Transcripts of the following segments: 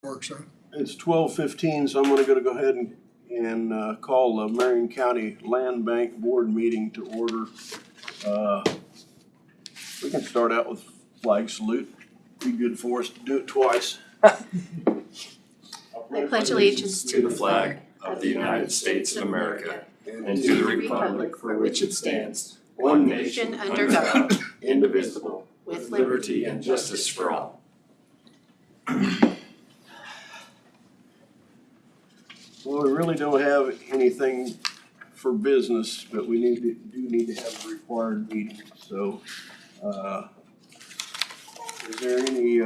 Works on. It's 12:15, so I'm gonna go ahead and call the Marion County Land Bank Board meeting to order. We can start out with flag salute. Be good for us to do it twice. I pledge allegiance to the flag of the United States of America and to the republic for which it stands, one nation under God, indivisible, with liberty and justice for all. Well, we really don't have anything for business, but we do need to have a required meeting, so, is there any,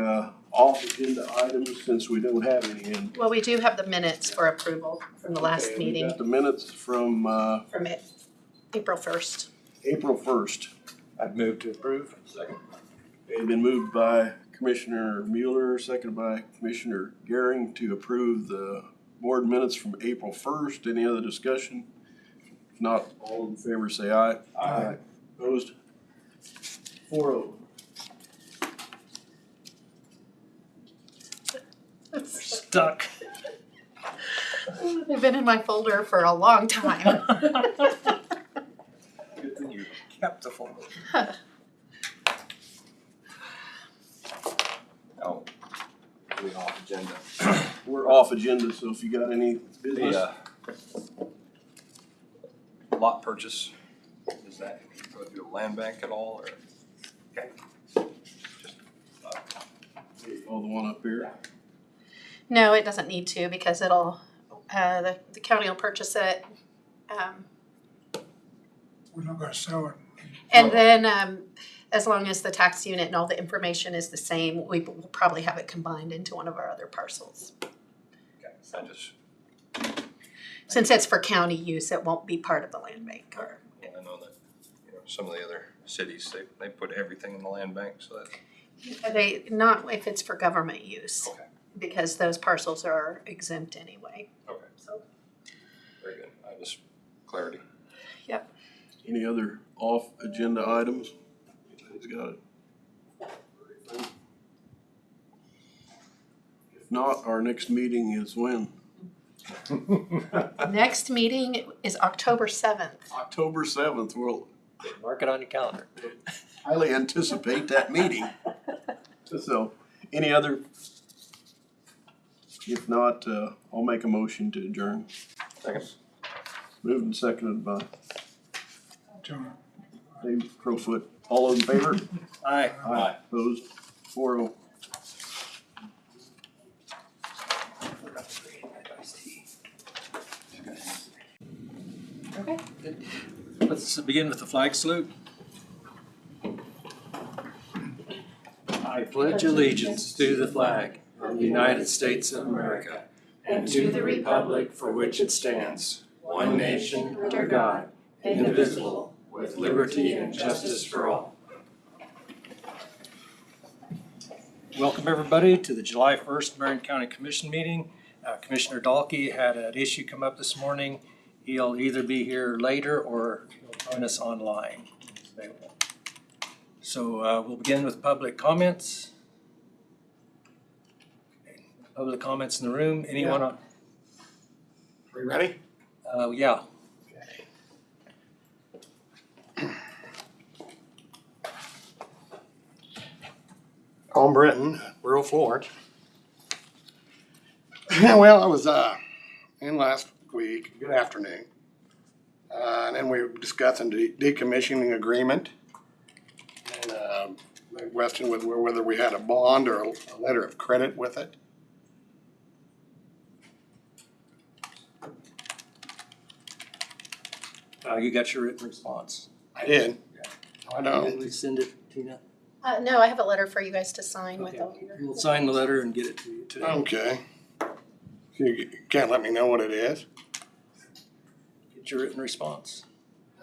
off-agenda items since we don't have any in? Well, we do have the minutes for approval from the last Okay, we meeting got the minutes from, April 1st. April 1st. I'd move to approve. Second. It's been moved by Commissioner Mueller, seconded by Commissioner Gehring to approve the board minutes from April 1st. Any other discussion? If not, all in favor say aye. Aye. Opposed? 4-0. Stuck. They've been in my folder for a long time. Good thing you kept the folder. Oh, we off agenda. We're off agenda, so if you got any business. The lot purchase, does that go through the land bank at all, or? Okay. Just, Oh, the one up here? No, it doesn't need to because it'll, the county will purchase it. We're not gonna sell it. And then, as long as the tax unit and all the information is the same, we will probably have it combined into one of our other parcels. okay, I just, Since it's for county use, it won't be part of the land bank or. yeah, I know that, some of the other cities, they put everything in the land bank, so that. They, not if it's for government use. Okay. Because those parcels are exempt anyway. Okay. So, Very good, I just, clarity. yep. Any other off-agenda items? Anybody's got it? If not, our next meeting is when? Next meeting is October 7th. October 7th. We'll Mark it on your calendar. highly anticipate that meeting. So, any other? If not, I'll make a motion to adjourn. Second. Moved and seconded by John. Dave Crowfoot. All those in favor? Aye. Aye. Opposed? 4-0. Okay. Let's begin with the flag salute. I pledge allegiance to the flag of the United States of America and to the republic for which it stands, one nation under God, indivisible, with liberty and justice for all. Welcome everybody to the July 1st Marion County Commission meeting. Commissioner Dahlke had an issue come up this morning. He'll either be here later or he'll join us online. So we'll begin with public comments. Okay, public comments in the room. Anyone on? Are you ready? Yeah. Tom Britton, rural Florence. Well, I was in last week, good afternoon. And then we were discussing the decommissioning agreement. And the question was whether we had a bond or a letter of credit with it. You got your written response. I did. I know. Did we send it, Tina? No, I have a letter for you guys to sign with Okay. all your. We'll sign the letter and get it to you today. Okay. You can't let me know what it is? Get your written response.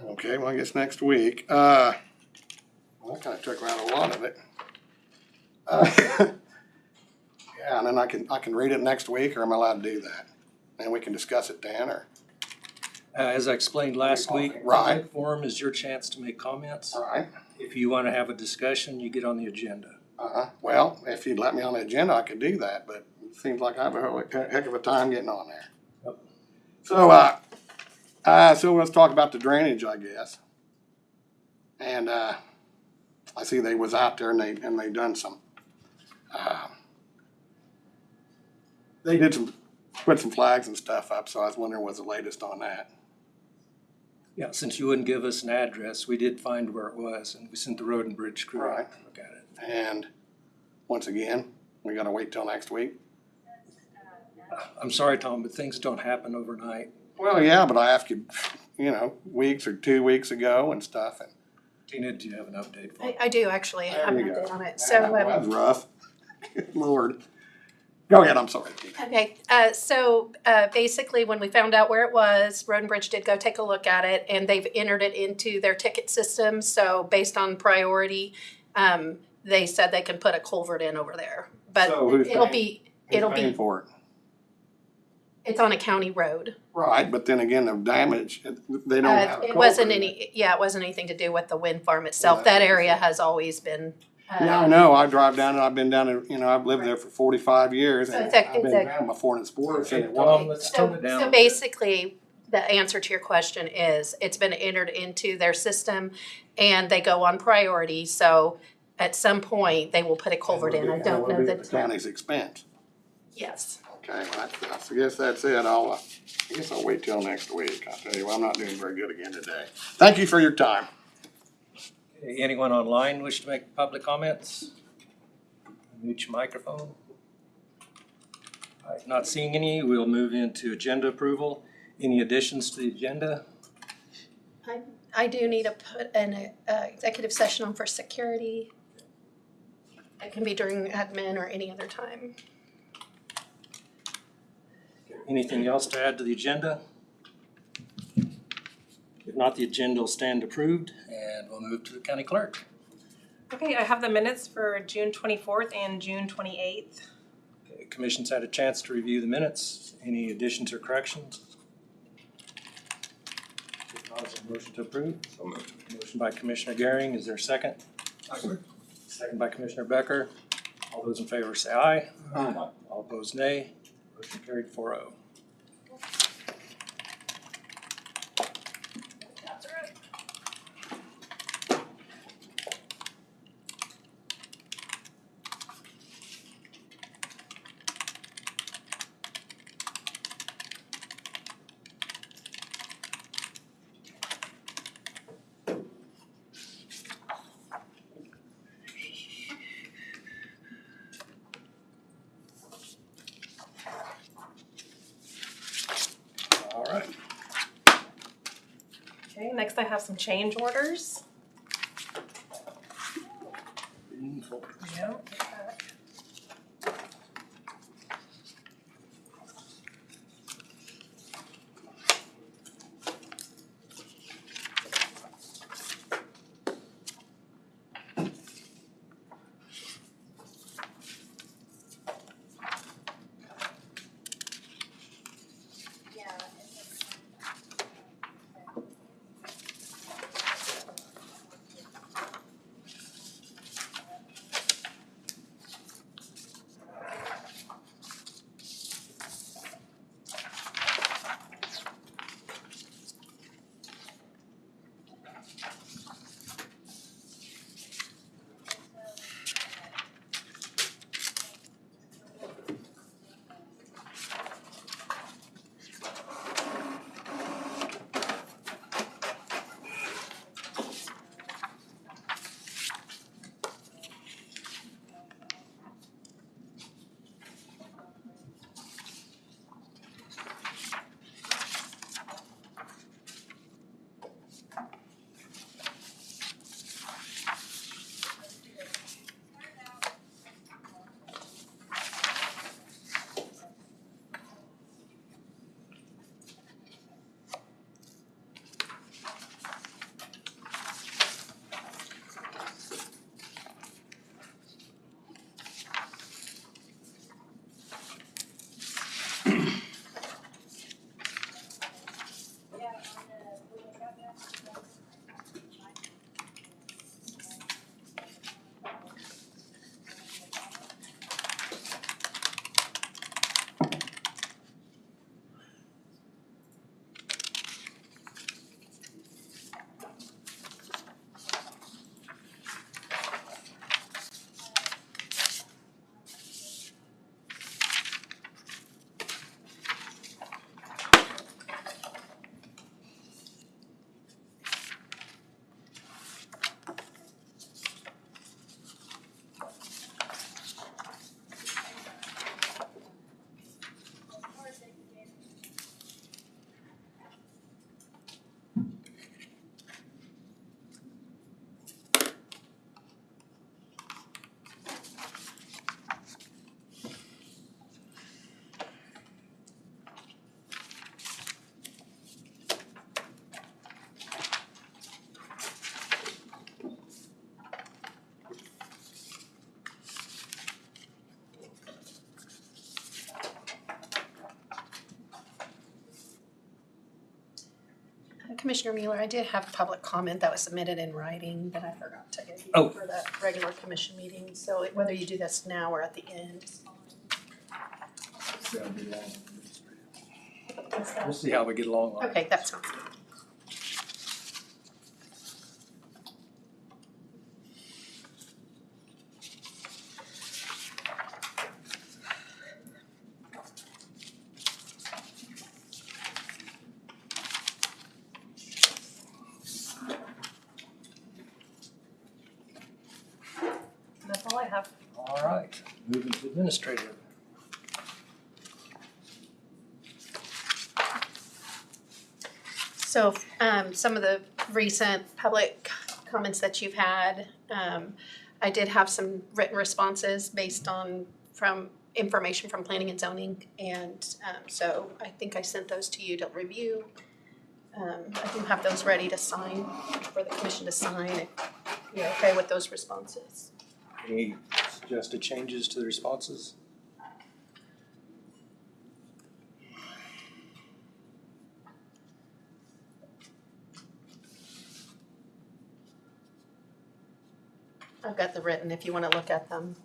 Okay, well, I guess next week. Well, I kind of took around a lot of it. Yeah, and then I can read it next week, or am I allowed to do that? And we can discuss it then, or? As I explained last week, Right. public forum is your chance to make comments. All right. If you want to have a discussion, you get on the agenda. Well, if you'd let me on the agenda, I could do that, but seems like I have a heck of a time getting on there. Yep. So let's talk about the drainage, I guess. And, I see they was out there and they done some, they put some flags and stuff up, so I was wondering what's the latest on that. Yeah, since you wouldn't give us an address, we did find where it was, and we sent the road and bridge crew out to look at it. And once again, we gotta wait till next week. I'm sorry, Tom, but things don't happen overnight. Well, yeah, but I asked you, weeks or 2 weeks ago and stuff, and Tina, do you have an update for me? I do actually have There an you go. update on it. that So, was rough. Lord. Go ahead, I'm sorry. okay, basically, when we found out where it was, Road and Bridge did go take a look at it, and they've entered it into their ticket system. So based on priority, they said they can put a culvert in over there. But So who's it'll paying? be, Who's paying for it? it's on a county road. Right, but then again, the damage, they don't have a It wasn't culvert in it. it wasn't anything to do with the wind farm itself. That area has always been. Yeah, I know, I drive down and I've been down there, I've lived there for 45 years and It's a- I've been it's a- down before and it's worse than Okay, it Tom, was. let's tone it down. So basically, the answer to your question is, it's been entered into their system and they go on priority, so at some point, they will put a culvert in. I don't know The that, county's expense. yes. Okay, well, I guess that's it. I guess I'll wait till next week. I'll tell you, I'm not doing very good again today. Thank you for your time. Okay, anyone online wish to make public comments? Mute your microphone. All right, not seeing any, we'll move into agenda approval. Any additions to the agenda? I do need to put an executive session on for security. It can be during admin or any other time. Anything else to add to the agenda? If not, the agenda will stand approved, and we'll move to the county clerk. Okay, I have the minutes for June 24th and June 28th. Okay, Commission's had a chance to review the minutes. Any additions or corrections? If not, is there a motion to approve? So moved. Motion by Commissioner Gehring, is there a second? Second by Commissioner Becker. All those in favor say aye. All opposed nay. Motion carried 4-0. All right. Okay, next I have some change orders. Yeah. Commissioner Mueller, I did have public comment that was submitted in writing that I forgot to give Oh. you for that regular commission meeting. So whether you do this now or at the end is fine. What's that? We'll see how we get along on it. Okay, that sounds good. That's all I have. All right, moving to administrative. So, some of the recent public comments that you've had, I did have some written responses based on, from information from planning and zoning. And, so I think I sent those to you to review. I do have those ready to sign, for the commission to sign, if you're okay with those responses. Any suggested changes to the responses? I've got the written if you wanna look at them.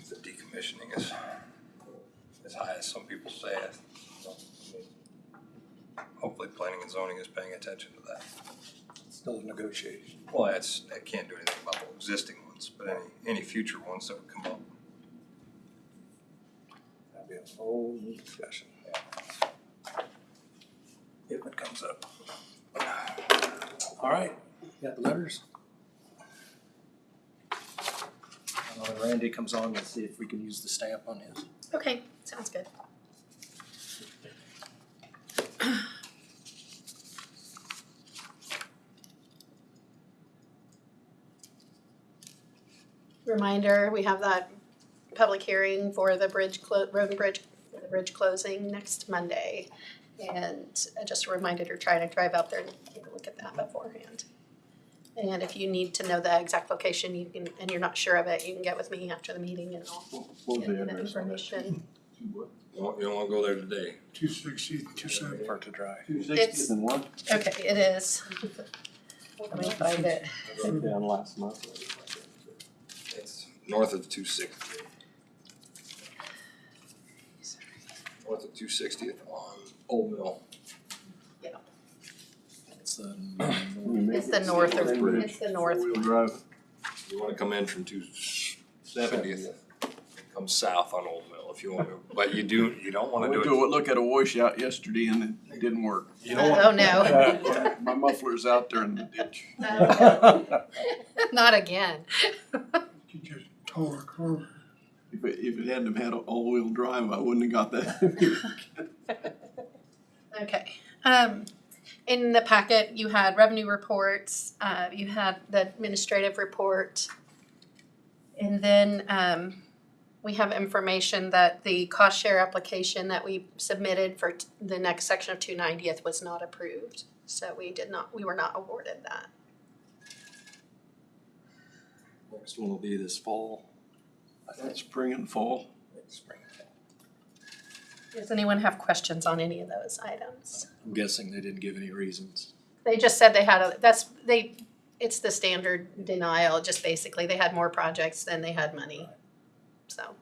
The decommissioning is as high as some people say it. Hopefully planning and zoning is paying attention to that. Still a negotiation. Well, I can't do anything about the existing ones, but any future ones that would come up. That'd be a whole new discussion. If it comes up. All right, you got the letters? When Randy comes on, let's see if we can use the stamp on his. Okay, sounds good. Reminder, we have that public hearing for the road and bridge, the bridge closing next Monday. And just a reminder to try to drive out there and take a look at that beforehand. And if you need to know the exact location, you can, and you're not sure of it, you can get with me after the meeting and I'll What was get the you that address on that? information. You don't wanna go there today. 260, 270. For it to drive. 260th and what? Okay, it is. Let me find it. I wrote it down last month. It's north of 260th. North of 260th on Old Mill. It's the It's the north of, it's the north. Four-wheel drive. You wanna come in from 270th, come south on Old Mill if you want to, but you don't I wanna went do to it. look at a washout yesterday and it didn't work. You don't want, Oh, no, My muffler's out there in the ditch. not again. You just tow a car. If it hadn't have had all-wheel drive, I wouldn't have got that. Okay, in the packet, you had revenue reports, you had the administrative report. And then, we have information that the cost share application that we submitted for the next section of 290th was not approved. So we were not awarded that. Next one will be this fall. I think. That's spring and fall. Next spring. Does anyone have questions on any of those items? I'm guessing they didn't give any reasons. They just said they had it's the standard denial, just basically they had more projects than they had money. So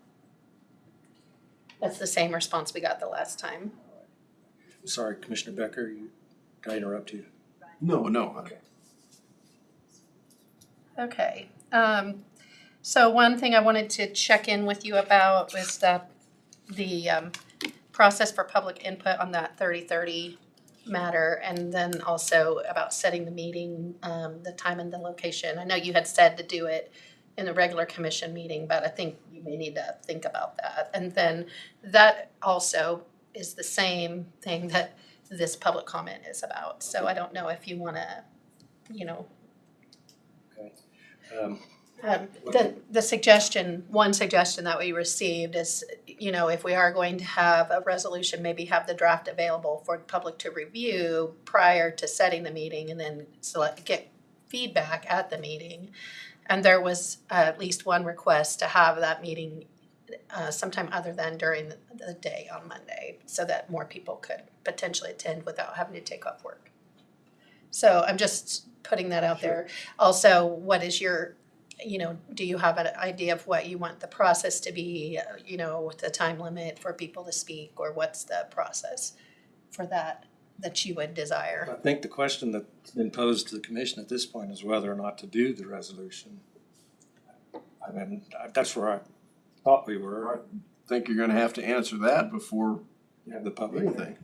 That's the same response we got the last time. Sorry, Commissioner Becker, did I interrupt you? No. Okay. Okay, so one thing I wanted to check in with you about was the process for public input on that 3030 matter, and then also about setting the meeting, the time and the location. I know you had said to do it in the regular commission meeting, but I think you may need to think about that. And then that also is the same thing that this public comment is about. So I don't know if you wanna, the suggestion, one suggestion that we received is, if we are going to have a resolution, maybe have the draft available for the public to review prior to setting the meeting and then get feedback at the meeting. And there was at least one request to have that meeting sometime other than during the day on Monday, so that more people could potentially attend without having to take off work. So I'm just putting that out there. Also, what is your, do you have an idea of what you want the process to be, with the time limit for people to speak, or what's the process for that you would desire? I think the question that's been posed to the commission at this point is whether or not to do the resolution. I mean, that's where I thought we were. I think you're gonna have to answer that before You have the public. anything.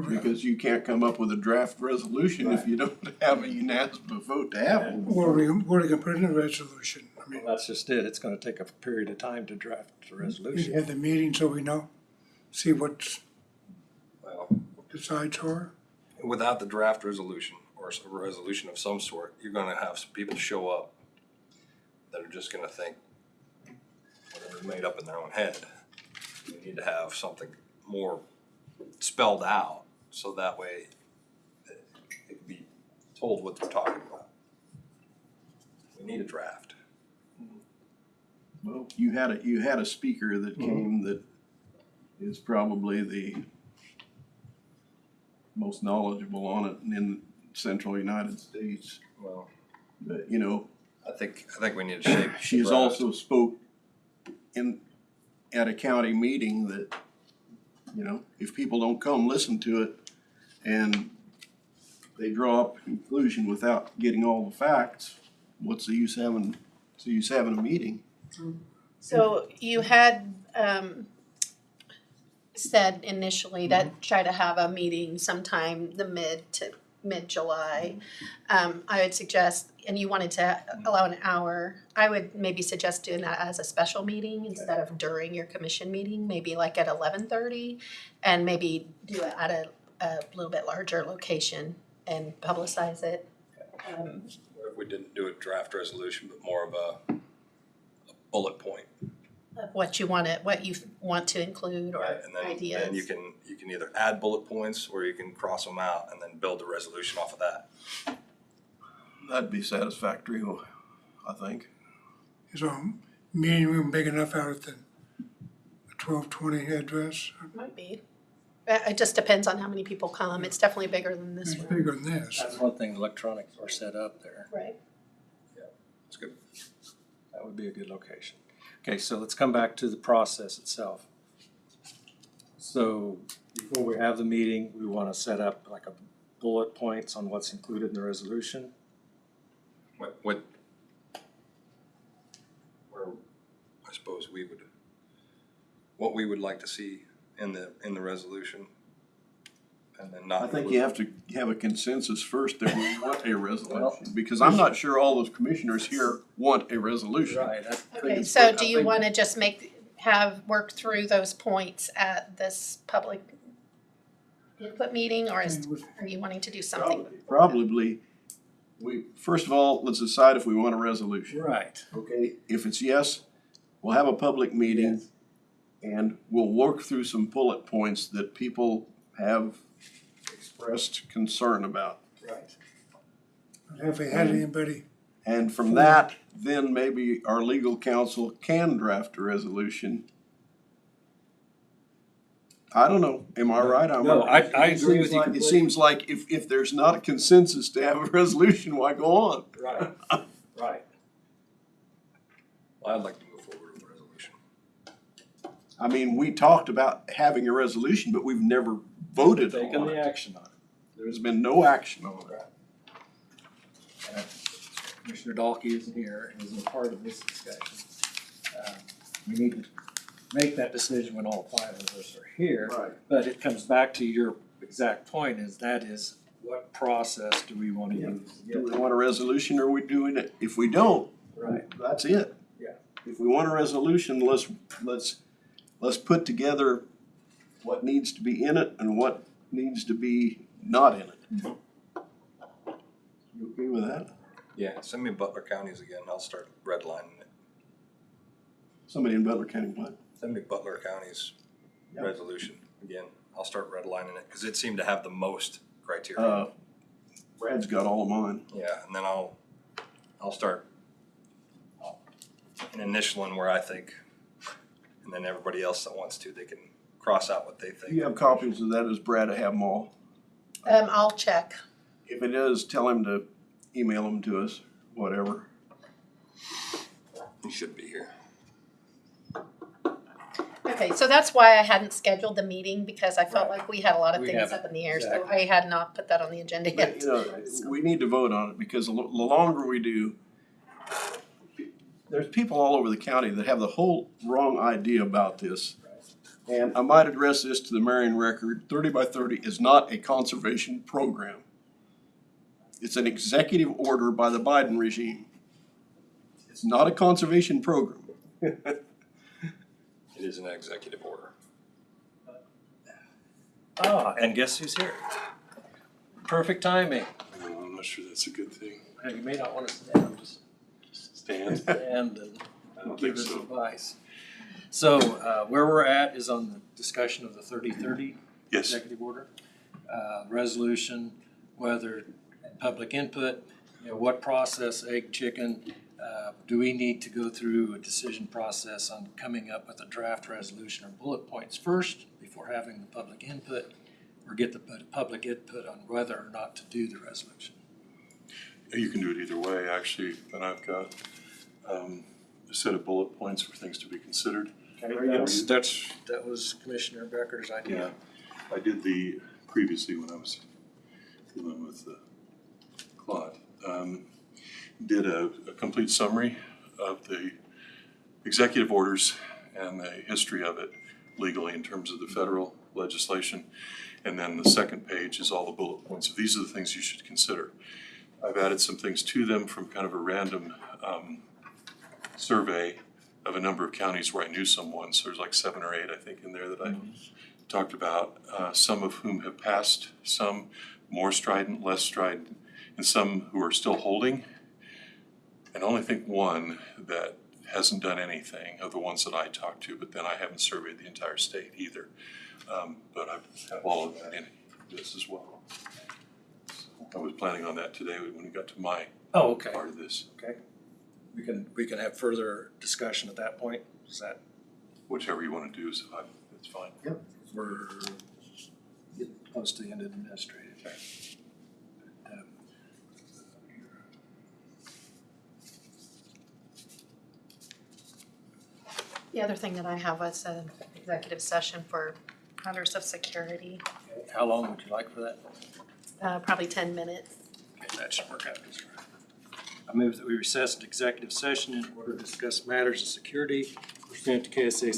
Because you can't come up with a draft resolution if you don't have a unanimous vote to have it. What are we gonna put in the resolution? I mean, Well, that's just it. It's gonna take a period of time to draft the we resolution. have the meeting so we know, see what Well, the sides are. without the draft resolution or a resolution of some sort, you're gonna have some people show up that are just gonna think whatever's made up in their own head. We need to have something more spelled out, so that way it can be told what they're talking about. We need a draft. Well, you had a speaker that came that is probably the most knowledgeable on it in central United States. Well, But, I think we need to shape. she has also spoke at a county meeting that, if people don't come listen to it and they draw up a conclusion without getting all the facts, what's the use having a meeting? So you had said initially that try to have a meeting sometime the mid-July. I would suggest, and you wanted to allow an hour, I would maybe suggest doing that as a special meeting instead of during your commission meeting, maybe like at 11:30, and maybe do it at a little bit larger location and publicize it. What if we didn't do a draft resolution, but more of a bullet point? Of what you want to include or Right, and ideas. then you can either add bullet points or you can cross them out and then build the resolution off of that. That'd be satisfactory, I think. Is our meeting room big enough out at the 1220 address? Might be. It just depends on how many people come. It's definitely bigger than this It's one. bigger than this. That's one thing, electronics are set up there. Right. It's good. That would be a good location. Okay, so let's come back to the process itself. So before we have the meeting, we want to set up like a bullet points on what's included in the resolution. Where I suppose what we would like to see in the resolution, and then not. I think you have to have a consensus first that we want a resolution, because I'm not sure all those commissioners here want a resolution. Right. Okay, so do you want to just work through those points at this public input meeting, or are you wanting to do something? Probably, first of all, let's decide if we want a resolution. Right. Okay, if it's yes, we'll have a public meeting and we'll work through some bullet points that people have expressed concern about. Right. Have we had anybody? And from that, then maybe our legal counsel can draft a resolution. I don't know, am I right? No, I agree with you It completely. seems like if there's not a consensus to have a resolution, why go on? Right. Right. Well, I'd like to move forward with the resolution. I mean, we talked about having a resolution, but we've never voted Taking on the it. action on it. There's been no action on it. Commissioner Dahlke isn't here and isn't a part of this discussion. We need to make that decision when all five of us are here. Right. But it comes back to your exact point, is what process do we want to use? to Do get we want a resolution or are we doing it? If we don't, Right. that's it. Yeah. If we want a resolution, let's put together what needs to be in it and what needs to be not in it. You okay with that? Yeah, send me Butler counties again, I'll start redlining it. Somebody in Butler County, what? Send me Butler county's Yep. resolution again, I'll start redlining it, cause it seemed to have the most criteria. Brad's got all of mine. Yeah, and then I'll start an initial one where I think, and then everybody else that wants to, they can cross out what they If think. you have copies of that, does Brad have them all? I'll check. If it is, tell him to email them to us, whatever. You should be here. Okay, so that's why I hadn't scheduled the meeting, because I felt like we had a lot of We things haven't, up in the air, so exactly. I had not put that on the agenda yet. But, you know, we need to vote on it because the longer we do, there's people all over the county that have the whole wrong idea about this. And I might address this to the Marion Record, 30 by 30 is not a conservation program. It's an executive order by the Biden regime. It's not a conservation program. It is an executive order. And guess who's here? Perfect timing. I'm not sure that's a good thing. Hey, you may not want to stand, just Stand? stand and don't give think us so. advice. So, where we're at is on the discussion of the 30-30 Yes. executive order. Resolution, whether public input, what process, egg, chicken, do we need to go through a decision process on coming up with a draft resolution or bullet points first before having the public input, or get the public input on whether or not to do the resolution? You can do it either way, actually, and I've got a set of bullet points for things to be considered. That was Commissioner Becker's idea. I did the, previously when I was dealing with Claude, did a complete summary of the executive orders and the history of it legally in terms of the federal legislation. And then the second page is all the bullet points. So these are the things you should consider. I've added some things to them from kind of a random survey of a number of counties where I knew someone. So there's like 7 or 8, I think, in there that I talked about, some of whom have passed, some more strident, less strident, and some who are still holding. And I only think one that hasn't done anything of the ones that I talked to, but then I haven't surveyed the entire state either. But I have all of that in this as well. So I was planning on that today when we got to my Oh, okay. part of this. Okay. We can have further discussion at that point. Is that, Whichever you want to do, so that's fine. we're getting close to the end of the administrative. The other thing that I have was an executive session for matters of security, How long would you like for that? probably 10 minutes. Okay, that should work out just right. I move that we recess an executive session in order to discuss matters of security pursuant to KSA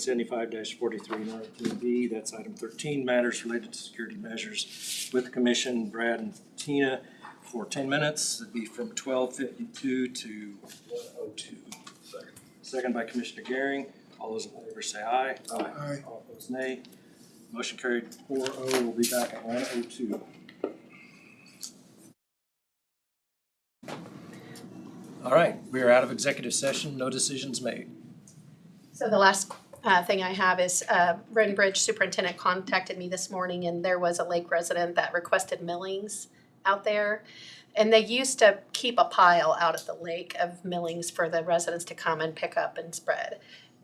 75-4319B. That's item 13, matters related to security measures with the commission, Brad and Tina, for 10 minutes. It'd be from 12:52 to 1:02. Second by Commissioner Gehring. All those in favor say aye. Aye. All opposed nay. Motion carried 4-0. We'll be back at 1:02. All right, we are out of executive session. No decisions made. So the last thing I have is Road and Bridge Superintendent contacted me this morning, and there was a lake resident that requested millings out there. And they used to keep a pile out at the lake of millings for the residents to come and pick up and spread.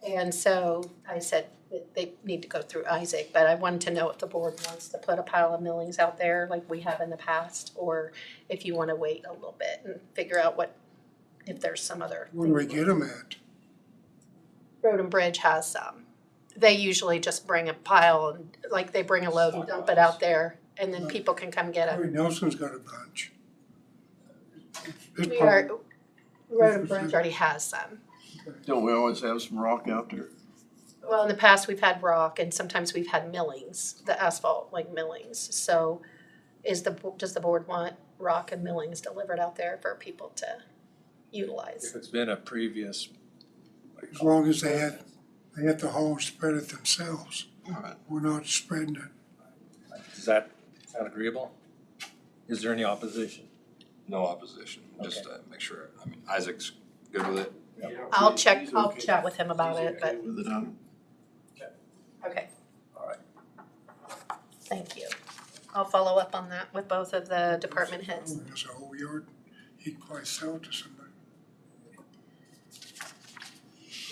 And so I said that they need to go through Isaac, but I wanted to know if the board wants to put a pile of millings out there like we have in the past, or if you want to wait a little bit and figure out if there's some other. Where do we get them at? Road and Bridge has some. they usually just bring a pile and, like, they bring a load and dump it out there, and then people can come get it. Harry Nelson's got a bunch. This We part- are, Road and Bridge already has some. Don't we always have some rock out there? Well, in the past, we've had rock, and sometimes we've had millings, the asphalt, like millings. So does the board want rock and millings delivered out there for people to utilize? If it's been a previous. As long as they have to haul and spread it themselves. Alright. We're not spreading it. Does that sound agreeable? Is there any opposition? No opposition, just to make sure, I mean, Isaac's good with it. I'll He's okay. chat with him about He's it, okay but, with it, I'm- okay. All right. Thank you. I'll follow up on that with both of the department heads. There's a whole yard, he can probably sell it to somebody.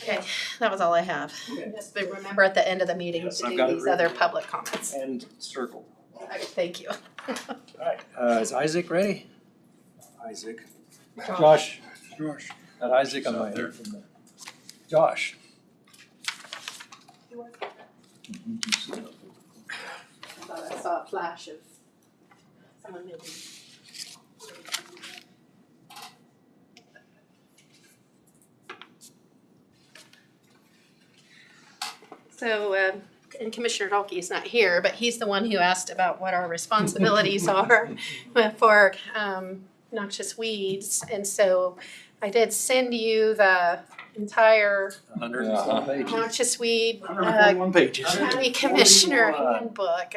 Okay, that was all I have. Just remember at the end of the meeting Yes, to I've do got it these written. other public comments. And circle. Okay, thank you. All right, is Isaac ready? Isaac. Josh. Josh, Not Isaac on my head. Josh. I thought I saw a flash of someone moving. So, and Commissioner Dalkey's not here, but he's the one who asked about what our responsibilities are for noxious weeds. And so I did send you the entire 100 and some pages. noxious weed 141 pages. county commissioner handbook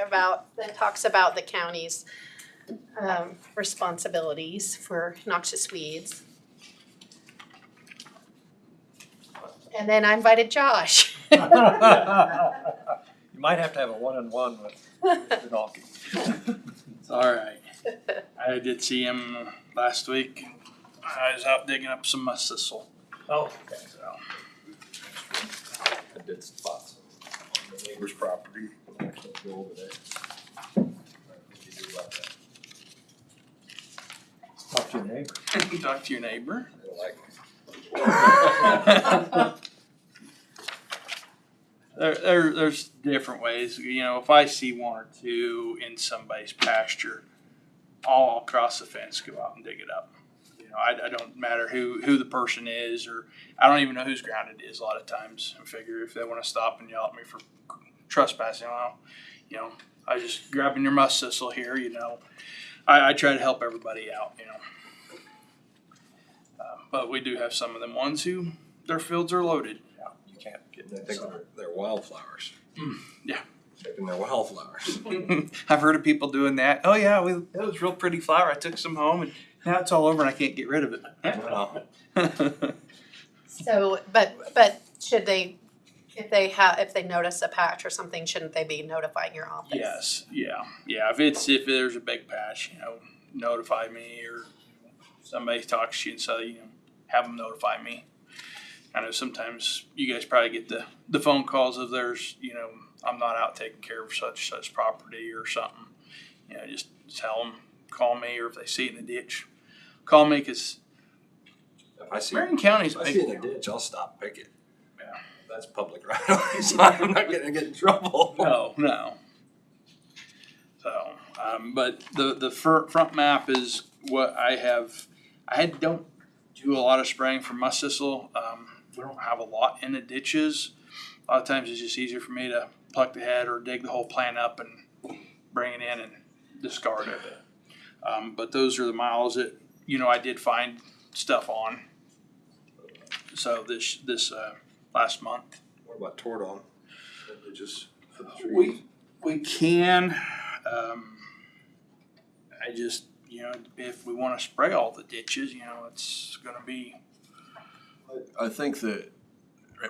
that talks about the county's responsibilities for noxious weeds. And then I invited Josh. You might have to have a one-on-one with Mr. Dalkey. All right. I did see him last week. I was out digging up some musk thistle. Oh, okay. So I did spots on the neighbor's property, I'm actually go over there. What do you do about that? Talk to your neighbor. talk to your neighbor. They don't like me. There's different ways. You know, if I see one or two in somebody's pasture, I'll cross the fence, go out and dig it up. You know, I don't matter who the person is, or I don't even know whose ground it is a lot of times. I figure if they want to stop and yell at me for trespassing, well, you know, I just grabbing your musk thistle here, you know. I try to help everybody out, you know. But we do have some of them ones who their fields are loaded. You can't get, I think they're wildflowers. Yeah. Taking their wildflowers. I've heard of people doing that. Oh yeah, that was real pretty flower. I took some home and now it's all over and I can't get rid of it. Well, So, but should they, if they notice a patch or something, shouldn't they be notifying your office? Yes, yeah. If there's a big patch, you know, notify me, or somebody talks to you and so, you know, have them notify me. I know sometimes you guys probably get the phone calls if there's, you know, I'm not out taking care of such property or something. You know, just tell them, call me, or if they see it in the ditch, call me, because if I see, Marion County's if I big. see in a ditch, I'll stop picking. Yeah. That's public right away, so I'm not gonna get in trouble. No. So, but the front map is what I have. Don't do a lot of spraying for musk thistle. We don't have a lot in the ditches. A lot of times it's just easier for me to pluck the head or dig the whole plant up and bring it in and discard it. But those are the miles that, you know, I did find stuff on. So this last month. What about Tordon? Just for the trees? We can. I just, you know, if we want to spray all the ditches, you know, it's going to be. I think that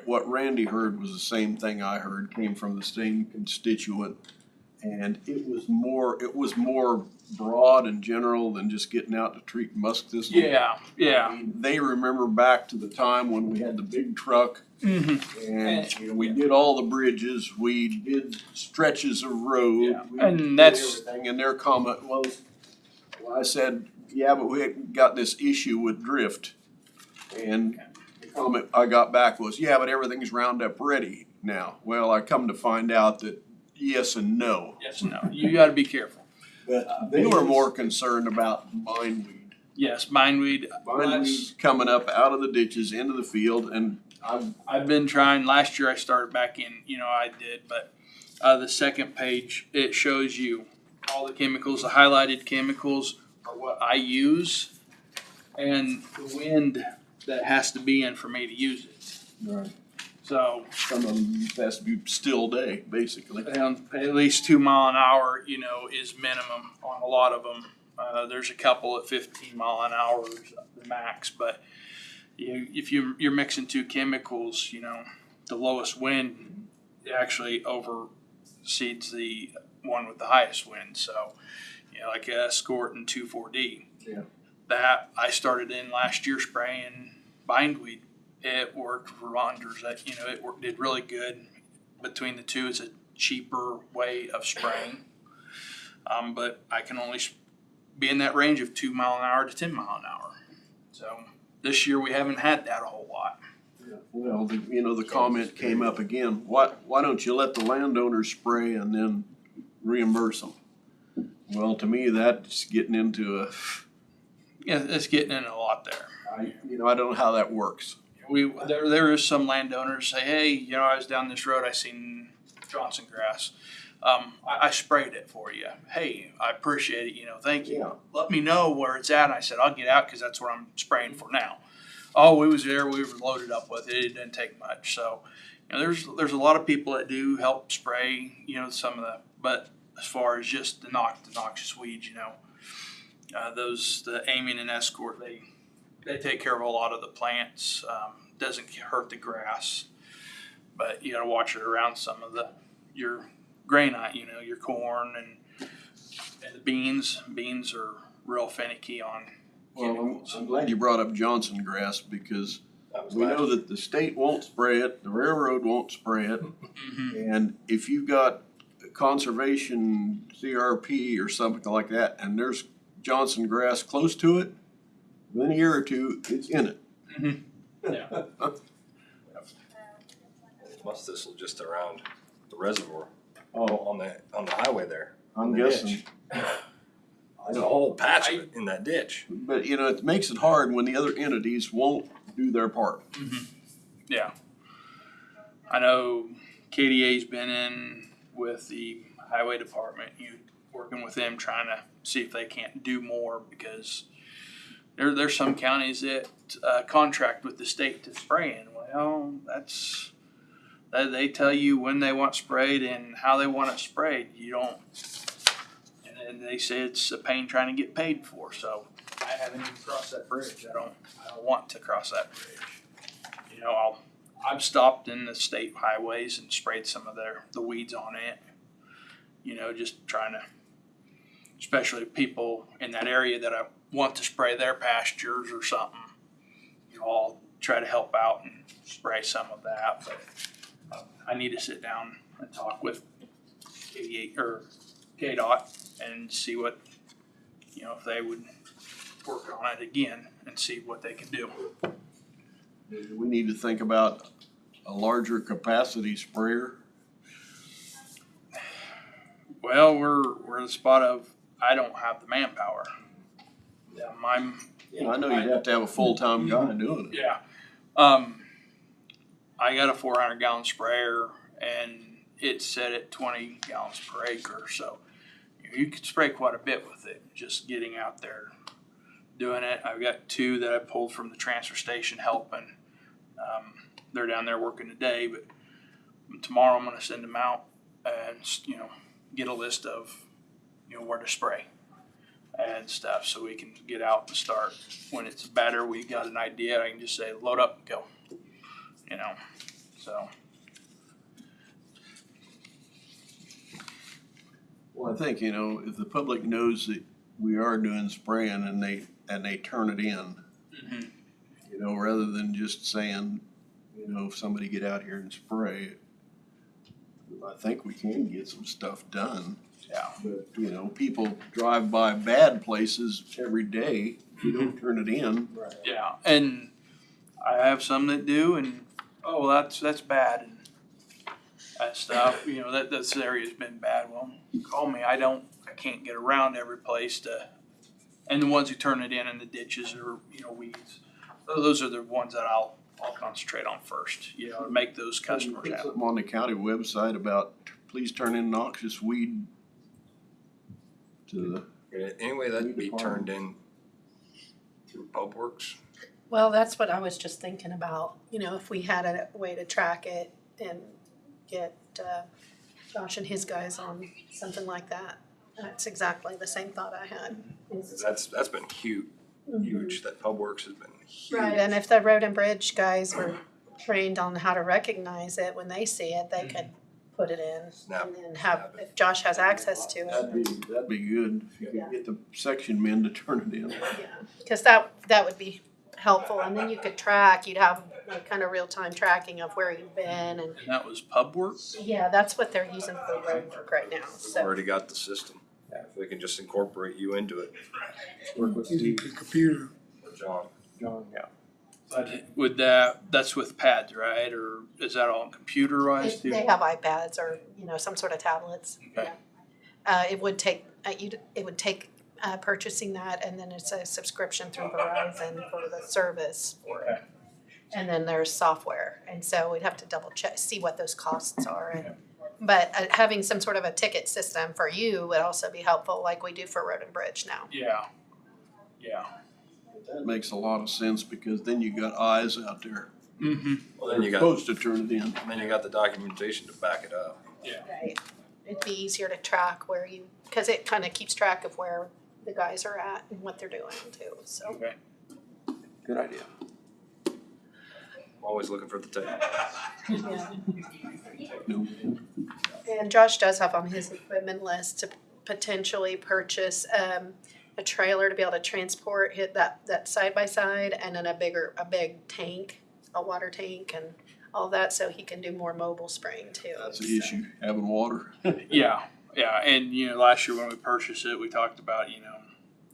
what Randy heard was the same thing I heard, came from the same constituent. And it was more broad and general than just getting out to treat musk thistle. Yeah. I mean, they remember back to the time when we had the big truck Mm-hmm. and you know, we did all the bridges, we did stretches of road. Yeah. we And did that's- everything. And their comment was, well, I said, yeah, but we got this issue with drift. And the comment I got back was, yeah, but everything's Roundup ready. now. Well, I come to find out that yes and no. Yes, no, you gotta be careful. But they were more concerned about bindweed. Yes, bindweed. Bindweed coming up out of the ditches into the field, and I've been trying, last year I started back in, I did, but the second page, it shows you all the chemicals, the highlighted chemicals are what I use and the wind that has to be in for me to use it. Right. So, Some of them has to be still day, basically. at least 2 mile an hour, is minimum on a lot of them. There's a couple at 15 mile an hour is the max, but if you're mixing two chemicals, the lowest wind actually oversees the one with the highest wind. So, like Escort and 2,4-D. Yeah. That I started in last year spraying bindweed. It worked for wonders. It did really good. Between the two, it's a cheaper way of spraying. But I can only be in that range of 2 mile an hour to 10 mile an hour. So this year we haven't had that a whole lot. Well, the comment came up again, why don't you let the landowners spray and then reimburse them? Well, to me, that's getting into It's getting in a lot there. I don't know how that works. There is some landowners say, hey, I was down this road, I seen Johnson grass. I sprayed it for you. Hey, I appreciate it, thank you. Yeah. Let me know where it's at. And I said, I'll get out because that's where I'm spraying for now. Oh, we was there, we were loaded up with it. It didn't take much. So, there's a lot of people that do help spray, but as far as just the noxious weeds, the Aiming and Escort, they take care of a lot of the plants. Doesn't hurt the grass, but you gotta watch it around some of your grain, your corn and the beans. Beans are real finicky on chemicals. I'm glad you brought up Johnson grass because we know that the state won't spray it, the railroad won't spray it. Mm-hmm. And if you've got conservation CRP or something like that, and there's Johnson grass close to it, within a year or two, it's in it. Mm-hmm. Yeah. Must thistle just around the reservoir Oh, on the highway there. I'm the guessing. ditch. There's a whole patch of it in that ditch. But it makes it hard when the other entities won't do their part. Mm-hmm. Yeah. I know KDA's been in with the highway department, working with them, trying to see if they can't do more because there's some counties that contract with the state to spray in. Well, they tell you when they want sprayed and how they want it sprayed. You don't, and they say it's a pain trying to get paid for. So I haven't even crossed that bridge. I don't want to cross that bridge. I've stopped in the state highways and sprayed some of the weeds on it. Just trying to, especially people in that area that I want to spray their pastures or something. I'll try to help out and spray some of that, but I need to sit down and talk with KDA or KDOT and see what, if they would work on it again and see what they can do. We need to think about a larger capacity sprayer. Well, we're at the spot of I don't have the manpower. Yeah, I know you'd have to have a full-time guy doing it. Yeah. I got a 400-gallon sprayer and it's set at 20 gallons per acre. So you could spray quite a bit with it, just getting out there doing it. I've got 2 that I pulled from the transfer station helping. They're down there working today, but tomorrow I'm going to send them out and, get a list of, where to spray and stuff so we can get out and start. When it's better, we got an idea, I can just say load up and go, so. Well, I think, if the public knows that we are doing spraying and they turn it in, Mm-hmm. Rather than just saying, if somebody get out here and spray, I think we can get some stuff done. Yeah. But, people drive by bad places every day. If you don't turn it in. Right. Yeah, and I have some that do, and that's bad. And that stuff, you know, this area's been bad. Well, call me, I can't get around every place and the ones who turn it in the ditches are, you know, weeds. So those are the ones that I'll concentrate on first, you know, to make those customers Put happy. something on the county website about, please turn in noxious weed to the. Anyway, that'd be turned in through Pub Works. Well, that's what I was just thinking about, you know, if we had a way to track it and get Josh and his guys on something like that. That's exactly the same thought I had. That's been huge. That Pub Works has been huge. Right, and if the road and bridge guys were trained on how to recognize it when they see it, they could put it in. Snap. And then have, if Josh has access to it. That'd be good, if you could get the section men to turn it in. Yeah, because that would be helpful, and then you could track, you'd have like kind of real-time tracking of where you've been, and And that was Pub Works? yeah, that's what they're using for road work right now, so. Already got the system. If they can just incorporate you into it. Work with The computer, John. John, yeah. But would that's with pads, right? Or is that all computerized too? They have iPads or, you know, some sort of tablets. Okay. It would take, purchasing that, and then it's a subscription through Verizon for the service for it. Okay. And then there's software, and so we'd have to double check, see what those costs are. And but having some sort of a ticket system for you would also be helpful, like we do for Road and Bridge now. Yeah. Yeah. That makes a lot of sense, because then you got eyes out there. Mm-hmm. Well, then you got, Supposed to turn it in. and then you got the documentation to back it up. Right. It'd be easier to track where you, because it kind of keeps track of where the guys are at and what they're doing too, so. Okay. Good idea. I'm always looking for the tape. Yeah. No. And Josh does have on his equipment list to potentially purchase a trailer to be able to transport that side by side, and then a big tank, a water tank and all that, so he can do more mobile spraying too. That's the issue, having water. Yeah, and you know, last year when we purchased it, we talked about, you know,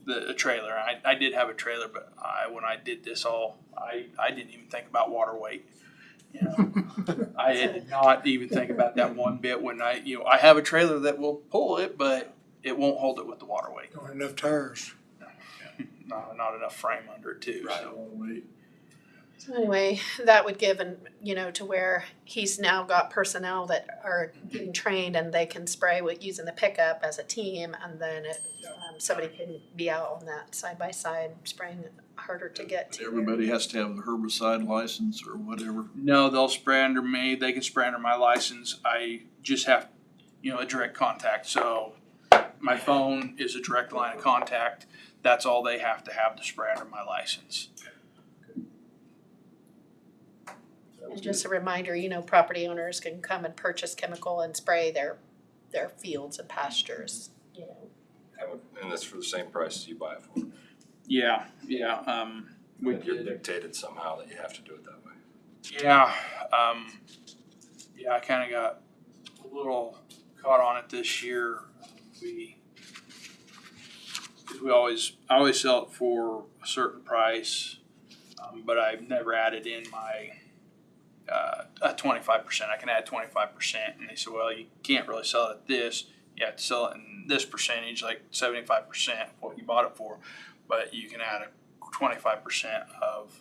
the trailer. I did have a trailer, but when I did this all, I didn't even think about water weight. You know, I did not even think about that one bit when I have a trailer that will pull it, but it won't hold it with the water weight. don't have enough tires. Not enough frame under it too. So. Wait. So anyway, that would give to where he's now got personnel that are getting trained and they can spray with using the pickup as a team, and then somebody can be out on that side by side spraying harder to get to. Everybody has to have the herbicide license or whatever. No, they'll spray under me. They can spray under my license. I just have, a direct contact. So my phone is a direct line of contact. That's all they have to spray under my license. And just a reminder, property owners can come and purchase chemical and spray their fields and pastures, And that's for the same price as you buy it for. Yeah. You're dictated somehow that you have to do it that way. Yeah, I kind of got a little caught on it this year. I always sell it for a certain price, but I've never added in my a 25%. I can add 25%, and they said, well, you can't really sell it at this. You have to sell it in this percentage, like 75% of what you bought it for, but you can add a 25% of.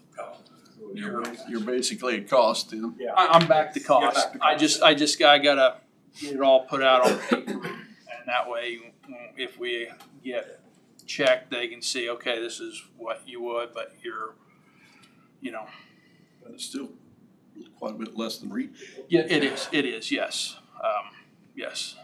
You're basically at cost then. Yeah, I'm back to cost. I gotta get it all put out on paper, and that way, if we get checked, they can see, okay, this is what you would, but you're. But it's still quite a bit less than retail. Yeah, it is, yes, yes.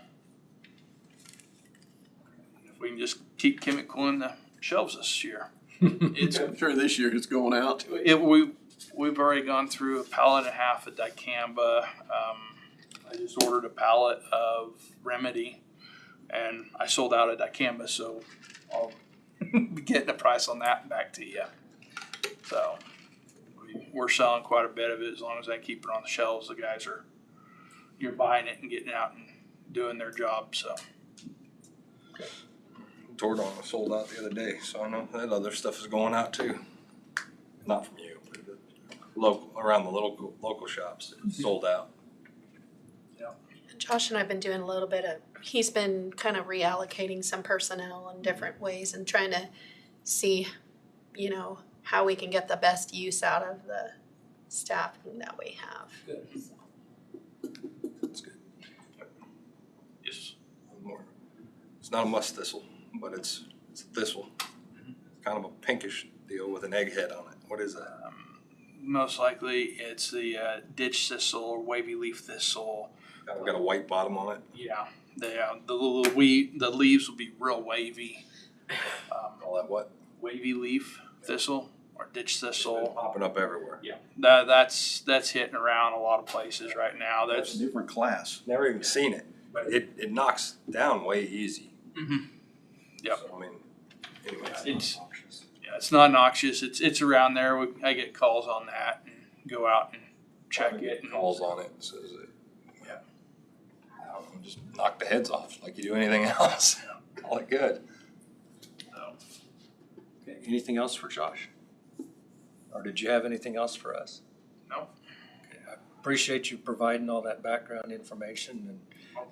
If we can just keep chemical in the shelves this year. I'm sure this year it's going out. We've already gone through a pallet and a half of dicamba. I just ordered a pallet of Remedy, and I sold out of dicamba, so I'll be getting a price on that back to you. So we're selling quite a bit of it as long as I keep it on the shelves. The guys you're buying it and getting it out and doing their job. So. Tordon was sold out the other day, so I know that other stuff is going out too. Not from you, but around the local shops, it's sold out. Yeah. Josh and I've been doing a little bit of, he's been kind of reallocating some personnel in different ways and trying to see, you know, how we can get the best use out of the staffing that we have. Good. That's good. Yes. One more. It's not a musk thistle, but it's a thistle. Kind of a pinkish deal with an egg head on it. What is that? Most likely it's the ditch thistle or wavy leaf thistle. Kind of got a white bottom on it. Yeah, the leaves will be real wavy. All that what? Wavy leaf thistle or ditch thistle. Popping up everywhere. Yeah, that's hitting around a lot of places right now. That's a different class. Never even seen it, but it knocks down way easy. Mhm. Yep. So, I mean, anyways. It's not noxious. It's around there. I get calls on that and go out and check it. Calls on it and says it. Yeah. Just knock the heads off like you do anything else. Call it good. Okay, anything else for Josh? Or did you have anything else for us? No. Okay, I appreciate you providing all that background information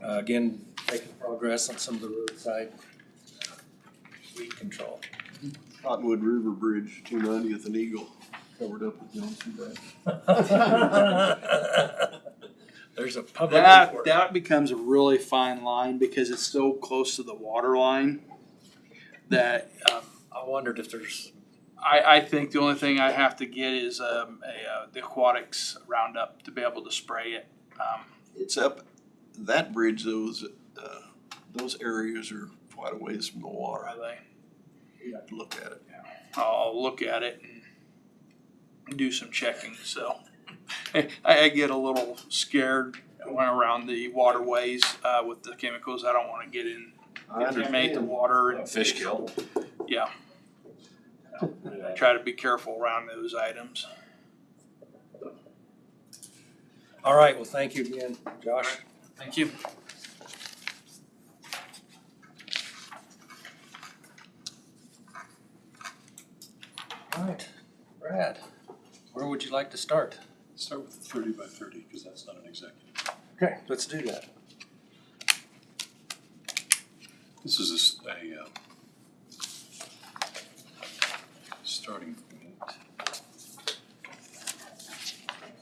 and again, making progress on some of the roadside weed control. Cottonwood River Bridge, 290th and Eagle, covered up with Johnson Bay. There's a public report. That becomes a really fine line because it's so close to the water line that I wondered if there's, I think the only thing I have to get is the aquatics Roundup to be able to spray it. It's up, that bridge, those areas are quite a ways from the water. Are they? You have to look at it. I'll look at it and do some checking. So I get a little scared when around the waterways with the chemicals. I don't want to get in, contaminate the water and Fish kill. Yeah. I try to be careful around those items. all right, well, thank you again, Josh. Thank you. All right, Brad, where would you like to start? Start with the 30 by 30, because that's not an executive. Okay, let's do that. This is a starting point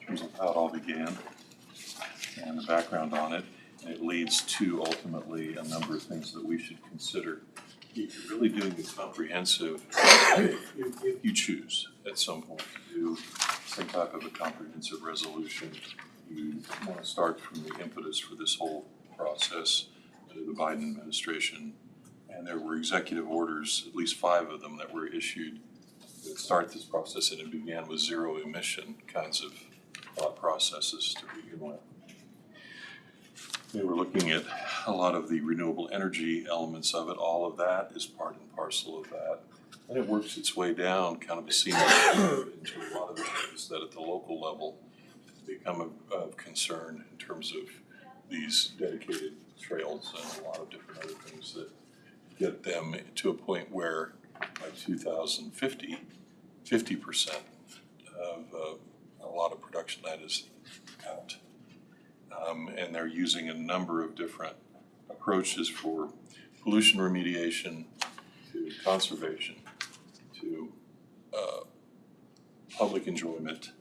in terms of how it all began and the background on it. And it leads to ultimately a number of things that we should consider. If you're really doing a comprehensive, if you choose at some point to do some type of a comprehensive resolution, you want to start from the impetus for this whole process to the Biden administration. And there were executive orders, at least 5 of them, that were issued that start this process, and it began with zero emission kinds of thought processes to begin with. They were looking at a lot of the renewable energy elements of it. All of that is part and parcel of that. And it works its way down, kind of a seamless into a lot of things that at the local level become of concern in terms of these dedicated trails and a lot of different other things that get them to a point where by 2050, 50% of a lot of production land is out. And they're using a number of different approaches for pollution remediation, to conservation, to public enjoyment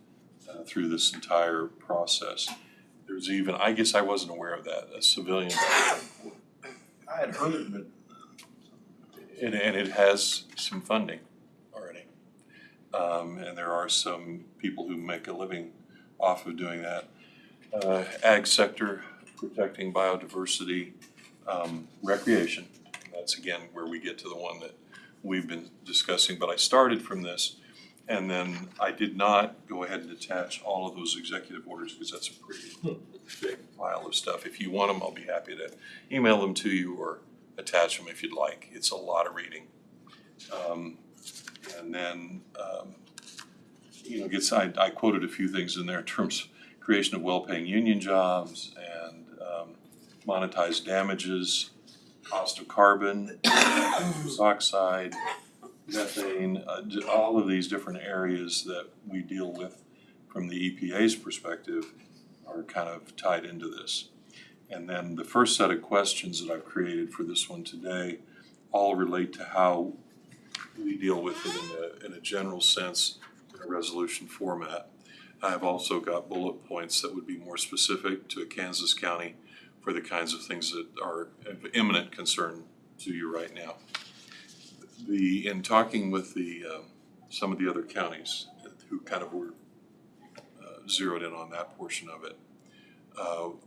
through this entire process. There's even, I guess I wasn't aware of that, a civilian. I had heard it, but And it has some funding already. And there are some people who make a living off of doing that. Ag sector, protecting biodiversity, recreation. That's again where we get to the one that we've been discussing, but I started from this. And then I did not go ahead and attach all of those executive orders because that's a pretty big pile of stuff. If you want them, I'll be happy to email them to you or attach them if you'd like. It's a lot of reading. And then, I quoted a few things in there in terms of creation of well-paying union jobs and monetized damages, cost of carbon, nitrous oxide, methane, all of these different areas that we deal with from the EPA's perspective are kind of tied into this. And then the first set of questions that I've created for this one today all relate to how we deal with it in a general sense in a resolution format. I've also got bullet points that would be more specific to Kansas County for the kinds of things that are of imminent concern to you right now. In talking with some of the other counties who kind of were zeroed in on that portion of it,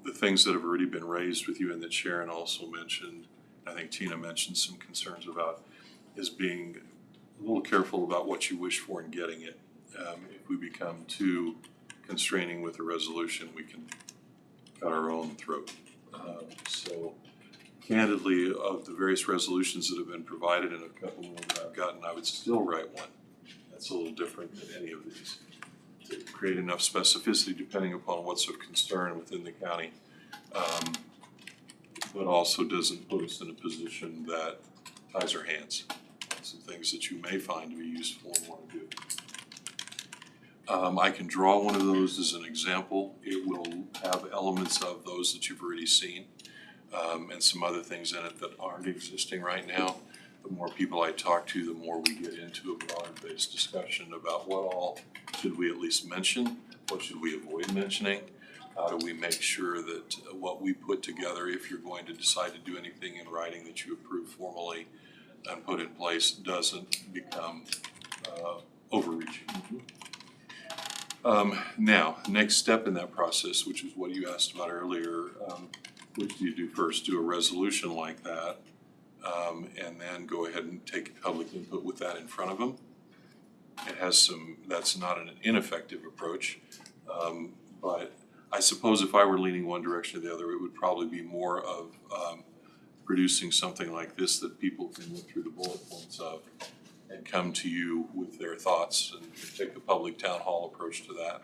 the things that have already been raised with you and that Sharon also mentioned, I think Tina mentioned some concerns about, is being a little careful about what you wish for in getting it. If we become too constraining with a resolution, we can cut our own throat. So candidly, of the various resolutions that have been provided and a couple more that I've gotten, I would still write one. That's a little different than any of these, to create enough specificity depending upon what's of concern within the county, but also doesn't put us in a position that ties our hands on some things that you may find to be useful and want to do. I can draw one of those as an example. It will have elements of those that you've already seen, and some other things in it that aren't existing right now. The more people I talk to, the more we get into a broad-based discussion about what all should we at least mention, what should we avoid mentioning, how do we make sure that what we put together, if you're going to decide to do anything in writing that you approve formally and put in place, doesn't become overreaching. Now, next step in that process, which is what you asked about earlier, which do you do first? Do a resolution like that, and then go ahead and take public input with that in front of them. It has some, that's not an ineffective approach, but I suppose if I were leaning one direction or the other, it would probably be more of producing something like this that people can look through the bullet points of and come to you with their thoughts, and take the public town hall approach to that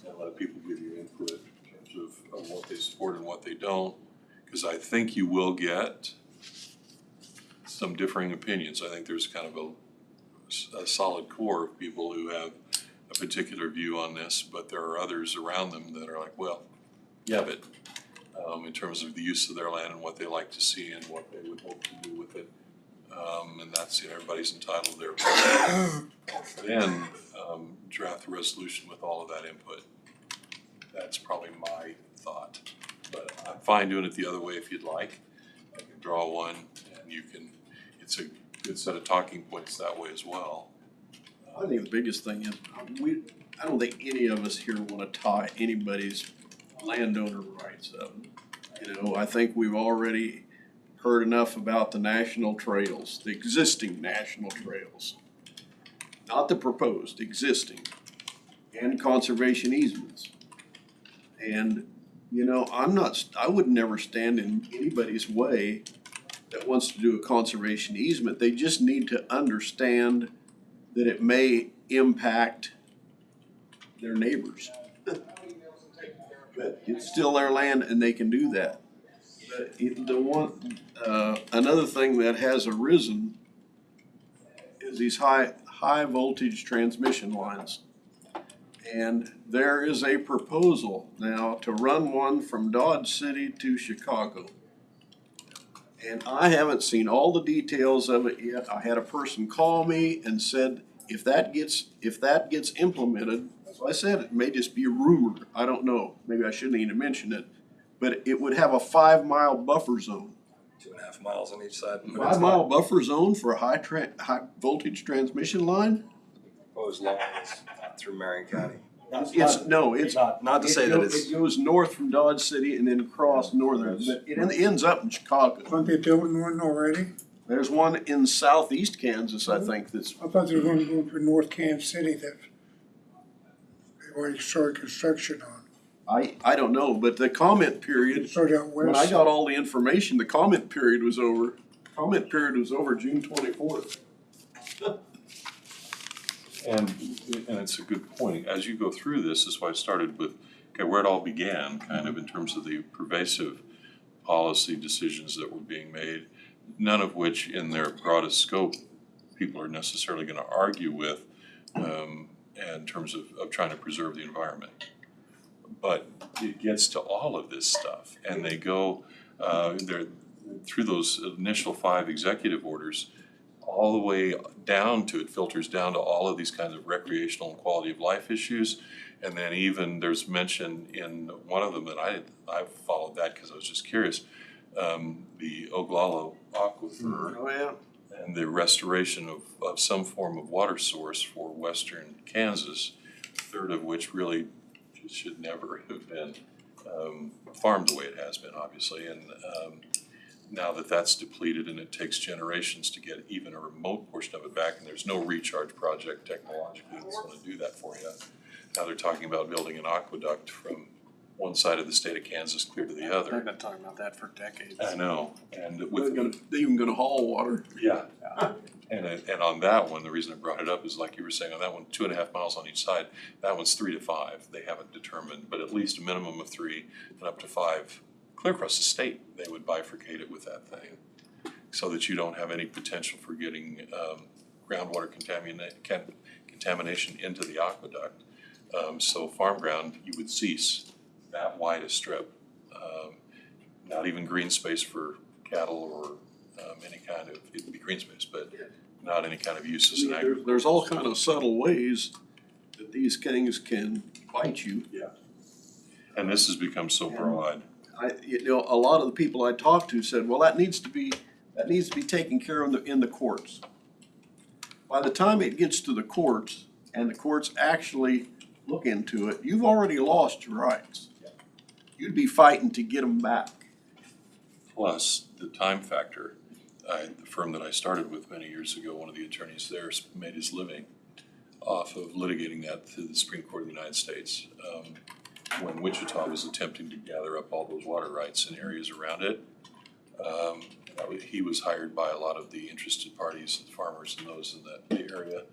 and let people give you input in terms of what they support and what they don't, because I think you will get some differing opinions. I think there's kind of a solid core of people who have a particular view on this, but there are others around them that are like, well, yeah, but in terms of the use of their land and what they like to see and what they would hope to do with it. And that's, everybody's entitled to their opinion. Then draft a resolution with all of that input. That's probably my thought, but I'm fine doing it the other way if you'd like. I can draw one, and you can, it's a good set of talking points that way as well. I think the biggest thing is, I don't think any of us here want to tie anybody's landowner rights up. I think we've already heard enough about the national trails, the existing national trails. Not the proposed, existing, and conservation easements. And, I would never stand in anybody's way that wants to do a conservation easement. They just need to understand that it may impact their neighbors. But it's still their land and they can do that. But another thing that has arisen is these high voltage transmission lines. And there is a proposal now to run one from Dodge City to Chicago. And I haven't seen all the details of it yet. I had a person call me and said, if that gets implemented, as I said, it may just be a rumor. I don't know. Maybe I shouldn't even mention it. But it would have a 5-mile buffer zone. 2.5 miles on each side. 5-mile buffer zone for a high voltage transmission line? Proposed law is not through Marion County. It's Not to say that it's. It goes north from Dodge City and then across northern, but it ends up in Chicago. Aren't they building one already? There's one in southeast Kansas, I think, that's. I thought they were going to go for North Kansas City that they already started construction on. I don't know, but the comment period, Started out when I west. got all the information, the comment period was over. Comment period was over June 24th. And it's a good point. As you go through this is why I started with, where it all began, kind of in terms of the pervasive policy decisions that were being made, none of which in their broadest scope people are necessarily going to argue with in terms of trying to preserve the environment. But it gets to all of this stuff, and they go, they're through those initial 5 executive orders, all the way down to, it filters down to all of these kinds of recreational and quality of life issues. And then even there's mention in one of them, and I followed that because I was just curious, the Oglala Aquifer Oh, yeah. and the restoration of some form of water source for western Kansas, a third of which really should never have been farmed the way it has been, obviously. And now that that's depleted and it takes generations to get even a remote portion of it back, and there's no recharge project technologically that's going to do that for you. Now they're talking about building an aqueduct from one side of the state of Kansas clear to the They've other. been talking about that for decades. I know, and They're with, even gonna haul water. yeah. And on that one, the reason I brought it up is like you were saying, on that one, 2.5 miles on each side, that one's 3 to 5. They haven't determined, but at least a minimum of 3 and up to 5, clear across the state, they would bifurcate it with that thing. So that you don't have any potential for getting groundwater contamination into the aqueduct. So farm ground, you would cease that wide a strip. Not even green space for cattle or any kind of, it would be green space, but not any kind of uses in agriculture. There's all kind of subtle ways that these things can bite you. And this has become so broad. A lot of the people I talked to said, well, that needs to be taken care of in the courts. By the time it gets to the courts and the courts actually look into it, you've already lost your rights. You'd be fighting to get them back. Plus the time factor. The firm that I started with many years ago, one of the attorneys there made his living off of litigating that to the Supreme Court of the United States. When Wichita was attempting to gather up all those water rights in areas around it, he was hired by a lot of the interested parties and farmers and those in that area.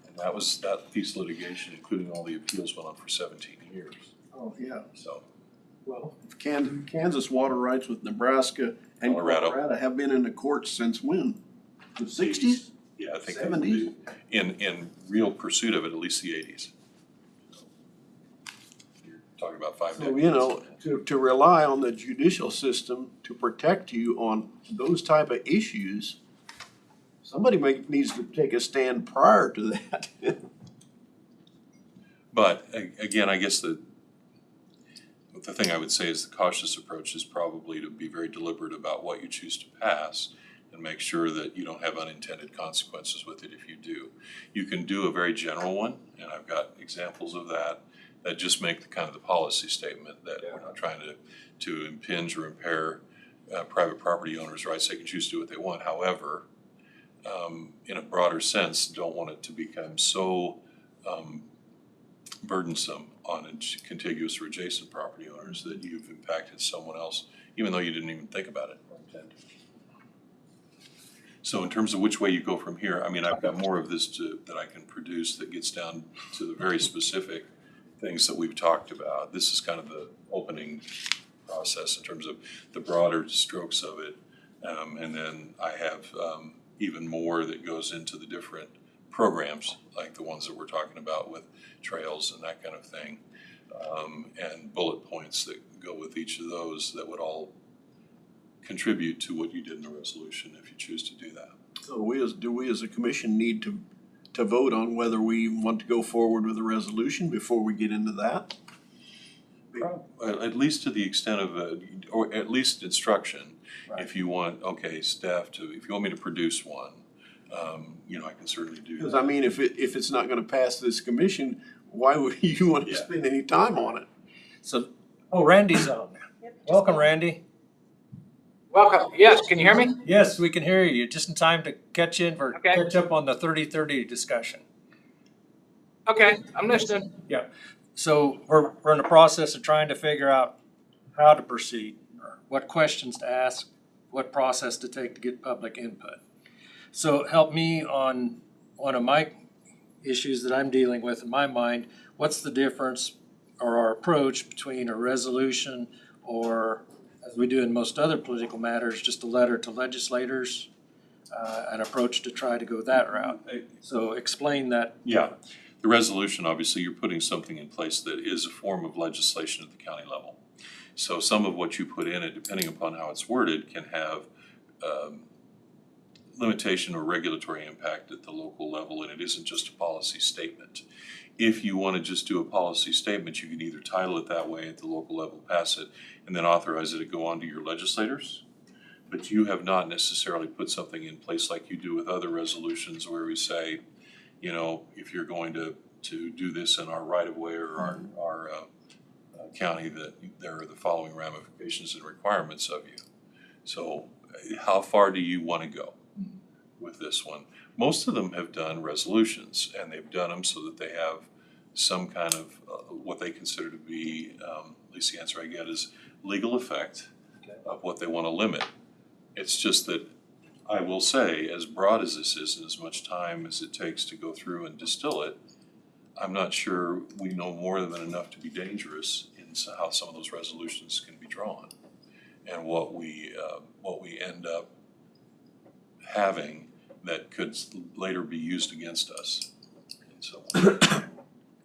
And that piece of litigation, including all the appeals, went on for 17 years. Oh, yeah. So, Well, Kansas water rights with Nebraska and Colorado have been in the courts since when? The 60s? yeah, I think 70s? in real pursuit of it, at least the 80s. You're talking about 5 decades. So, to rely on the judicial system to protect you on those type of issues, somebody needs to take a stand prior to that. But again, I guess the thing I would say is the cautious approach is probably to be very deliberate about what you choose to pass and make sure that you don't have unintended consequences with it if you do. You can do a very general one, and I've got examples of that just make the kind of the policy statement that we're not trying to impinge or impair private property owners' rights. They can choose to do what they want. However, in a broader sense, don't want it to become so burdensome on contiguous or adjacent property owners that you've impacted someone else, even though you didn't even think about it or intend to. So in terms of which way you go from here, I mean, I've got more of this that I can produce that gets down to the very specific things that we've talked about. This is kind of the opening process in terms of the broader strokes of it. And then I have even more that goes into the different programs, like the ones that we're talking about with trails and that kind of thing, and bullet points that go with each of those that would all contribute to what you did in the resolution if you choose to do that. So do we as a commission need to vote on whether we want to go forward with a resolution before we get into that? At least to the extent of, or at least instruction, Right. if you want, staff if you want me to produce one, I can certainly do Because that. I mean, if it's not gonna pass this commission, why would you want to Yeah. spend any time on it? So, Randy's on. Welcome, Randy. Welcome. Yes, can you hear me? Yes, we can hear you. Just in time to catch Okay. up on the 30-30 discussion. Okay, I'm listening. So we're in the process of trying to figure out how to proceed, or what questions to ask, what process to take to get public input. So help me on one of my issues that I'm dealing with in my mind. What's the difference or our approach between a resolution or, as we do in most other political matters, just a letter to legislators, an approach to try to go that route? So explain that. Yeah, The resolution, obviously, you're putting something in place that is a form of legislation at the county level. So some of what you put in it, depending upon how it's worded, can have limitation or regulatory impact at the local level, and it isn't just a policy statement. If you want to just do a policy statement, you can either title it that way at the local level, pass it, and then authorize it to go on to your legislators. But you have not necessarily put something in place like you do with other resolutions where we say, you know, if you're going to do this in our right of way or our county, that there are the following ramifications and requirements of you. So how far do you want to go with this one? Most of them have done resolutions, and they've done them so that they have some kind of what they consider to be, at least the answer I get is legal effect of what they want to limit. It's just that I will say, as broad as this is and as much time as it takes to go through and distill it, I'm not sure we know more than enough to be dangerous in how some of those resolutions can be drawn, and what we end up having that could later be used against us. And so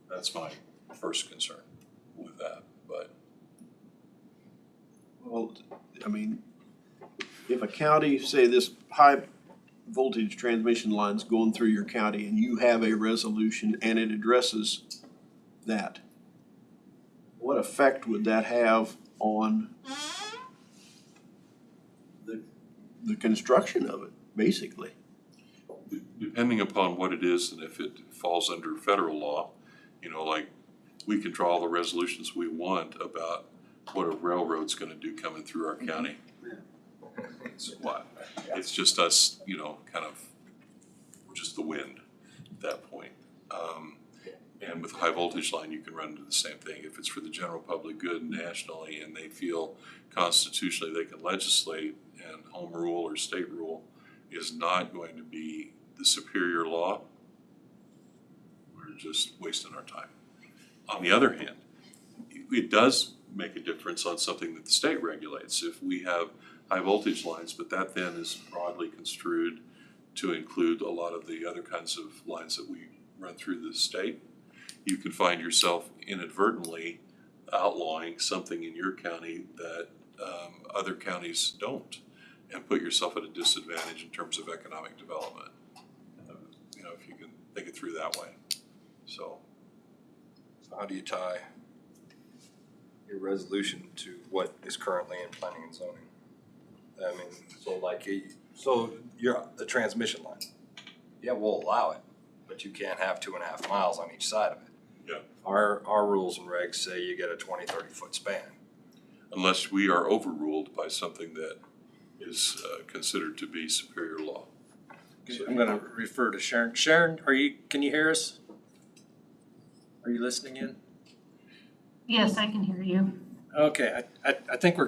that's my first concern with that. But Well, I mean, if a county, say this high voltage transmission line's going through your county and you have a resolution and it addresses that, what effect would that have on the construction of it, basically? depending upon what it is, and if it falls under federal law, you know, like we can draw all the resolutions we want about what a railroad's gonna do coming through our county. It's what, it's just us, you know, kind of just the wind at that point. And with a high voltage line, you can run into the same thing. If it's for the general public good nationally and they feel constitutionally they can legislate and home rule or state rule is not going to be the superior law, we're just wasting our time. On the other hand, it does make a difference on something that the state regulates. If we have high voltage lines, but that then is broadly construed to include a lot of the other kinds of lines that we run through the state, you can find yourself inadvertently outlawing something in your county that other counties don't, and put yourself at a disadvantage in terms of economic development. You know, if you can think it through that way. So How do you tie your resolution to what is currently in planning and zoning? I mean, so the transmission line, yeah, we'll allow it, but you can't have 2.5 miles on each side of it. Yeah. Our rules and regs say you get a 20, 30 foot span. unless we are overruled by something that is considered to be superior law. I'm gonna refer to Sharon. Sharon, can you hear us? Are you listening in? Yes, I can hear you. Okay, I think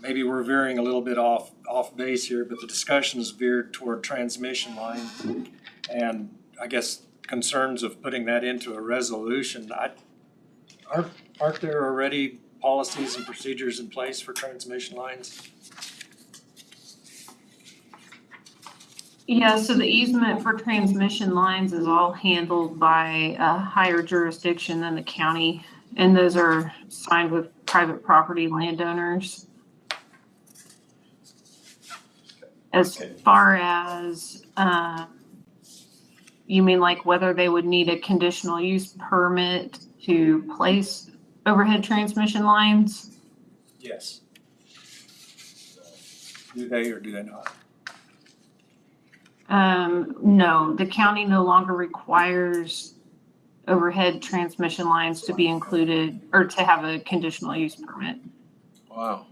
maybe we're veering a little bit off base here, but the discussion is veered toward transmission lines and I guess concerns of putting that into a resolution. Aren't there already policies and procedures in place for transmission lines? Yeah, so the easement for transmission lines is all handled by a higher jurisdiction than the county, and those are signed with private property landowners. As far as, you mean like whether they would need a conditional use permit to place overhead transmission lines? Yes. Do they or do they not? No, the county no longer requires overhead transmission lines to be included or to have a conditional use permit. Wow.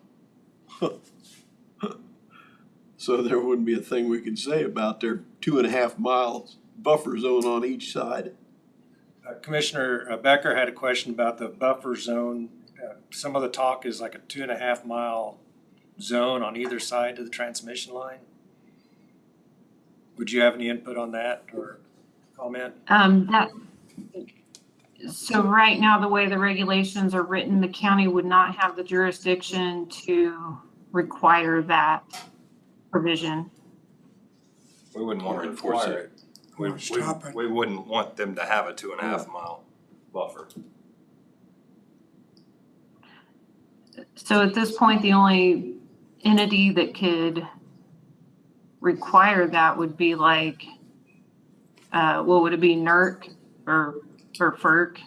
So there wouldn't be a thing we could say about their 2.5 miles buffer zone on each side. Commissioner Becker had a question about the buffer zone. Some of the talk is like a 2.5 mile zone on either side of the transmission line. Would you have any input on that or comment? So right now, the way the regulations are written, the county would not have the jurisdiction to require that provision. We wouldn't want to Or enforce require it. it. we, Or stop it. we wouldn't want them to have a 2.5 mile buffer. So at this point, the only entity that could require that would be like, what would it be, NERC or FERC,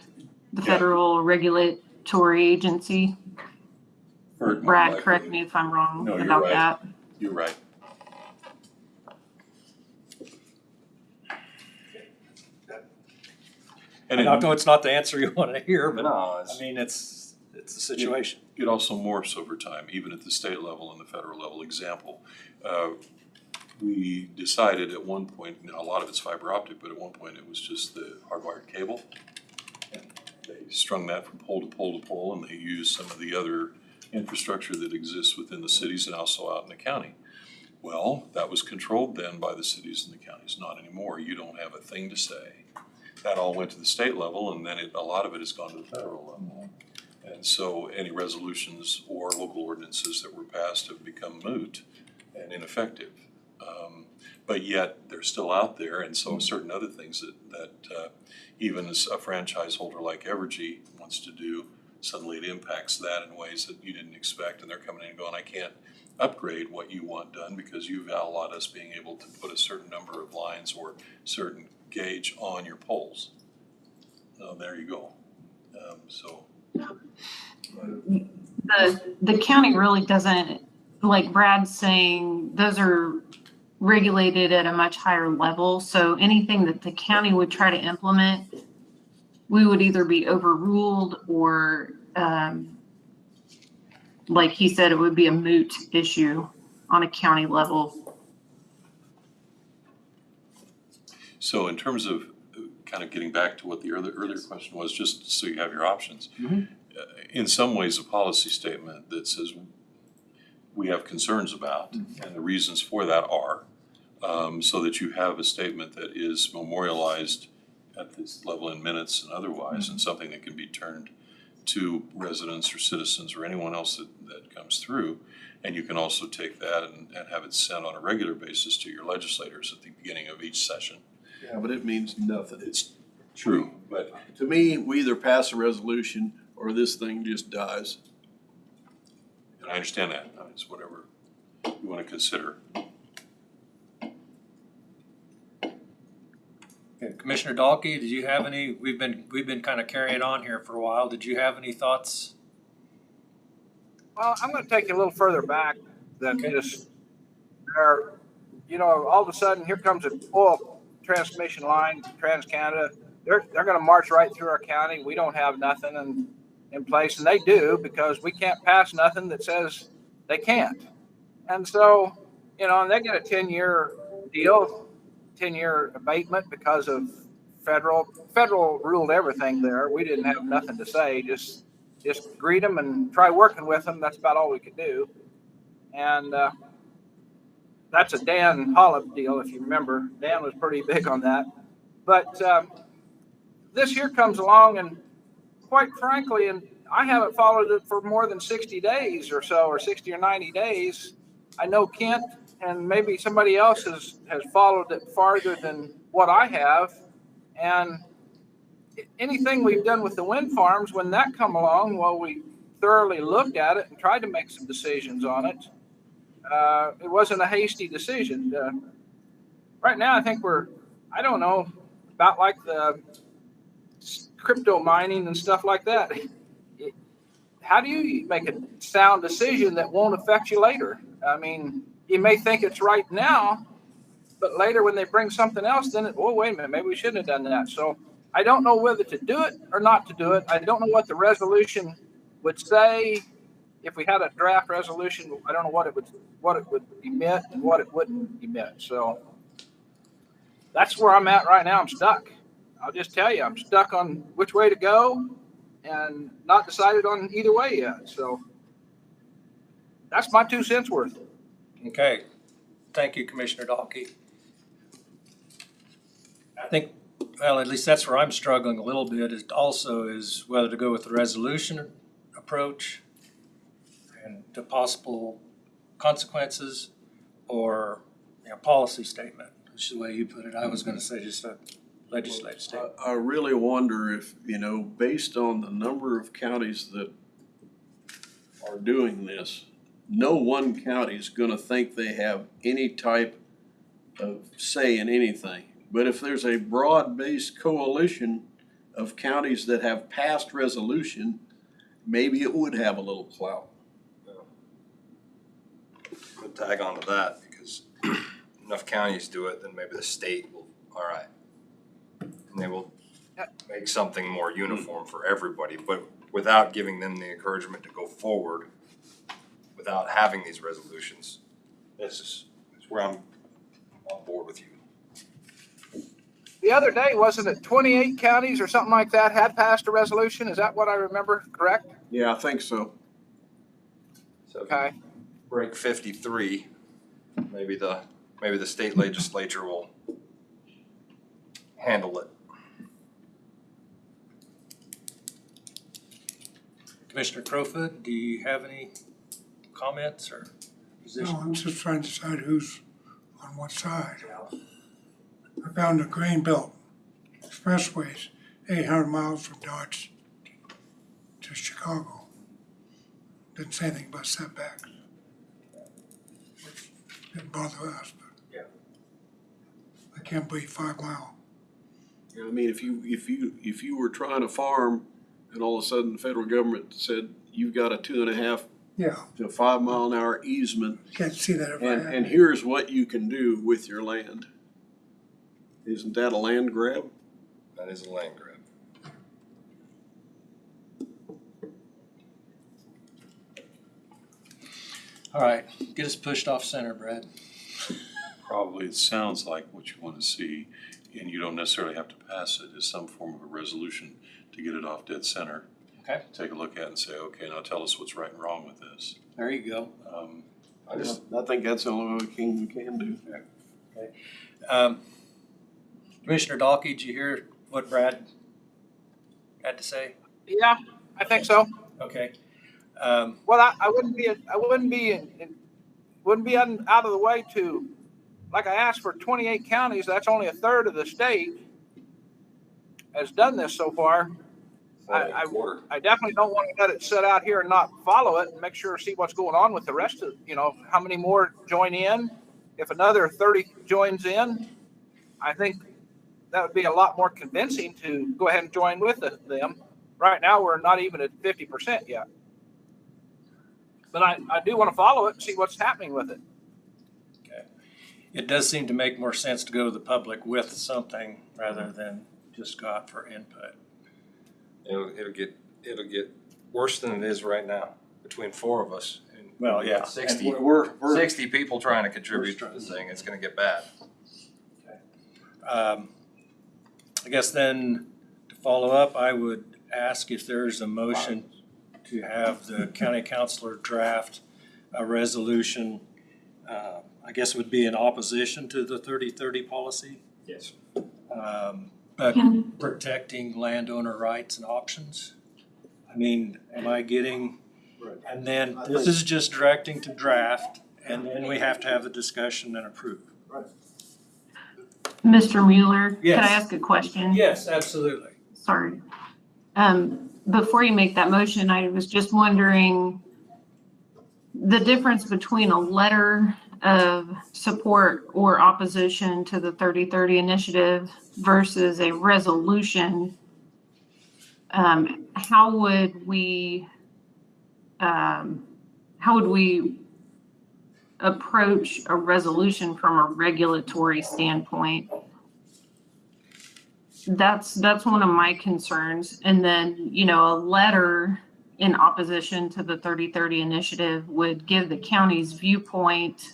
the Yeah. Federal Regulatory Agency? Or more Brad, likely- correct me if I'm wrong No, you're about right. that. You're right. And I don't know, it's not the answer you want to hear, but No, I mean, it's a situation. it also morphs over time, even at the state level and the federal level. Example, we decided at one point, a lot of it's fiber optic, but at one point it was just the hardwired cable. And they strung that from pole to pole to pole, and they used some of the other infrastructure that exists within the cities and also out in the county. Well, that was controlled then by the cities and the counties, not anymore. You don't have a thing to say. That all went to the state level, and then a lot of it has gone to the federal level. And so any resolutions or local ordinances that were passed have become moot and ineffective. But yet they're still out there, and so certain other things that even as a franchise holder like Evergy wants to do, suddenly it impacts that in ways that you didn't expect, and they're coming in and going, I can't upgrade what you want done because you've outlawed us being able to put a certain number of lines or certain gauge on your poles. There you go. The county really doesn't, like Brad's saying, those are regulated at a much higher level. So anything that the county would try to implement, we would either be overruled or, like he said, it would be a moot issue on a county level. So in terms of kind of getting back to what the earlier question was, just so you have your options. In some ways, a policy statement that says we have concerns about, and the reasons for that are, so that you have a statement that is memorialized at this level in minutes and otherwise, and something that can be turned to residents or citizens or anyone else that comes through. And you can also take that and have it sent on a regular basis to your legislators at the beginning of each session. Yeah, but it means nothing. It's true, but To me, we either pass a resolution or this thing just dies. and I understand that. It's whatever you want to consider. Commissioner Dahlke, did you have any, we've been kind of carrying on here for a while. Did you have any thoughts? Well, I'm gonna take you a little further back than just there. You know, all of a sudden, here comes an oil transmission line, Trans-Canada. They're gonna march right through our county. We don't have nothing in place, and they do because we can't pass nothing that says they can't. And so, you know, and they get a 10-year deal, 10-year abatement because of federal ruled everything there. We didn't have nothing to say, just greet them and try working with them. That's about all we could do. And that's a Dan Hollip deal, if you remember. Dan was pretty big on that. But this here comes along, and quite frankly, and I haven't followed it for more than 60 days or so, or 60 or 90 days. I know Kent and maybe somebody else has followed it farther than what I have. And anything we've done with the wind farms, when that come along, well, we thoroughly looked at it and tried to make some decisions on it. It wasn't a hasty decision. Right now, I think I don't know, about like the crypto mining and stuff like that. How do you make a sound decision that won't affect you later? I mean, you may think it's right now, but later when they bring something else, then wait a minute, maybe we shouldn't have done that. So I don't know whether to do it or not to do it. I don't know what the resolution would say. If we had a draft resolution, I don't know what it would emit and what it wouldn't emit. So that's where I'm at right now. I'm stuck. I'll just tell you, I'm stuck on which way to go and not decided on either way yet. So that's my 2 cents worth. Okay, thank you, Commissioner Dahlke. I think, well, at least that's where I'm struggling a little bit, is whether to go with the resolution approach and the possible consequences, or policy statement. which is the way you put it. I was gonna say just a legislative statement. I really wonder if, based on the number of counties that are doing this, no one county is gonna think they have any type of say in anything. But if there's a broad-based coalition of counties that have passed resolution, maybe it would have a little clout. We'll tag on to that, because enough counties do it, then maybe the state will, all right. And they will make something more uniform for everybody, but without giving them the encouragement to go forward, without having these resolutions. This is where I'm on board with you. The other day, wasn't it 28 counties or something like that had passed a resolution? Is that what I remember correct? Yeah, I think so. So if Okay. you break 53, maybe the state legislature will handle it. Commissioner Crowfoot, do you have any comments or No, position? I'm just trying to decide who's on what side. I found the grain belt expressways, 800 miles from Dodge to Chicago. Didn't say anything about setbacks. Which didn't bother us, but Yeah. I can't believe 5 mile. I mean, if you were trying to farm and all of a sudden the federal government said, you've got a 2.5 Yeah, to 5 mile an hour easement, can't see that ever and happen. here's what you can do with your land. Isn't that a land grab? That is a land grab. All right, get us pushed off center, Brad. Probably it sounds like what you want to see, and you don't necessarily have to pass it, is some form of a resolution to get it off dead center. Okay. Take a look at it and say, okay, now tell us what's right and wrong with this. There you go. I think that's the only thing we can do. Commissioner Dalkey, did you hear what Brad had to say? Yeah, I think so. Okay. Well, I wouldn't be out of the way to, like I asked for 28 counties, that's only a third of the state has done this so far. I definitely don't want to let it sit out here and not follow it and make sure, see what's going on with the rest of, how many more join in. If another 30 joins in, I think that would be a lot more convincing to go ahead and join with them. Right now, we're not even at 50% yet. But I do want to follow it and see what's happening with it. Okay. It does seem to make more sense to go to the public with something rather than just go out for input. It'll get worse than it is right now between 4 of us. And Well, yeah. 60, And we're 60 people trying to contribute to this thing. It's going to get bad. I guess then, to follow up, I would ask if there's a motion to have the county councilor draft a resolution, I guess would be in opposition to the 30-30 policy, Yes. but protecting landowner rights and options. I mean, am I getting, and then this is just directing to draft, and then we have to have the discussion and approve. Mr. Mueller, could Yes. I ask a question? Yes, absolutely. Sorry. Before you make that motion, I was just wondering the difference between a letter of support or opposition to the 30-30 initiative versus a resolution. How would we approach a resolution from a regulatory standpoint? That's one of my concerns. And then, a letter in opposition to the 30-30 initiative would give the county's viewpoint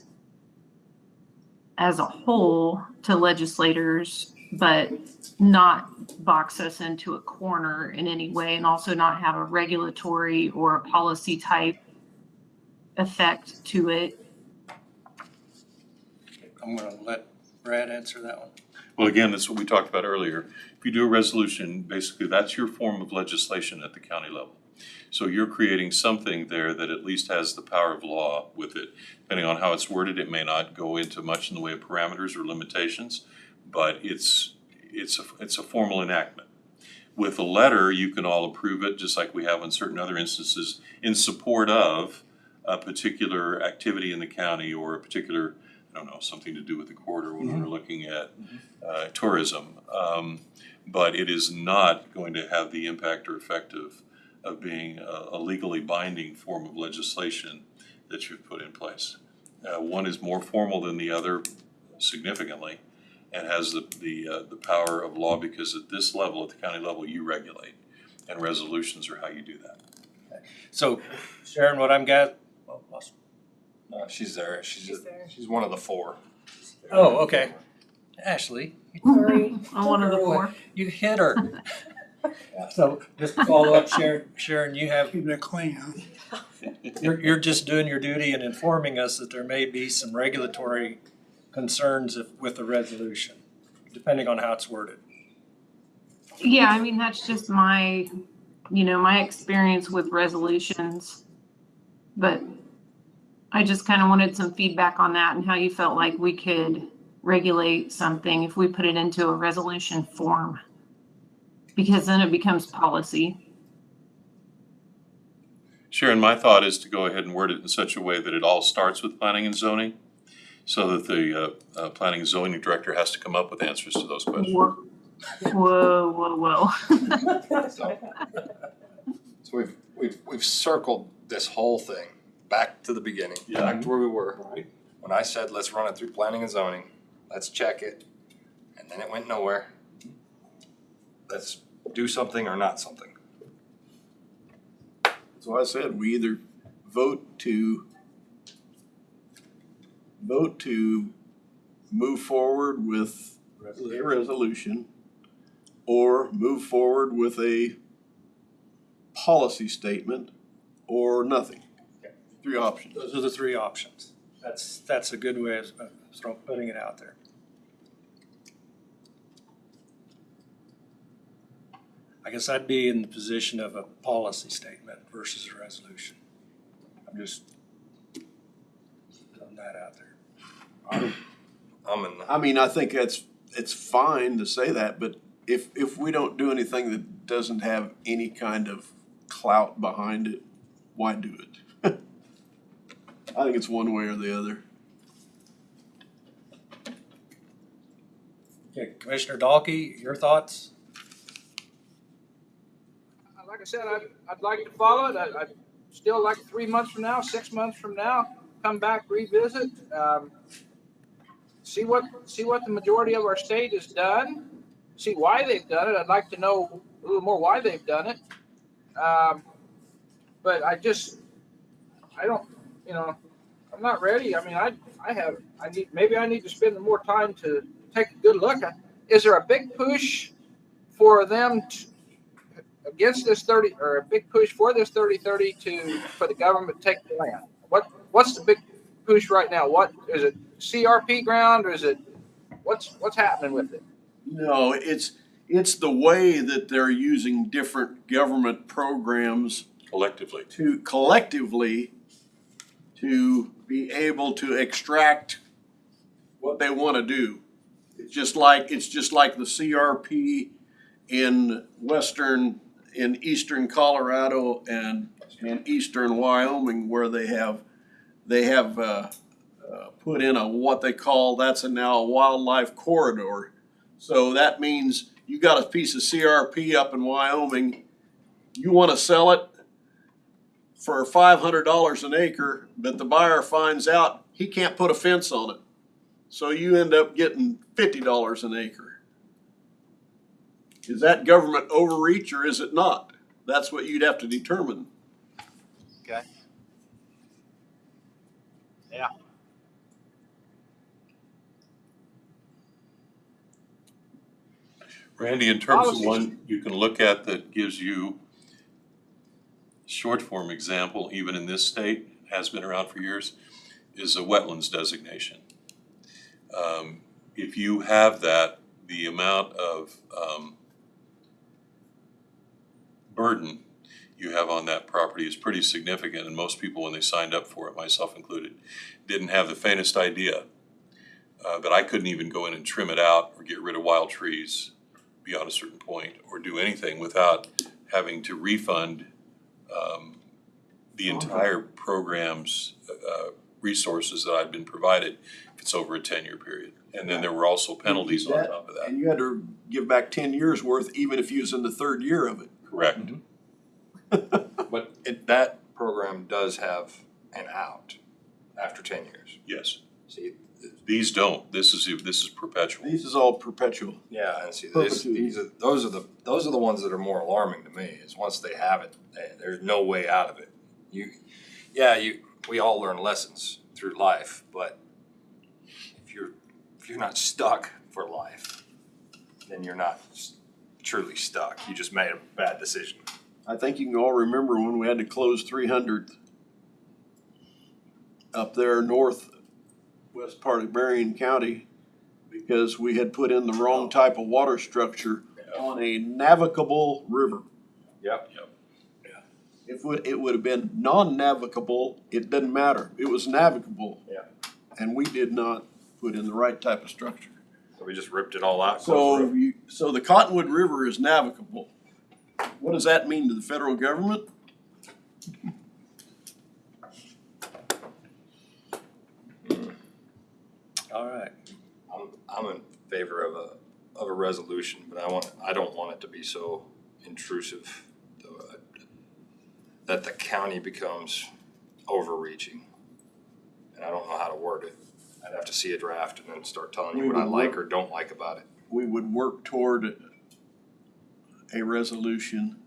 as a whole to legislators, but not box us into a corner in any way, and also not have a regulatory or a policy type effect to it. I'm gonna let Brad answer that one. Well, again, that's what we talked about earlier. If you do a resolution, basically that's your form of legislation at the county level. So you're creating something there that at least has the power of law with it. Depending on how it's worded, it may not go into much in the way of parameters or limitations, but it's a formal enactment. With a letter, you can all approve it, just like we have in certain other instances, in support of a particular activity in the county or a particular, I don't know, something to do with the corridor when we were looking at tourism. But it is not going to have the impact or effect of being a legally binding form of legislation that you've put in place. One is more formal than the other significantly, and has the power of law, because at this level, at the county level, you regulate, and resolutions are how you do that. So Sharon, what I'm got, No, she's there. She's there. She's one of the four. oh, okay. Ashley, I'm one of the four. you hit her. So just to follow up, Sharon, you have, Keeping it clean, huh? you're just doing your duty and informing us that there may be some regulatory concerns with the resolution, depending on how it's worded. Yeah, I mean, that's just my experience with resolutions. But I just kind of wanted some feedback on that and how you felt like we could regulate something if we put it into a resolution form. Because then it becomes policy. Sharon, my thought is to go ahead and word it in such a way that it all starts with planning and zoning, so that the planning and zoning director has to come up with answers to those questions. Whoa. So we've circled this whole thing back to the beginning, back to where we were. Right. When I said, let's run it through planning and zoning, let's check it, and then it went nowhere. Let's do something or not something. So I said, we either vote to move forward with a resolution, or move forward with a policy statement, or nothing. Three options. Those are the three options. That's a good way of putting it out there. I guess I'd be in the position of a policy statement versus a resolution. I'm just putting that out there. I mean, I think it's fine to say that, but if we don't do anything that doesn't have any kind of clout behind it, why do it? I think it's one way or the other. Okay, Commissioner Dahlke, your thoughts? Like I said, I'd like to follow it. I'd still like 3 months from now, 6 months from now, come back, revisit, see what the majority of our state has done, see why they've done it. I'd like to know a little more why they've done it. But I don't, I'm not ready. I mean, I need to spend more time to take a good look. Is there a big push for them against this 30, or a big push for this 30-30 for the government to take the land? What's the big push right now? What is it? CRP ground, or is it what's happening with it? No, it's the way that they're using different government programs collectively to be able to extract what they want to do. It's just like the CRP in eastern Colorado and eastern Wyoming, where they have put in what they call, that's now a wildlife corridor. So that means you got a piece of CRP up in Wyoming, you want to sell it for $500 an acre, but the buyer finds out he can't put a fence on it. So you end up getting $50 an acre. Is that government overreach or is it not? That's what you'd have to determine. Okay. Yeah. Randy, in terms of one you can look at that gives you short form example, even in this state, has been around for years, is a wetlands designation. If you have that, the amount of burden you have on that property is pretty significant, and most people, when they signed up for it, myself included, didn't have the faintest idea. But I couldn't even go in and trim it out or get rid of wild trees beyond a certain point, or do anything without having to refund the entire program's resources that I'd been provided if it's over a 10-year period. And then there were also penalties on top of that. And you had to give back 10 years worth, even if you was in the third year of it. Correct. But that program does have an out after 10 years. Yes. See, These don't. This is perpetual. These is all perpetual. yeah, and see, Perpetuity. those are the ones that are more alarming to me, is once they have it, there's no way out of it. We all learn lessons through life, but if you're not stuck for life, then you're not truly stuck. You just made a bad decision. I think you can all remember when we had to close 300th up there northwest part of Marion County because we had put in the wrong type of water structure on a navigable river. Yep. If it would have been non-navigable, it doesn't matter. It was navigable. Yeah. And we did not put in the right type of structure. So we just ripped it all out. closed the road. So the Cottonwood River is navigable. What does that mean to the federal government? All right. I'm in favor of a resolution, but I don't want it to be so intrusive that the county becomes overreaching. And I don't know how to word it. I'd have to see a draft and then start telling you what I like or don't like about it. We would work toward a resolution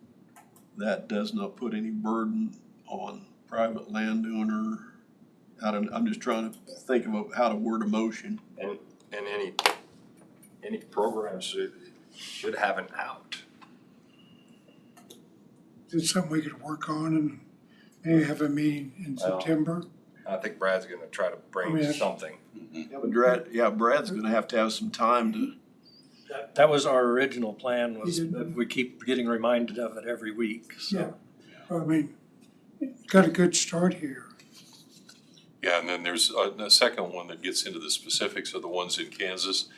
that does not put any burden on private landowner. I'm just trying to think of how to word a motion. And any program should have an out. Is it something we could work on and maybe have a meeting in Well, September? I think Brad's gonna try to bring I mean, something. Yeah, but Brad's gonna have some time to. That was our original plan, was that we keep getting reminded of it every week, so. Yeah. I mean, got a good start here. Yeah, and then there's a second one that gets into the specifics of the ones in Kansas.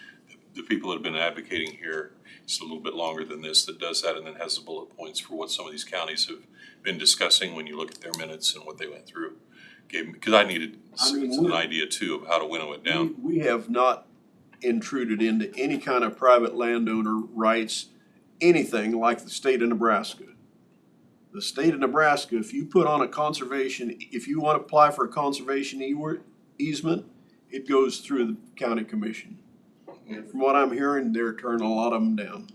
The people that have been advocating here, it's a little bit longer than this, that does that and then has the bullet points for what some of these counties have been discussing when you look at their minutes and what they went through. Because I needed an idea too of how to winnow it down. We have not intruded into any kind of private landowner rights, anything like the state of Nebraska. The state of Nebraska, if you put on if you want to apply for a conservation easement, it goes through the county commission. And from what I'm hearing, they're turning a lot of them down.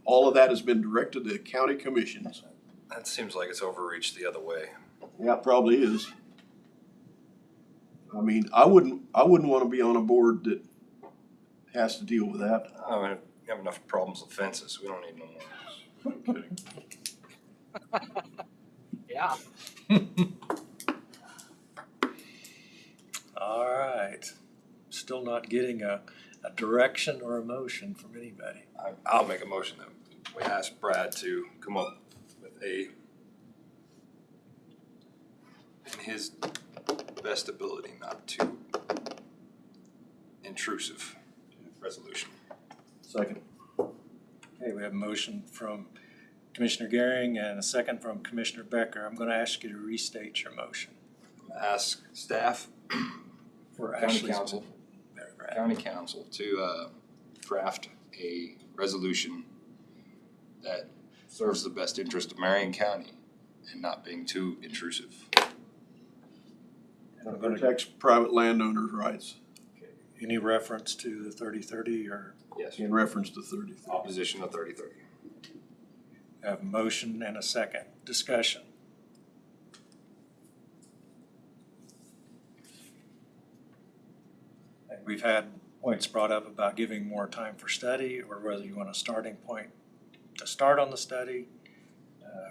All of that has been directed to the county commissions. That seems like it's overreached the other way. Yeah, it probably is. I mean, I wouldn't want to be on a board that has to deal with that. I mean, we have enough problems with fences. We don't need no more. Yeah. All right. Still not getting a direction or a motion from anybody. I'll make a motion that we ask Brad to come up with in his best ability, not too intrusive resolution. Second. Okay, we have a motion from Commissioner Gehring and a second from Commissioner Becker. I'm gonna ask you to restate your motion. Ask staff, For county Ashley's. council, There, Brad. county council to draft a resolution that serves the best interest of Marion County and not being too intrusive. And I'm gonna- Protects private landowners' rights Any reference to the 30-30 or Yes. in reference to 30. Opposition to 30-30. have a motion and a second? Discussion. And we've had points brought up about giving more time for study or whether you want a starting point to start on the study.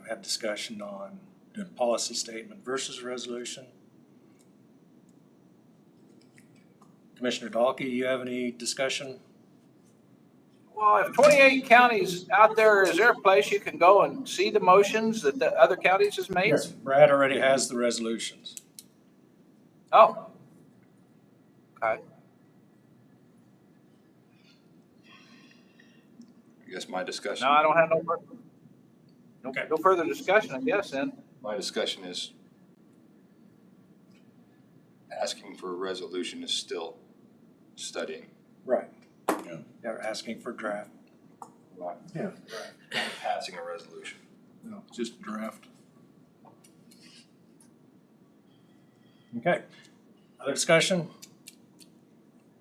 We've had discussion on doing policy statement versus resolution. Commissioner Dahlke, you have any discussion? Well, if 28 counties out there, is there a place you can go and see the motions that the other counties has made? Yes, Brad already has the resolutions. Oh. Okay. I guess my discussion. No, I don't have Okay. no further discussion, I guess, then. My discussion is asking for a resolution is still studying. Right. They're asking for draft. Yeah. Passing a resolution. No, just draft. Okay. Other discussion?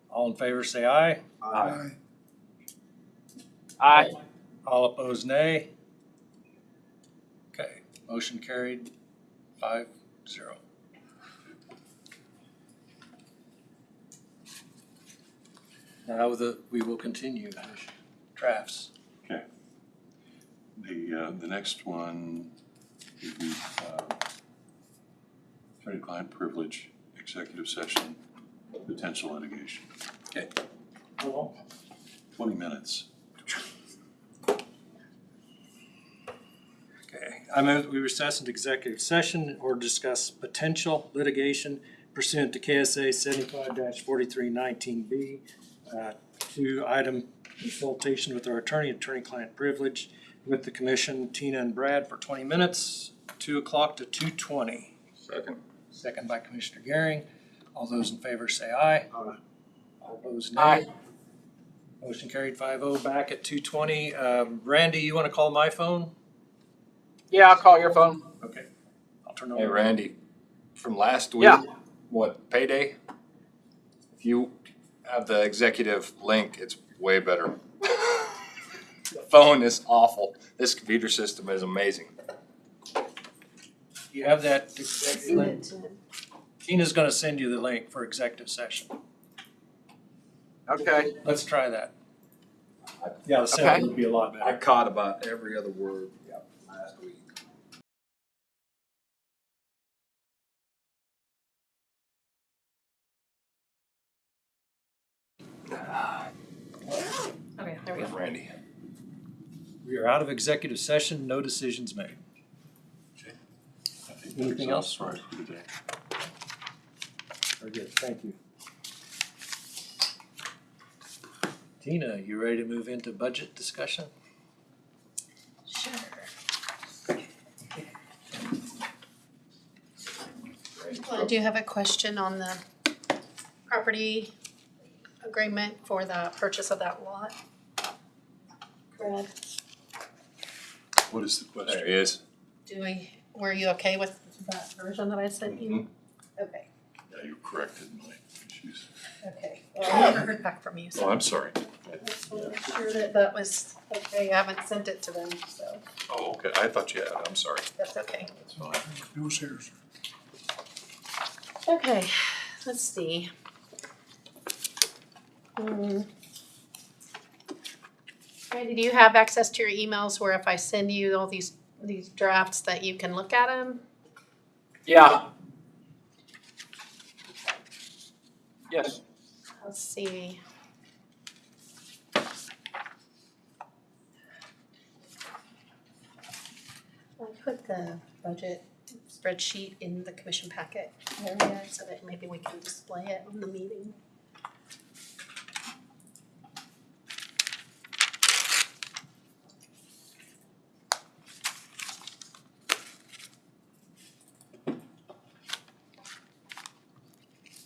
All in favor, say aye. Aye. Aye. All opposed, nay. Okay, motion carried 5-0. Now we will continue drafts. Okay. The next one would be attorney-client privilege, executive session, potential litigation. Okay. 20 minutes. Okay, I move that we recess into executive session or discuss potential litigation pursuant to KSA 75-4319B. To item consultation with our attorney-client privilege with the commission, Tina and Brad for 20 minutes, 2 o'clock to 2:20. Second. Second by Commissioner Gehring. All those in favor say aye. All opposed, nay. Aye. Motion carried 5-0. Back at 2:20. Randy, you want to call my phone? Yeah, I'll call your phone. Okay. I'll turn over. Hey, Randy, from last week, Yeah. what, payday? If you have the executive link, it's way better. The phone is awful. This computer system is amazing. You have that executive link? Tina's gonna send you the link for executive session. Okay. Let's try that. Yeah, the sound would be a lot I better. caught about every other word last week. Okay, there we go. Randy. We are out of executive session, no decisions made. I think Anything that's else? all right for today. Very good, thank you. Tina, you ready to move into budget discussion? Sure. Well, do you have a question on the property agreement for the purchase of that lot? Brad, What is the There question? he is. were you okay with that version that I sent you? Okay, Yeah, you corrected my issues. okay. Well, I never heard back from you, Oh, so. I'm sorry. Just wanna make sure that that was okay. I haven't sent it to them, so Oh, okay. I thought you had. I'm sorry. that's okay. That's fine. No serious. Okay, let's see. Randy, do you have access to your emails where if I send you all these drafts that you can look at them? Yeah. Yes. Let's see. I put the budget spreadsheet in the commission packet area so that maybe we can display it on the meeting.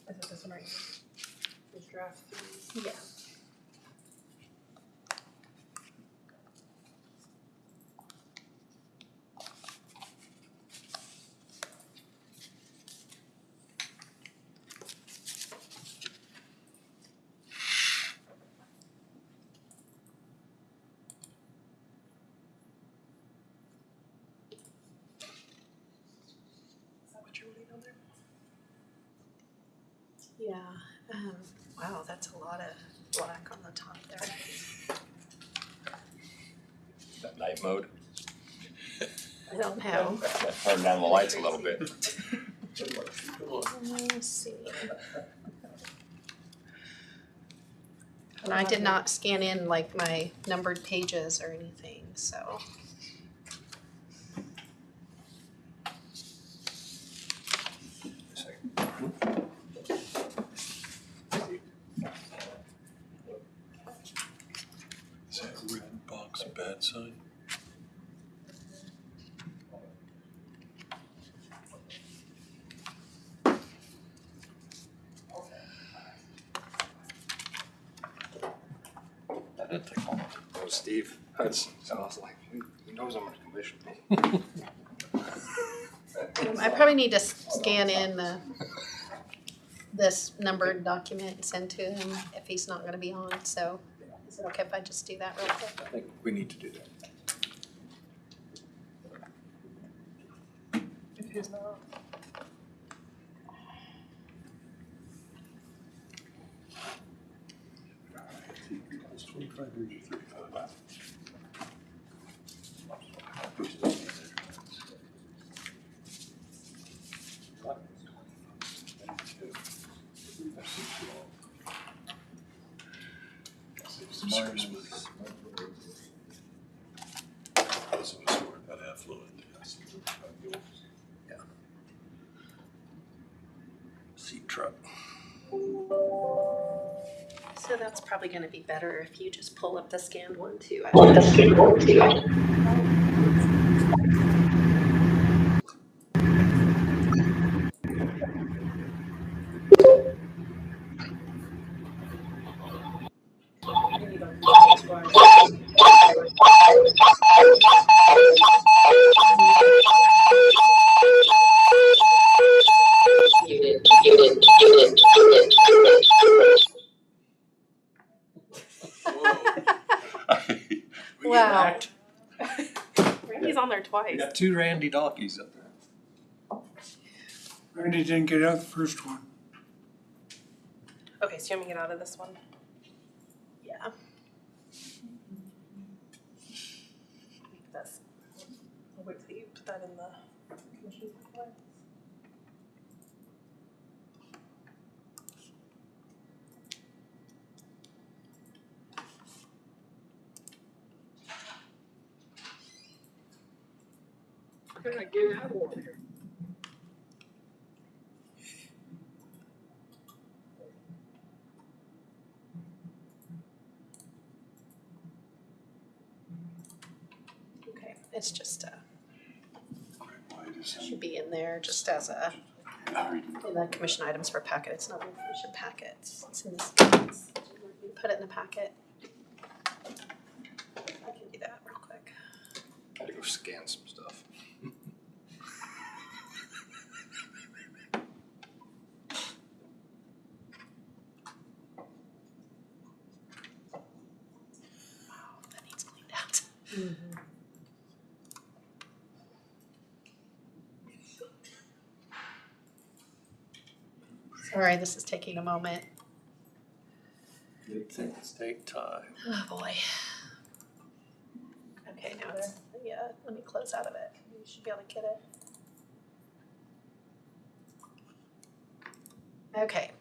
Is it this one right here? The draft 3? Yeah. Is that what you're wanting on there? Yeah, wow, that's a lot of black on the top there. That night mode. I don't know. Turn down the lights a little bit. Let's see. And I did not scan in like my numbered pages or anything, so. Is that red box a bad sign? That didn't take long. That was Steve. I was like, he knows I'm a commission. I probably need to scan in this numbered document and send to him if he's not gonna be on, so is it okay if I just do that real quick? I think we need to do that. If he's not. It's 25 degrees or 35. It's Christmas. Those of us who are not affluent. Seat truck. So that's probably gonna be better if you just pull up the scanned one too. Wow. Randy's on there We twice. got two Randy Dockies up there. Randy didn't get out the first one. Okay, so you want me to get out of this one? Yeah. This. I'll wait till you put that in the commission report. Can I get out of here? Okay, it's just, Why it is- should be in there just as a, in the commission items for packet, it's not in the commission packets, it's in this, put it in the packet. I can do that real quick. I had to go scan some stuff. Wow, that needs cleaned out. Sorry, this is taking a moment. Things take time. Oh, boy. Okay, now it's, yeah, let me close out of it. You should be able to get it. Okay.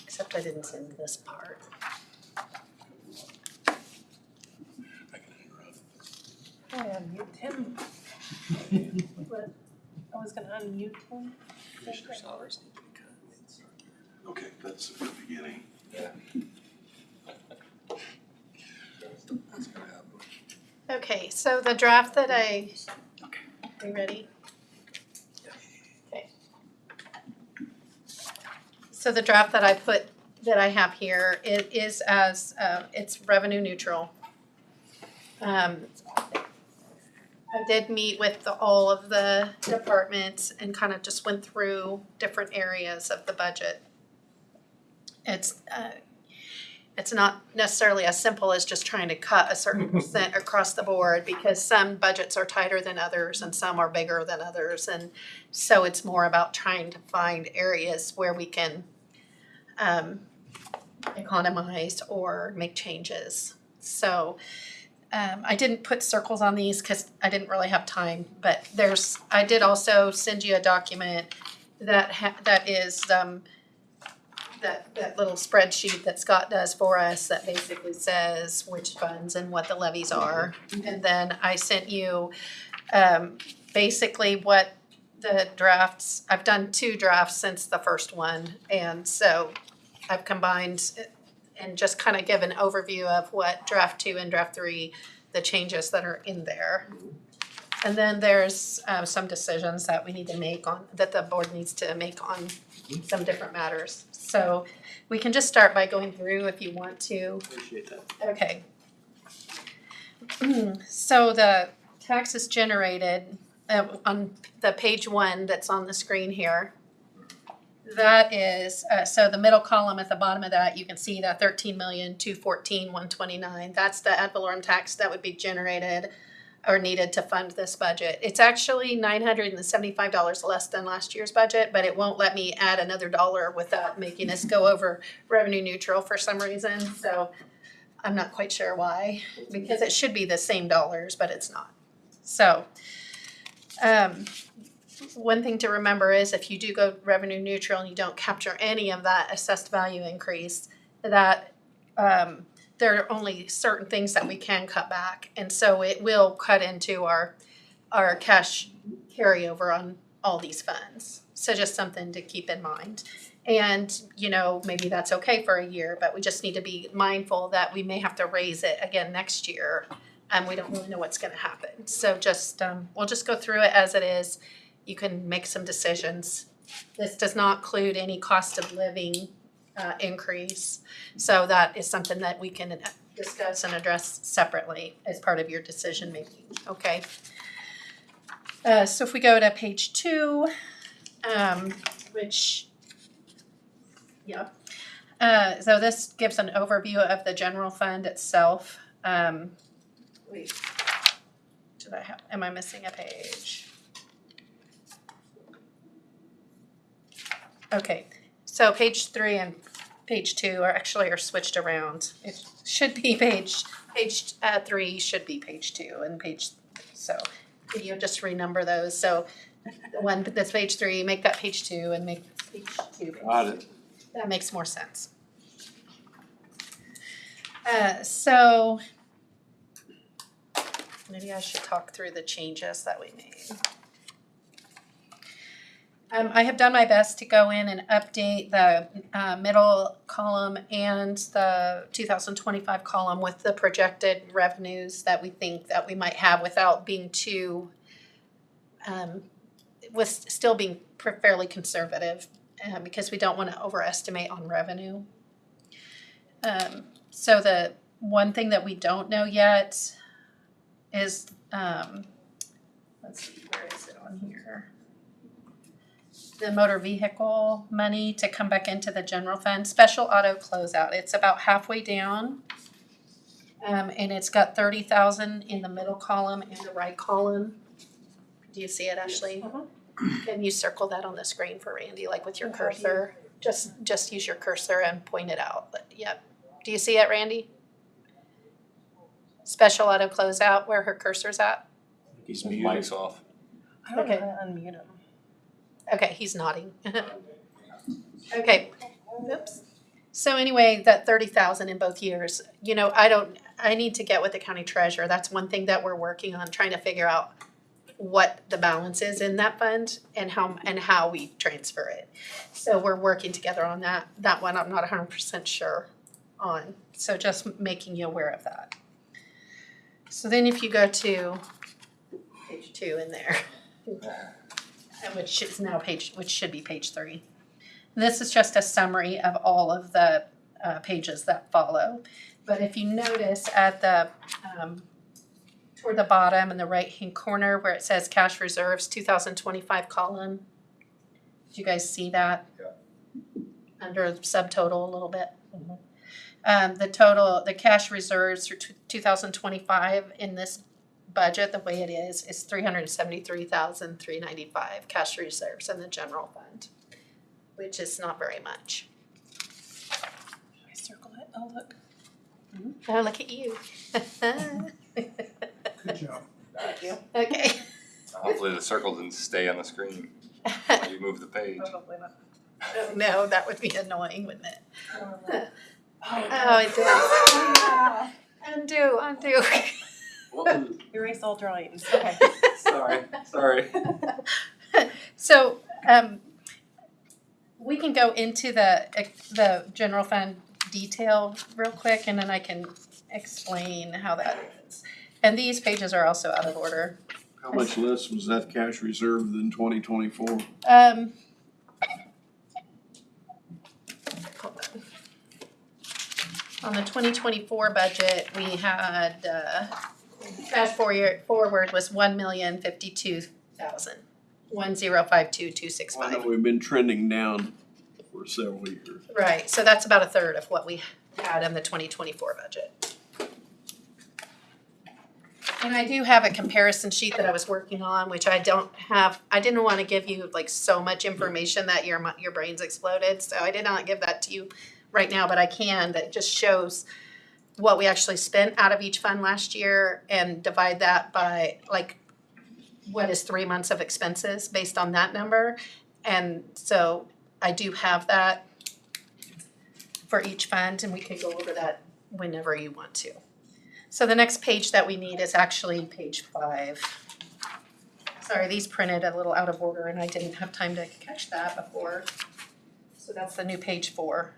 Except I didn't send this part. I can interrupt. I unmute him. What? I was gonna unmute him. Commissioner salaries need to be cut. Okay, that's a good beginning. That's gonna happen. Okay, so the draft that are you ready? Okay. So the draft that I have here, it is as, it's revenue neutral. I did meet with all of the departments and kind of just went through different areas of the budget. It's not necessarily as simple as just trying to cut a certain percent across the board, because some budgets are tighter than others and some are bigger than others. And so it's more about trying to find areas where we can economize or make changes. So I didn't put circles on these because I didn't really have time, but I did also send you a document that is, that little spreadsheet that Scott does for us that basically says which funds and what the levies are. And then I sent you, basically what the drafts, I've done 2 drafts since the first one. And so I've combined and just kind of give an overview of what draft 2 and draft 3, the changes that are in there. And then there's some decisions that we need to make that the board needs to make on some different matters. So we can just start by going through if you want to. Appreciate that. Okay. So the taxes generated on the page 1 that's on the screen here. That is, so the middle column at the bottom of that, you can see that 13,214,129. That's the ad valorem tax that would be generated or needed to fund this budget. It's actually $975 less than last year's budget, but it won't let me add another dollar without making us go over revenue neutral for some reason. So I'm not quite sure why, because it should be the same dollars, but it's not. So one thing to remember is if you do go revenue neutral and you don't capture any of that assessed value increase, that there are only certain things that we can cut back. And so it will cut into our cash carryover on all these funds. So just something to keep in mind. And, maybe that's okay for a year, but we just need to be mindful that we may have to raise it again next year. And we don't really know what's going to happen. So we'll just go through it as it is. You can make some decisions. This does not include any cost of living increase. So that is something that we can discuss and address separately as part of your decision making, okay? So if we go to page 2, so this gives an overview of the general fund itself. Am I missing a page? Okay, so page 3 and page 2 are switched around. It should be page 3 should be page 2 and so can you just renumber those? So the one that's page 3, make that page 2 and make page 2. Got it. That makes more sense. So maybe I should talk through the changes that we made. I have done my best to go in and update the middle column and the 2025 column with the projected revenues that we think that we might have without being too, with still being fairly conservative because we don't want to overestimate on revenue. So the one thing that we don't know yet is, let's see, where is it on here? The motor vehicle money to come back into the general fund, special auto closeout. It's about halfway down. And it's got 30,000 in the middle column and the right column. Do you see it, Ashley? Can you circle that on the screen for Randy, like with your cursor? Just use your cursor and point it out. Yep. Do you see it, Randy? Special auto closeout, where her cursor's at? His mic's off. I don't know Okay. how to unmute him. Okay, he's nodding. Okay, oops. So anyway, that 30,000 in both years, I need to get with the county treasurer. That's one thing that we're working on, trying to figure out what the balance is in that fund and how we transfer it. So we're working together on that. That one I'm not 100% sure on. So just making you aware of that. So then if you go to page 2 in there. Which should be page 3. This is just a summary of all of the pages that follow. But if you notice at the toward the bottom in the right-hand corner where it says cash reserves 2025 column, do you guys see that? Yeah. Under subtotal a little bit. The cash reserves for 2025 in this budget, the way it is 373,395 cash reserves in the general fund, which is not very much. I circle it. Oh, look. Oh, look at you. Thank you. Okay. Hopefully the circle didn't stay on the screen when you move the page. Probably not. No, that would be annoying, wouldn't it? Oh, it did. Undo. erase all drawings. Okay. Sorry. So, we can go into the general fund detail real quick, and then I can explain how that is. And these pages are also out of order. How much less was that cash reserve than 2024? Hold on. On the 2024 budget, we had, cash forward was 1,052,000, 1,052,265. I know we've been trending down for several years. Right, so that's about a third of what we had in the 2024 budget. And I do have a comparison sheet that I was working on, which I don't have, I didn't want to give you like so much information that your brains exploded, so I did not give that to you right now, but I can, that just shows what we actually spent out of each fund last year and divide that by like what is 3 months of expenses based on that number. And so I do have that for each fund, and we can go over that whenever you want to. So the next page that we need is actually page 5. Sorry, these printed a little out of order and I didn't have time to catch that before. So that's the new page 4.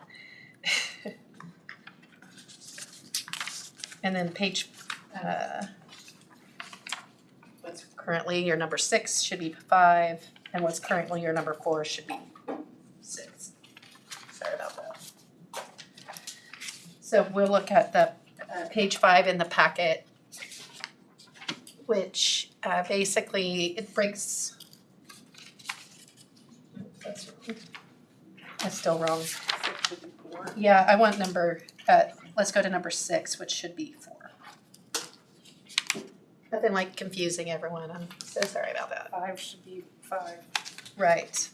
And then page, what's currently your number 6 should be 5, and what's currently your number 4 should be 6. Sorry about that. So we'll look at the page 5 in the packet, which basically it breaks. That's still wrong. Yeah, I want number, let's go to number 6, which should be 4. I've been like confusing everyone. I'm so sorry about that. 5 should be 5. Right.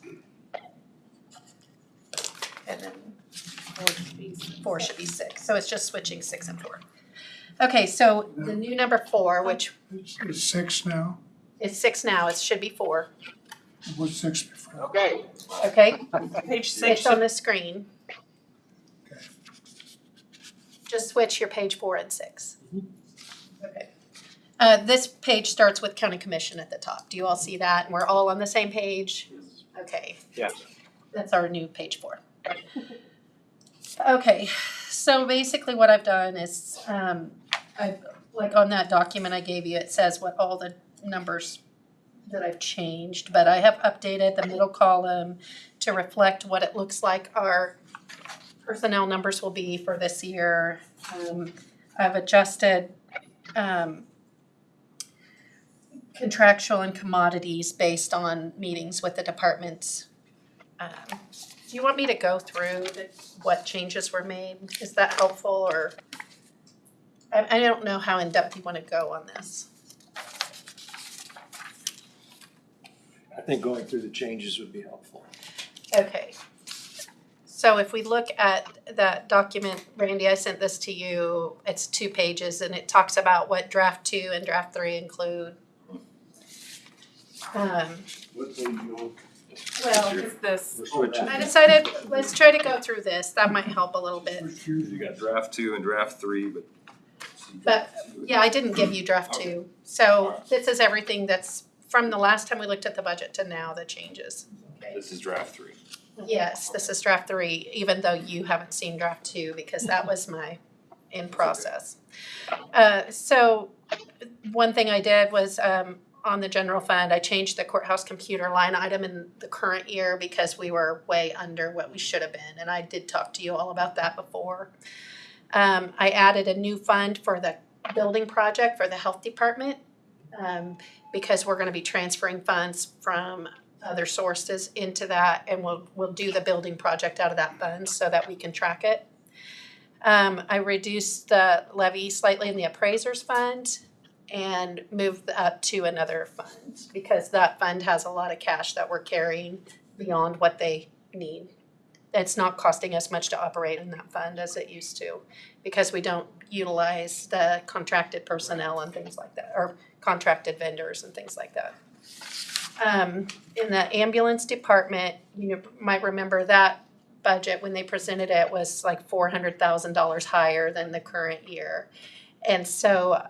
And then 4 should be 4 should be 6. So it's just switching 6 and 4. Okay, so the new number 4, which It's 6 now. is 6 now, it should be 4. It was 6 before. Okay, Okay? Page 6 It's on the screen. Okay. Just switch your page 4 and 6. Okay. This page starts with county commission at the top. Do you all see that? And we're all on the same page? Okay. yes. That's our new page 4. Okay, so basically what I've done is, like on that document I gave you, it says what all the numbers that I've changed, but I have updated the middle column to reflect what it looks like our personnel numbers will be for this year. I've adjusted contractual and commodities based on meetings with the departments. Do you want me to go through what changes were made? Is that helpful, or I don't know how in-depth you want to go on this. I think going through the changes would be helpful. Okay. So if we look at that document, Randy, I sent this to you. It's 2 pages and it talks about what draft 2 and draft 3 include. What page you on? Well, is this. We're switching. I decided, let's try to go through this. That might help a little bit. You got draft 2 and draft 3, But yeah, I didn't give you draft 2. So this is everything that's from the last time we looked at the budget to now, the changes. Okay. this is draft 3. Yes, this is draft 3, even though you haven't seen draft 2 because that was my in process. So one thing I did was on the general fund, I changed the courthouse computer line item in the current year because we were way under what we should have been. And I did talk to you all about that before. I added a new fund for the building project for the health department because we're going to be transferring funds from other sources into that, and we'll do the building project out of that fund so that we can track it. I reduced the levy slightly in the appraisers fund and moved up to another fund because that fund has a lot of cash that we're carrying beyond what they need. it's not costing us much to operate in that fund as it used to, because we don't utilize the contracted personnel and things like that, or contracted vendors and things like that. In the ambulance department, you might remember that budget when they presented it was like $400,000 higher than the current year. And so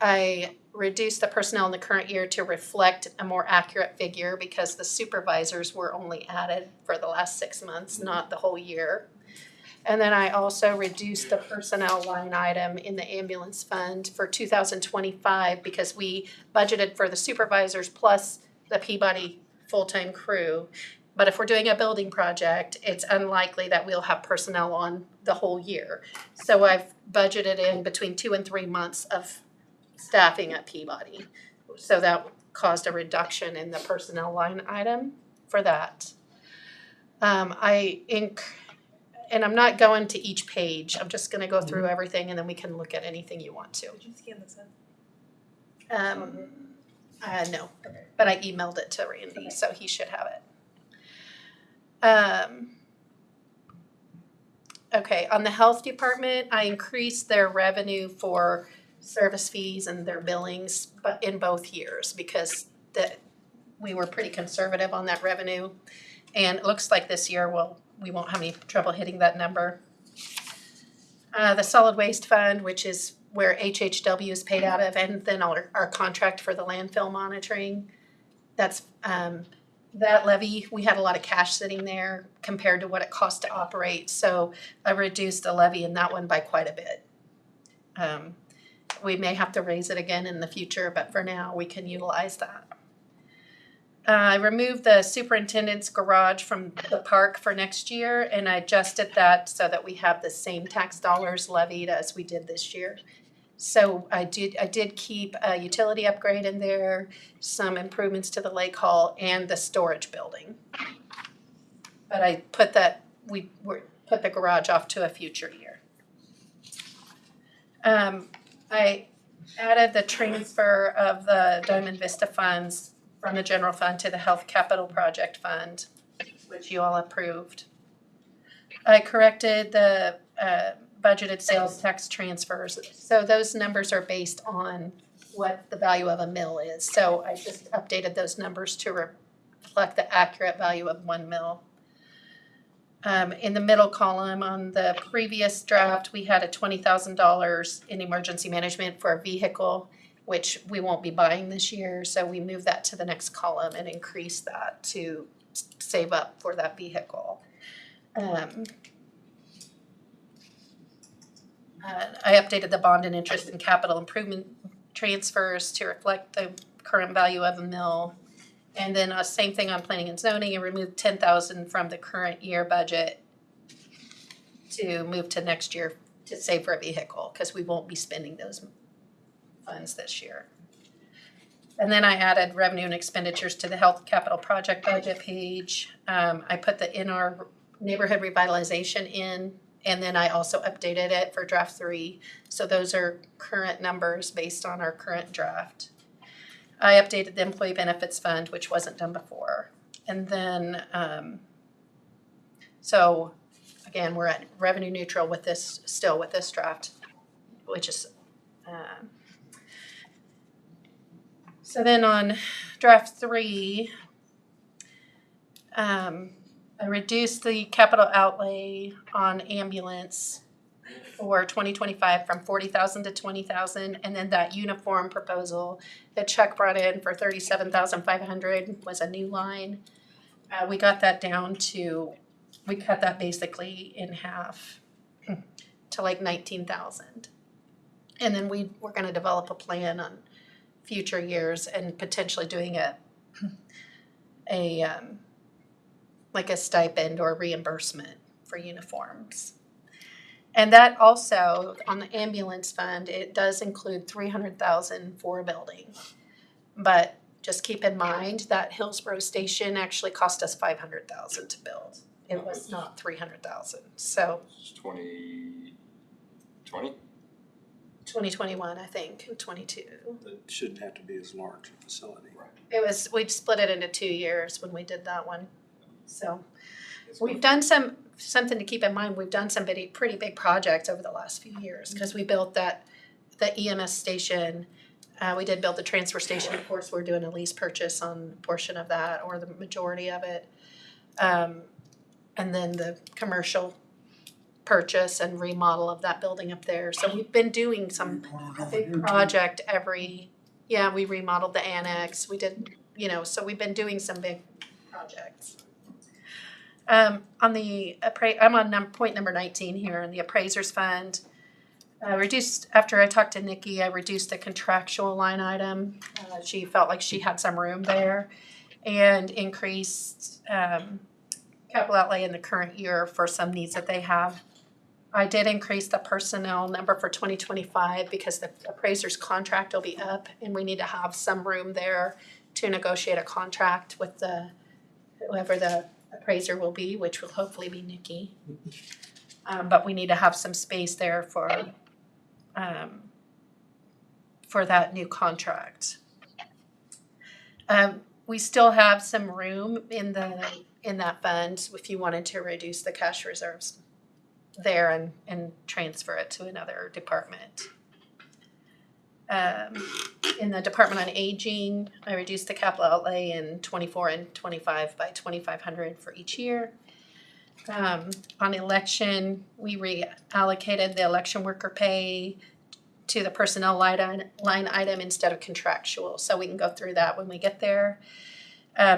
I reduced the personnel in the current year to reflect a more accurate figure because the supervisors were only added for the last 6 months, not the whole year. And then I also reduced the personnel line item in the ambulance fund for 2025 because we budgeted for the supervisors plus the Peabody full-time crew. But if we're doing a building project, it's unlikely that we'll have personnel on the whole year. So I've budgeted in between 2 and 3 months of staffing at Peabody. So that caused a reduction in the personnel line item for that. And I'm not going to each page. I'm just gonna go through everything and then we can look at anything you want to. Did you scan this in? No, but I emailed it to Randy, so he should have it. Okay, on the health department, I increased their revenue for service fees and their billings, but in both years because we were pretty conservative on that revenue. And it looks like this year, we won't have any trouble hitting that number. The solid waste fund, which is where HHW is paid out of, and then our contract for the landfill monitoring. That's that levy, we had a lot of cash sitting there compared to what it cost to operate. So I reduced the levy in that one by quite a bit. We may have to raise it again in the future, but for now we can utilize that. I removed the superintendent's garage from the park for next year, and I adjusted that so that we have the same tax dollars levied as we did this year. So I did keep a utility upgrade in there, some improvements to the lake hall and the storage building. But I put put the garage off to a future year. I added the transfer of the Diamond Vista funds from the general fund to the Health Capital Project Fund, which you all approved. I corrected the budgeted sales tax transfers. So those numbers are based on what the value of a mill is. So I just updated those numbers to reflect the accurate value of 1 mill. In the middle column on the previous draft, we had a $20,000 in emergency management for a vehicle, which we won't be buying this year. So we moved that to the next column and increased that to save up for that vehicle. I updated the bond and interest and capital improvement transfers to reflect the current value of a mill. And then same thing on planning and zoning, and removed $10,000 from the current year budget to move to next year to save for a vehicle, because we won't be spending those funds this year. And then I added revenue and expenditures to the health capital project budget page. I put the NR neighborhood revitalization in, and then I also updated it for draft 3. So those are current numbers based on our current draft. I updated the employee benefits fund, which wasn't done before. And then, so again, we're at revenue neutral with this, still with this draft, which is, so then on draft 3, I reduced the capital outlay on ambulance for 2025 from 40,000 to 20,000, and then that uniform proposal that Chuck brought in for 37,500 was a new line. We got that down to, we cut that basically in half to like 19,000. And then we're going to develop a plan on future years and potentially doing like a stipend or reimbursement for uniforms. And that also, on the ambulance fund, it does include $300,000 for a building. But just keep in mind that Hillsborough Station actually cost us $500,000 to build. It was not $300,000. So It's 2020? 2021, I think, and 22. It shouldn't have to be as large a facility. It was, we split it into 2 years when we did that one. So We've done something to keep in mind, we've done some pretty big projects over the last few years, because we built the EMS station. We did build the transfer station, of course, we're doing a lease purchase on a portion of that, or the majority of it. And then the commercial purchase and remodel of that building up there. So we've been doing some big project we remodeled the annex, we did, so we've been doing some big projects. On the I'm on point number 19 here in the appraisers fund. After I talked to Nikki, I reduced the contractual line item. She felt like she had some room there, and increased capital outlay in the current year for some needs that they have. I did increase the personnel number for 2025 because the appraiser's contract will be up, and we need to have some room there to negotiate a contract with whoever the appraiser will be, which will hopefully be Nikki. But we need to have some space there for that new contract. We still have some room in that fund if you wanted to reduce the cash reserves there and transfer it to another department. In the Department on Aging, I reduced the capital outlay in 24 and 25 by $2,500 for each year. On election, we reallocated the election worker pay to the personnel line item instead of contractual, so we can go through that when we get there.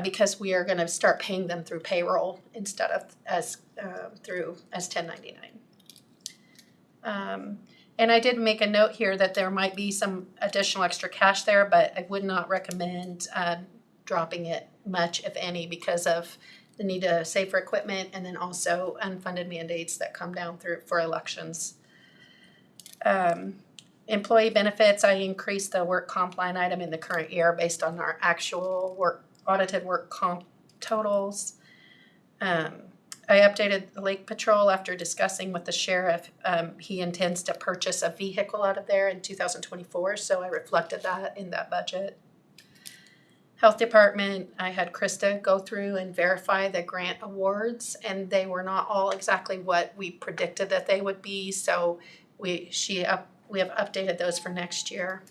Because we are going to start paying them through payroll instead of as 1099. And I did make a note here that there might be some additional extra cash there, but I would not recommend dropping it much, if any, because of the need to save for equipment, and then also unfunded mandates that come down for elections. Employee benefits, I increased the work comp line item in the current year based on our actual audited work comp totals. I updated the Lake Patrol after discussing with the sheriff. He intends to purchase a vehicle out of there in 2024, so I reflected that in that budget. Health Department, I had Krista go through and verify the grant awards, and they were not all exactly what we predicted that they would be, so we have updated those for next year.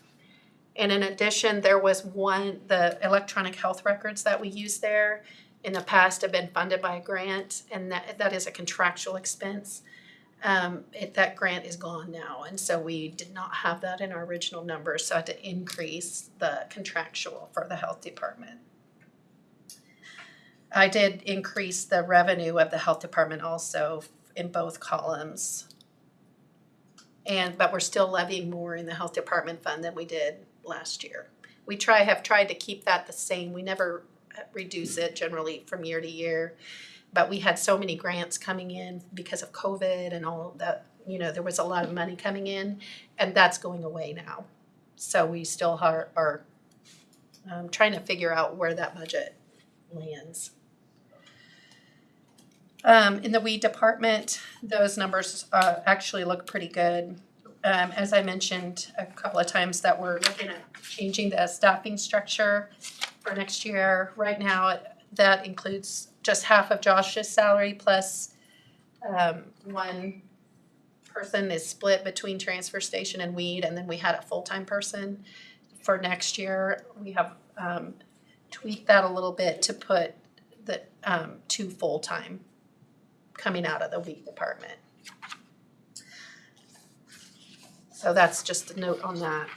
And in addition, there was the electronic health records that we use there in the past have been funded by a grant, and that is a contractual expense. That grant is gone now, and so we did not have that in our original numbers, so I had to increase the contractual for the health department. I did increase the revenue of the health department also in both columns. But we're still levying more in the health department fund than we did last year. We have tried to keep that the same. We never reduce it generally from year to year, but we had so many grants coming in because of COVID and all of that. There was a lot of money coming in, and that's going away now. So we still are trying to figure out where that budget lands. In the weed department, those numbers actually look pretty good. As I mentioned a couple of times, that we're looking at changing the staffing structure for next year. Right now, that includes just half of Josh's salary plus one person is split between transfer station and weed, and then we had a full-time person. For next year, we have tweaked that a little bit to put the 2 full-time coming out of the weed department. So that's just a note on that.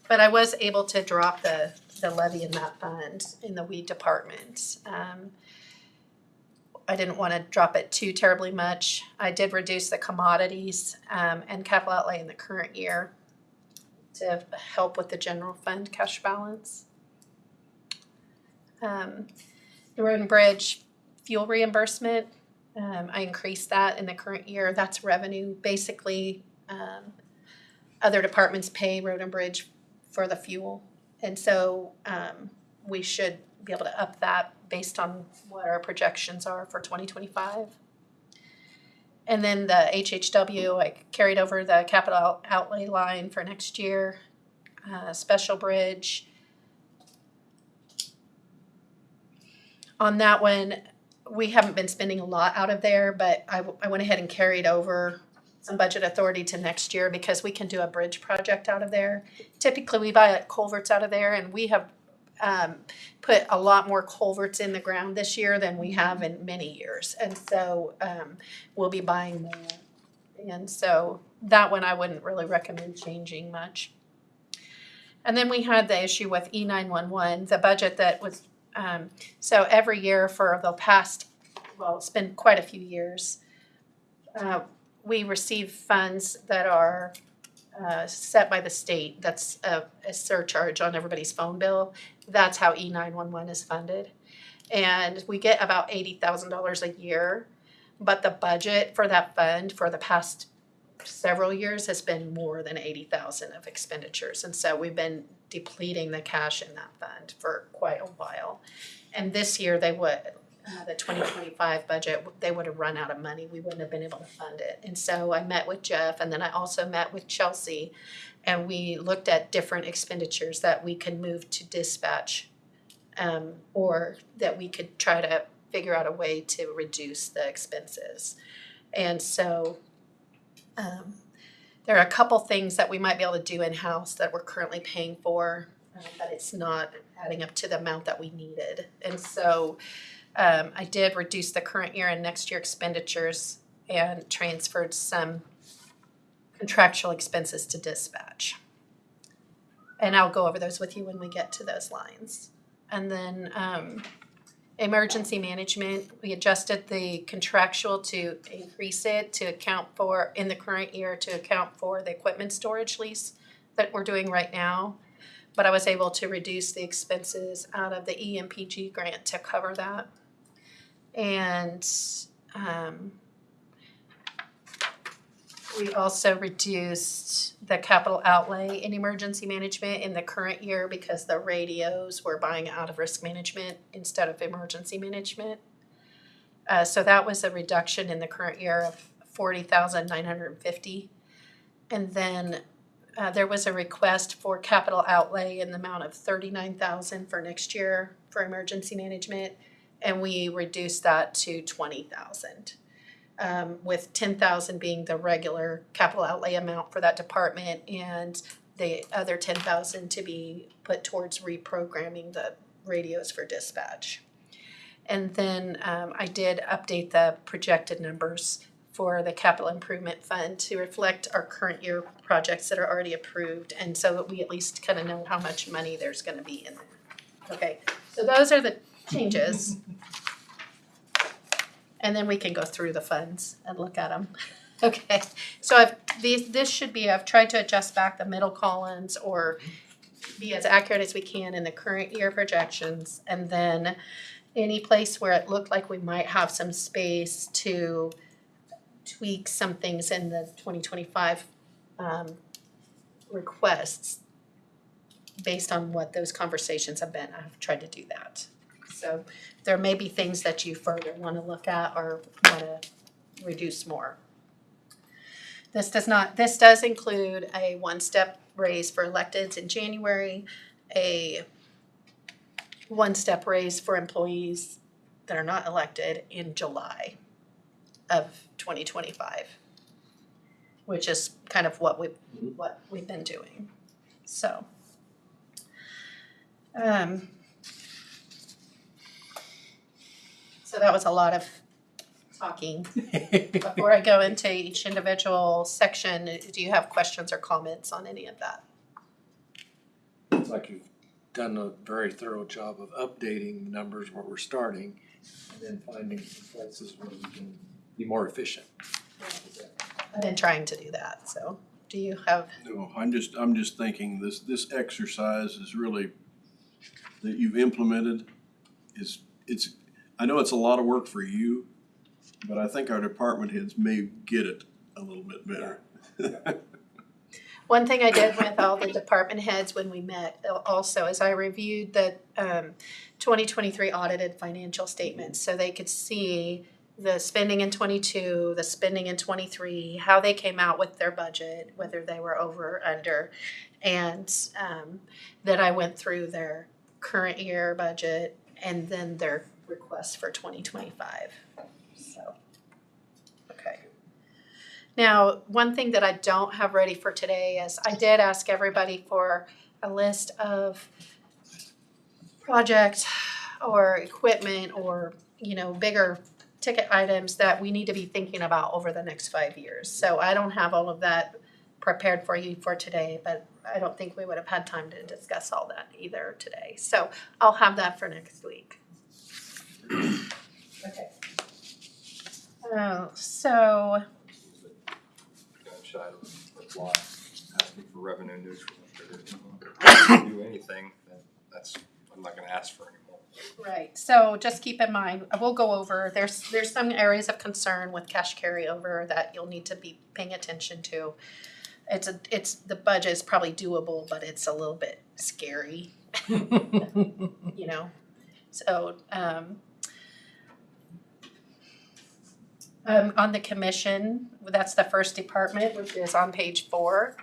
But I was able to drop the levy in that fund in the weed department. I didn't want to drop it too terribly much. I did reduce the commodities and capital outlay in the current year to help with the general fund cash balance. The road and bridge fuel reimbursement, I increased that in the current year. That's revenue. Basically, other departments pay road and bridge for the fuel. And so we should be able to up that based on what our projections are for 2025. And then the HHW, I carried over the capital outlay line for next year, special bridge. On that one, we haven't been spending a lot out of there, but I went ahead and carried over some budget authority to next year because we can do a bridge project out of there. Typically, we buy culverts out of there, and we have put a lot more culverts in the ground this year than we have in many years. And so we'll be buying more. And so that one I wouldn't really recommend changing much. And then we had the issue with E911, the budget that was, so every year for the past, well, it's been quite a few years, we receive funds that are set by the state. That's a surcharge on everybody's phone bill. That's how E911 is funded. And we get about $80,000 a year, but the budget for that fund for the past several years has been more than 80,000 of expenditures. And so we've been depleting the cash in that fund for quite a while. And this year they would, the 2025 budget, they would have run out of money. We wouldn't have been able to fund it. And so I met with Jeff, and then I also met with Chelsea, and we looked at different expenditures that we could move to dispatch, or that we could try to figure out a way to reduce the expenses. And so there are a couple things that we might be able to do in-house that we're currently paying for, but it's not adding up to the amount that we needed. And so I did reduce the current year and next year expenditures and transferred some contractual expenses to dispatch. And I'll go over those with you when we get to those lines. And then emergency management, we adjusted the contractual to increase it to account for, in the current year, to account for the equipment storage lease that we're doing right now. But I was able to reduce the expenses out of the EMPG grant to cover that. And we also reduced the capital outlay in emergency management in the current year because the radios were buying out of risk management instead of emergency management. So that was a reduction in the current year of $40,950. And then there was a request for capital outlay in the amount of $39,000 for next year for emergency management, and we reduced that to $20,000. With $10,000 being the regular capital outlay amount for that department, and the other $10,000 to be put towards reprogramming the radios for dispatch. And then I did update the projected numbers for the capital improvement fund to reflect our current year projects that are already approved, and so that we at least kind of know how much money there's going to be in there. Okay, so those are the changes. And then we can go through the funds and look at them. Okay, so this should be, I've tried to adjust back the middle columns or be as accurate as we can in the current year projections. And then any place where it looked like we might have some space to tweak some things in the 2025 requests based on what those conversations have been. I've tried to do that. So there may be things that you further want to look at or want to reduce more. This does include a one-step raise for electeds in January, a one-step raise for employees that are not elected in July of 2025, which is kind of what we've been doing. So so that was a lot of talking. Before I go into each individual section, do you have questions or comments on any of that? It's like you've done a very thorough job of updating the numbers where we're starting and then finding places where we can be more efficient. I've been trying to do that, so do you have? No, I'm just thinking this exercise is really, that you've implemented, it's I know it's a lot of work for you, but I think our department heads may get it a little bit better. Yeah. One thing I did with all the department heads when we met also is I reviewed the 2023 audited financial statements so they could see the spending in 22, the spending in 23, how they came out with their budget, whether they were over or under, and then I went through their current year budget and then their request for 2025. So, okay. Now, one thing that I don't have ready for today is I did ask everybody for a list of project or equipment or, bigger ticket items that we need to be thinking about over the next 5 years. So I don't have all of that prepared for you for today, but I don't think we would have had time to discuss all that either today. So I'll have that for next week. Okay. So Shy of reply, asking for revenue neutral. If they're do anything, then I'm not gonna ask for any more. right, so just keep in mind, we'll go over, there's some areas of concern with cash carryover that you'll need to be paying attention to. The budget is probably doable, but it's a little bit scary. So, on the commission, that's the first department, which is on page 4.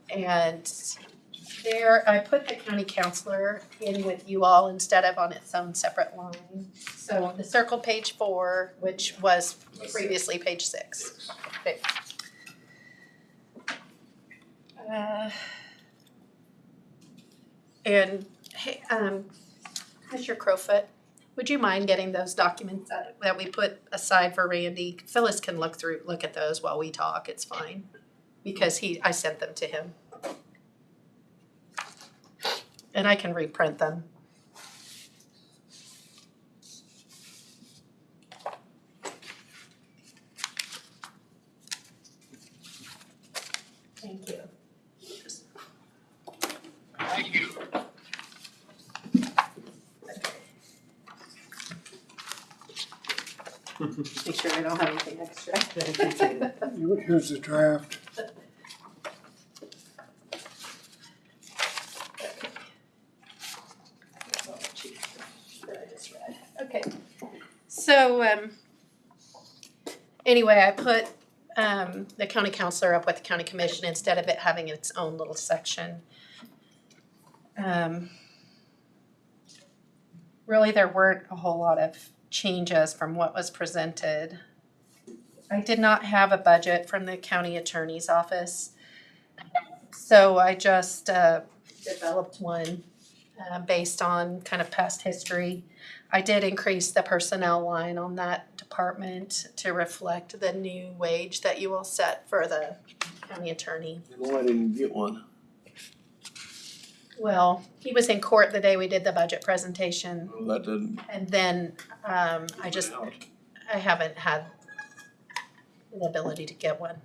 And there, I put the county counselor in with you all instead of on its own separate line. So the circle page 4, which was previously page 6. Okay. And hey, Commissioner Crowfoot, would you mind getting those documents that we put aside for Randy? Phyllis can look at those while we talk, it's fine. Because I sent them to him. And I can reprint them. Thank you. Thank you. Make sure I don't have anything extra. Here's the draft. Okay, so anyway, I put the county counselor up with the county commission instead of it having its own little section. Really, there weren't a whole lot of changes from what was presented. I did not have a budget from the county attorney's office, so I just developed one based on kind of past history. I did increase the personnel line on that department to reflect the new wage that you will set for the county attorney. Well, I didn't get one. Well, he was in court the day we did the budget presentation, Well, that didn't. and then I haven't had the ability to get one,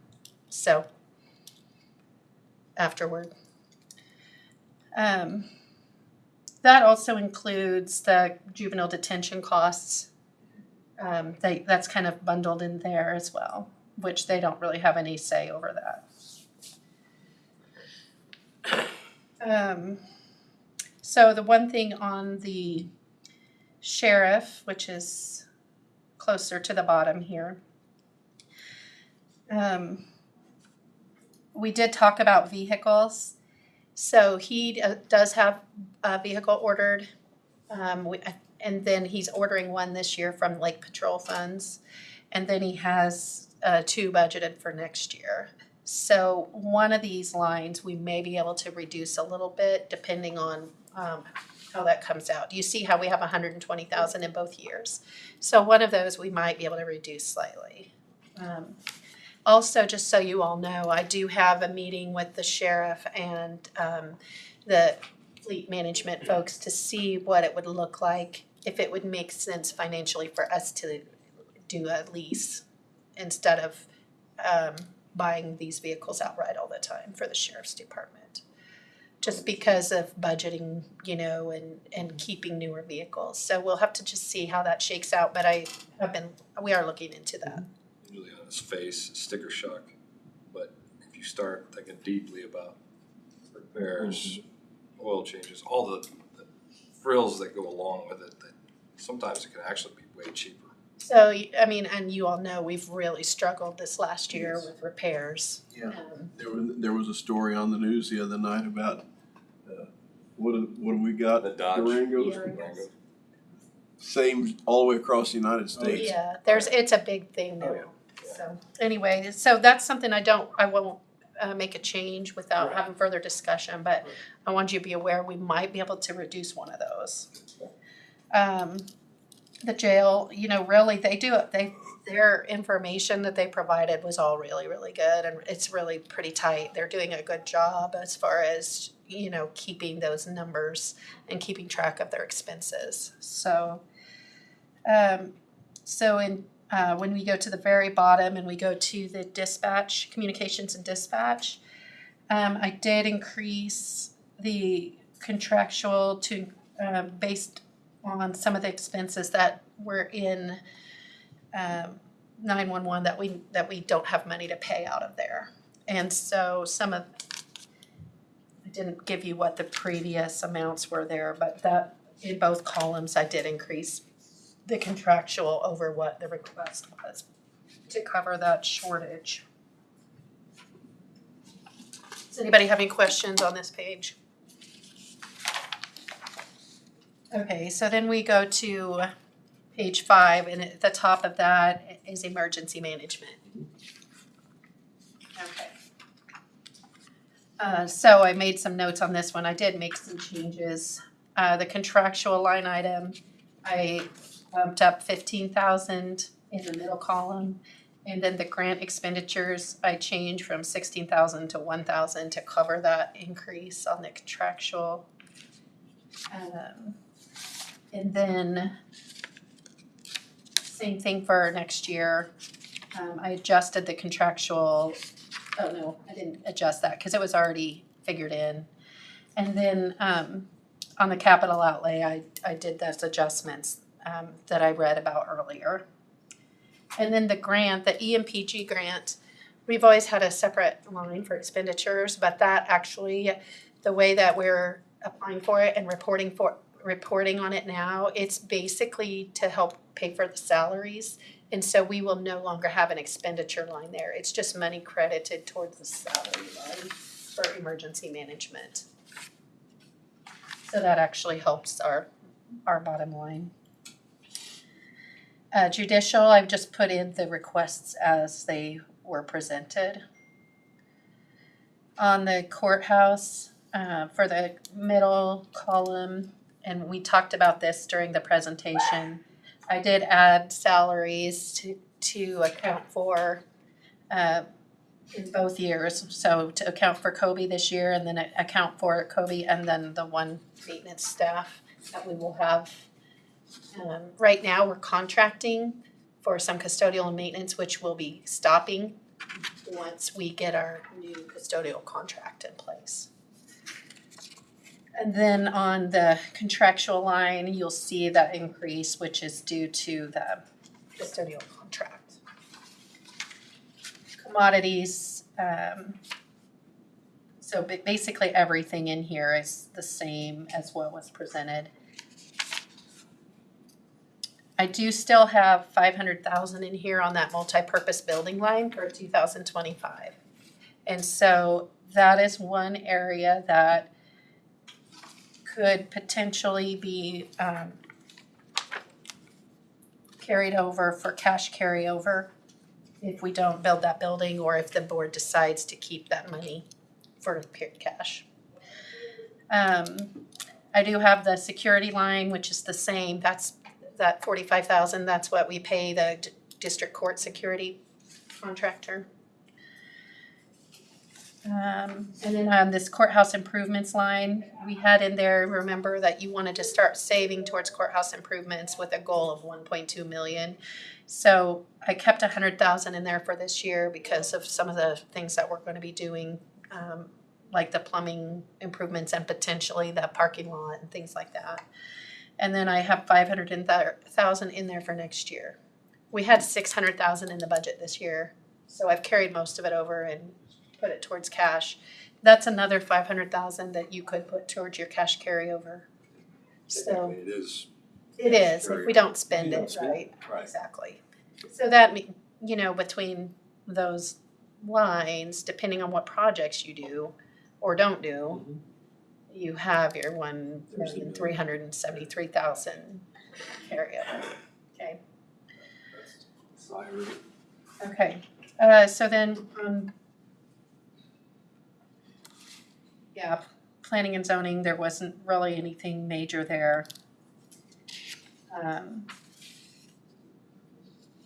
so afterward. That also includes the juvenile detention costs. That's kind of bundled in there as well, which they don't really have any say over that. So the one thing on the sheriff, which is closer to the bottom here, we did talk about vehicles. So he does have a vehicle ordered, and then he's ordering one this year from Lake Patrol funds, and then he has 2 budgeted for next year. So one of these lines we may be able to reduce a little bit depending on how that comes out. You see how we have $120,000 in both years. So one of those we might be able to reduce slightly. Also, just so you all know, I do have a meeting with the sheriff and the fleet management folks to see what it would look like, if it would make sense financially for us to do a lease instead of buying these vehicles outright all the time for the sheriff's department. Just because of budgeting, and keeping newer vehicles. So we'll have to just see how that shakes out, but we are looking into that. Usually on his face, sticker shock, but if you start thinking deeply about repairs, oil changes, all the frills that go along with it, that sometimes it can actually be way cheaper. So, and you all know we've really struggled this last year with repairs. Yeah. There was a story on the news the other night about what do we got? The Dodge. Durangos. Durango. same all the way across the United States. Yeah, it's a big thing now. So anyway, so that's something I won't make a change without having further discussion, but I want you to be aware we might be able to reduce one of those. The jail, really, their information that they provided was all really, really good, and it's really pretty tight. They're doing a good job as far as, keeping those numbers and keeping track of their expenses. So, when we go to the very bottom and we go to the dispatch, communications and dispatch, I did increase the contractual to, based on some of the expenses that were in 911 that we don't have money to pay out of there. And so I didn't give you what the previous amounts were there, but that in both columns I did increase the contractual over what the request was to cover that shortage. Does anybody have any questions on this page? Okay, so then we go to page 5, and at the top of that is emergency management. Okay. So I made some notes on this one. I did make some changes. The contractual line item, I bumped up 15,000 in the middle column. And then the grant expenditures, I changed from 16,000 to 1,000 to cover that increase on the contractual. And then same thing for next year. I adjusted the contractual, oh no, I didn't adjust that because it was already figured in. And then on the capital outlay, I did those adjustments that I read about earlier. And then the grant, the EMPG grant, we've always had a separate line for expenditures, but that actually, the way that we're applying for it and reporting on it now, it's basically to help pay for the salaries. And so we will no longer have an expenditure line there. It's just money credited towards the salary line for emergency management. So that actually helps our bottom line. Judicial, I've just put in the requests as they were presented. On the courthouse, for the middle column, and we talked about this during the presentation, I did add salaries to account for in both years. So to account for Kobe this year, and then account for Kobe and then the one maintenance staff that we will have. Right now, we're contracting for some custodial and maintenance, which will be stopping once we get our new custodial contract in place. And then on the contractual line, you'll see that increase, which is due to the custodial contract. Commodities, so basically everything in here is the same as what was presented. I do still have 500,000 in here on that multi-purpose building line for 2025. And so that is one area that could potentially be carried over for cash carryover if we don't build that building, or if the board decides to keep that money for cash. I do have the security line, which is the same. That's that 45,000. That's what we pay the district court security contractor. And then on this courthouse improvements line, we had in there, remember that you wanted to start saving towards courthouse improvements with a goal of 1.2 million. So I kept 100,000 in there for this year because of some of the things that we're going to be doing, like the plumbing improvements and potentially the parking lot and things like that. And then I have 500,000 in there for next year. We had 600,000 in the budget this year, so I've carried most of it over and put it towards cash. That's another 500,000 that you could put towards your cash carryover. So It is. it is if we don't spend it, right? Right. Exactly. So that, between those lines, depending on what projects you do or don't do, you have your 1,373,000 carry over, okay? So I heard it. Okay, so then, yeah, planning and zoning, there wasn't really anything major there.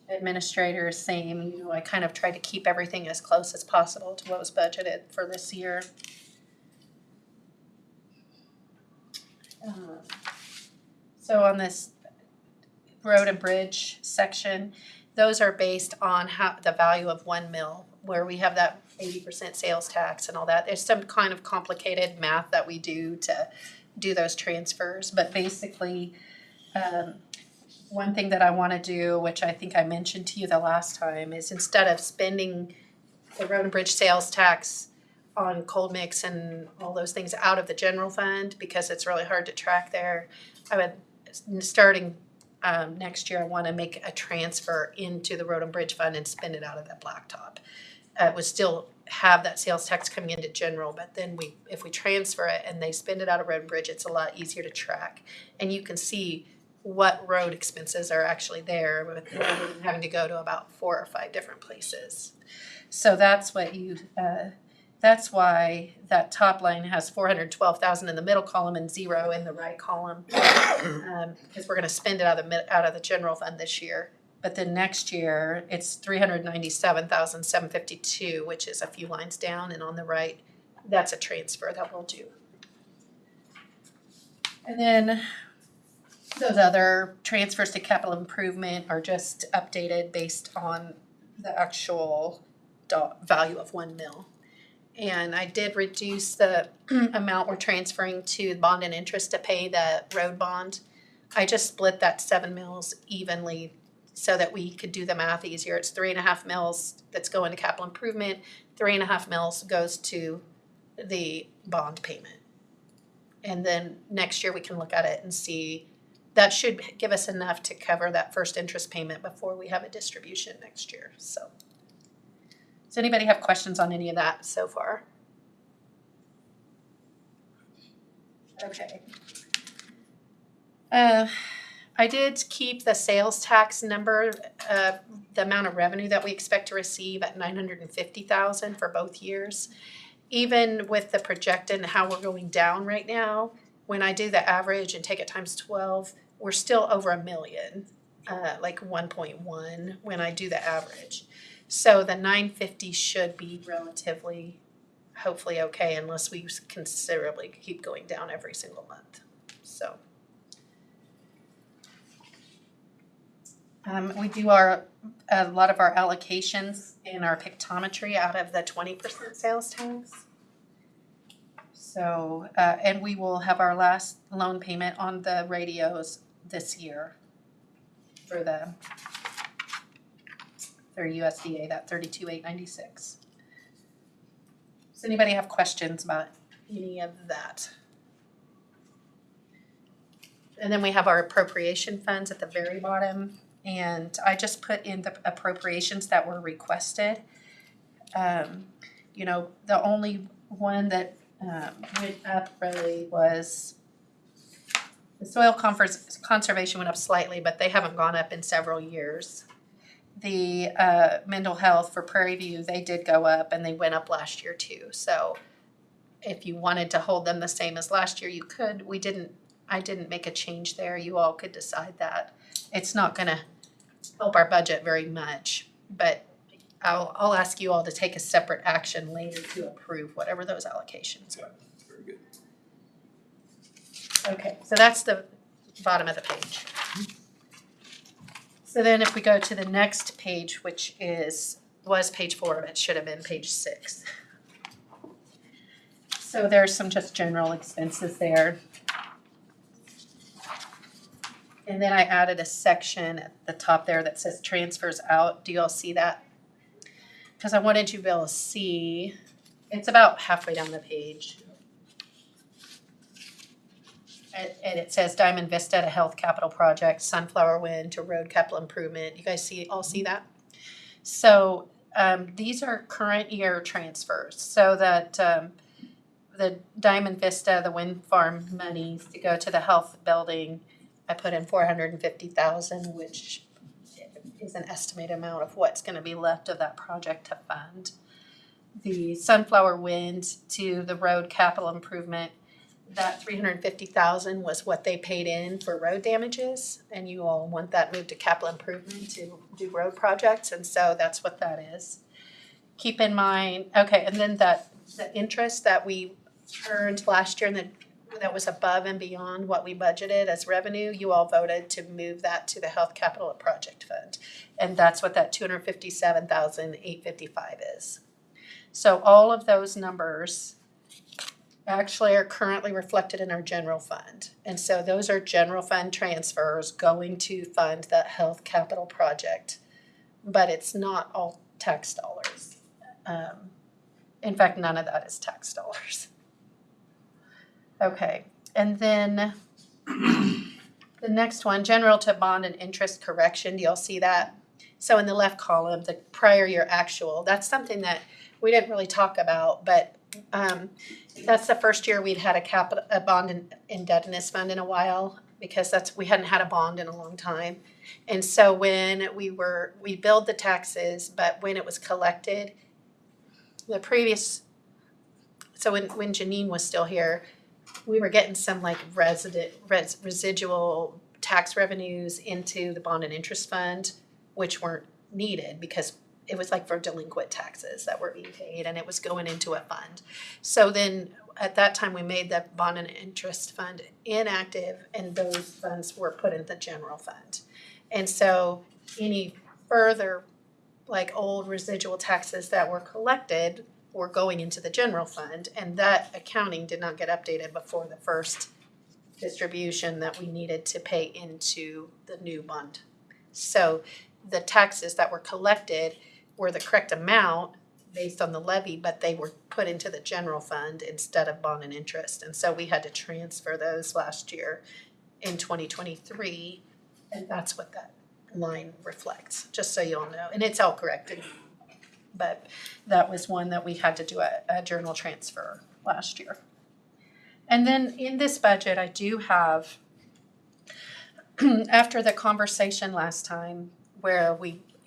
Administrator, same, you know, I kind of tried to keep everything as close as possible to what was budgeted for this year. So on this road and bridge section, those are based on how, the value of 1 mil, where we have that 80% sales tax and all that. There's some kind of complicated math that we do to do those transfers, but basically, one thing that I want to do, which I think I mentioned to you the last time, is instead of spending the road and bridge sales tax on cold mix and all those things out of the general fund, because it's really hard to track there, I would, starting next year, I want to make a transfer into the road and bridge fund and spend it out of that blacktop. Would still have that sales tax coming into general, but then if we transfer it and they spend it out of road and bridge, it's a lot easier to track. And you can see what road expenses are actually there with having to go to about 4 or 5 different places. So that's what that's why that top line has 412,000 in the middle column and 0 in the right column, because we're going to spend it out of the general fund this year. But then next year it's 397,752, which is a few lines down, and on the right, that's a transfer that we'll do. And then those other transfers to capital improvement are just updated based on the actual value of 1 mil. And I did reduce the amount we're transferring to bond and interest to pay the road bond. I just split that 7 mils evenly so that we could do the math easier. It's 3.5 mils that's going to capital improvement, 3.5 mils goes to the bond payment. And then next year we can look at it and see, that should give us enough to cover that first interest payment before we have a distribution next year. So, does anybody have questions on any of that so far? Okay. I did keep the sales tax number, the amount of revenue that we expect to receive at 950,000 for both years. Even with the projected and how we're going down right now, when I do the average and take it times 12, we're still over $1 million, like 1.1 when I do the average. So the 950 should be relatively, hopefully okay, unless we considerably keep going down every single month. So. We do a lot of our allocations in our pictometry out of the 20% sales tax. So, and we will have our last loan payment on the radios this year for USDA, that 32,896. Does anybody have questions about any of that? And then we have our appropriation funds at the very bottom. And I just put in the appropriations that were requested. You know, the only one that went up really was the soil conservation went up slightly, but they haven't gone up in several years. The mental health for Prairie View, they did go up, and they went up last year too. So if you wanted to hold them the same as last year, you could. I didn't make a change there. You all could decide that. It's not going to help our budget very much, but I'll ask you all to take a separate action later to approve whatever those allocations are. Very good. Okay, so that's the bottom of the page. So then if we go to the next page, which was page 4, but it should have been page 6. So there's some just general expenses there. And then I added a section at the top there that says transfers out. Do you all see that? Because I wanted you to be able to see, it's about halfway down the page. And it says Diamond Vista to health capital project, Sunflower Wind to road capital improvement. You guys all see that? So these are current year transfers. So that the Diamond Vista, the wind farm monies to go to the health building, I put in 450,000, which is an estimated amount of what's gonna be left of that project to fund. The Sunflower Wind to the road capital improvement, that 350,000 was what they paid in for road damages, and you all want that moved to capital improvement to do road projects, and so that's what that is. Keep in mind, okay, and then the interest that we earned last year and that was above and beyond what we budgeted as revenue, you all voted to move that to the Health Capital Project Fund. And that's what that 257,855 is. So all of those numbers actually are currently reflected in our general fund. And so those are general fund transfers going to fund that health capital project. But it's not all tax dollars. In fact, none of that is tax dollars. Okay, and then the next one, general to bond and interest correction, do y'all see that? So in the left column, the prior year actual, that's something that we didn't really talk about, but that's the first year we'd had a bond and indebtedness fund in a while, because we hadn't had a bond in a long time. And so when we billed the taxes, but when it was collected, so when Janine was still here, we were getting some like residual tax revenues into the bond and interest fund, which weren't needed because it was like for delinquent taxes that were being paid and it was going into a fund. So then at that time we made the bond and interest fund inactive and those funds were put in the general fund. And so any further like old residual taxes that were collected were going into the general fund, and that accounting did not get updated before the first distribution that we needed to pay into the new bond. So the taxes that were collected were the correct amount based on the levy, but they were put into the general fund instead of bond and interest. And so we had to transfer those last year in 2023, and that's what that line reflects, just so you all know. And it's all corrected. But that was one that we had to do a journal transfer last year. And then in this budget, I do have, after the conversation last time where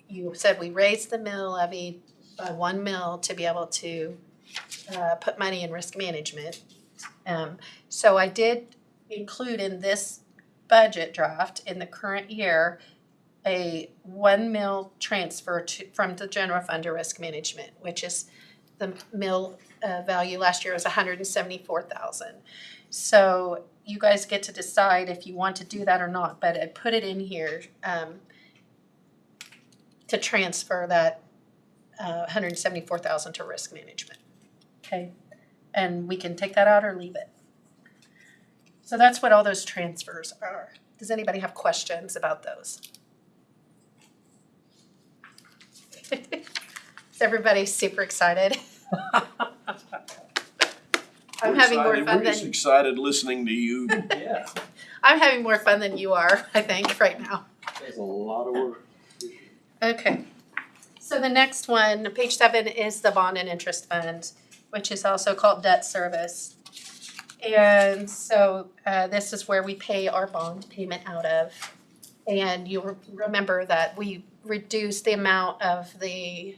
you said we raised the mill levy by 1 mil to be able to put money in risk management. So I did include in this budget draft in the current year a 1 mil transfer from the general fund to risk management, which is the mill value last year was 174,000. So you guys get to decide if you want to do that or not, but I put it in here to transfer that 174,000 to risk management. Okay, and we can take that out or leave it. So that's what all those transfers are. Does anybody have questions about those? Is everybody super excited? I'm having more fun We're just excited listening to you. Yeah. I'm having more fun than you are, I think, right now. That's a lot of work. Okay. So the next one, page 7, is the bond and interest fund, which is also called debt service. And so this is where we pay our bond payment out of. And you'll remember that we reduced the amount of the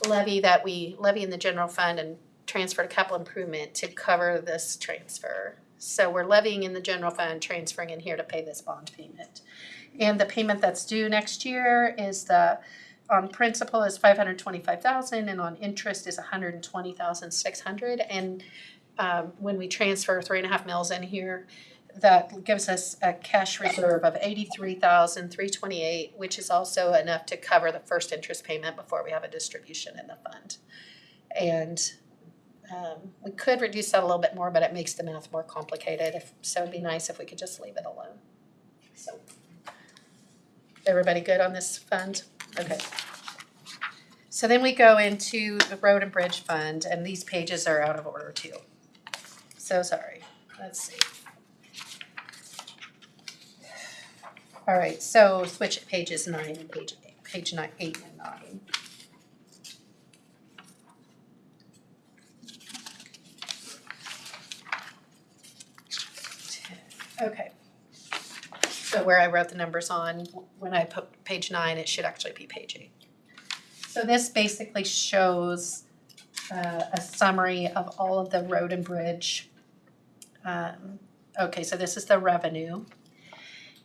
levy that we levy in the general fund and transfer to capital improvement to cover this transfer. So we're levying in the general fund, transferring in here to pay this bond payment. And the payment that's due next year is on principal is $525,000 and on interest is $120,600. And when we transfer 3.5 mils in here, that gives us a cash reserve of $83,328, which is also enough to cover the first interest payment before we have a distribution in the fund. And we could reduce that a little bit more, but it makes the math more complicated. So it'd be nice if we could just leave it alone. So, everybody good on this fund? Okay. So then we go into the road and bridge fund, and these pages are out of order too. So sorry. Let's see. All right, so switch pages 9 and page 9, 8 and 9. Okay, So where I wrote the numbers on, when I put page 9, it should actually be page 8. So this basically shows a summary of all of the road and bridge. Okay, so this is the revenue.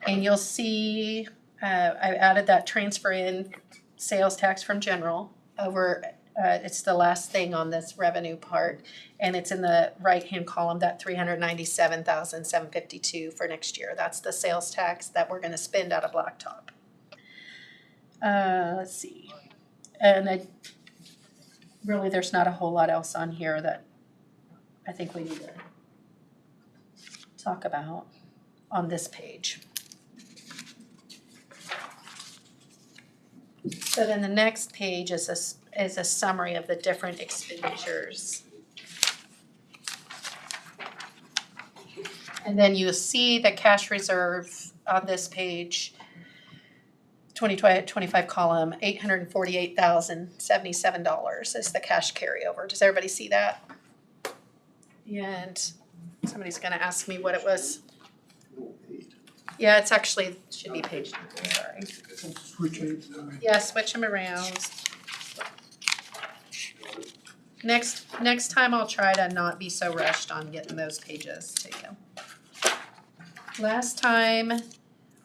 And you'll see I added that transfer in sales tax from general over, it's the last thing on this revenue part. And it's in the right-hand column, that $397,752 for next year. That's the sales tax that we're gonna spend out of Blacktop. Let's see. And really, there's not a whole lot else on here that I think we need to talk about on this page. So then the next page is a summary of the different expenditures. And then you'll see the cash reserve on this page, 2025 column, $848,077 is the cash carryover. Does everybody see that? And somebody's gonna ask me what it was. Yeah, it's actually, should be page 9, sorry. Switch 8 and 9. Yeah, switch them around. Next time I'll try to not be so rushed on getting those pages to you. Last time,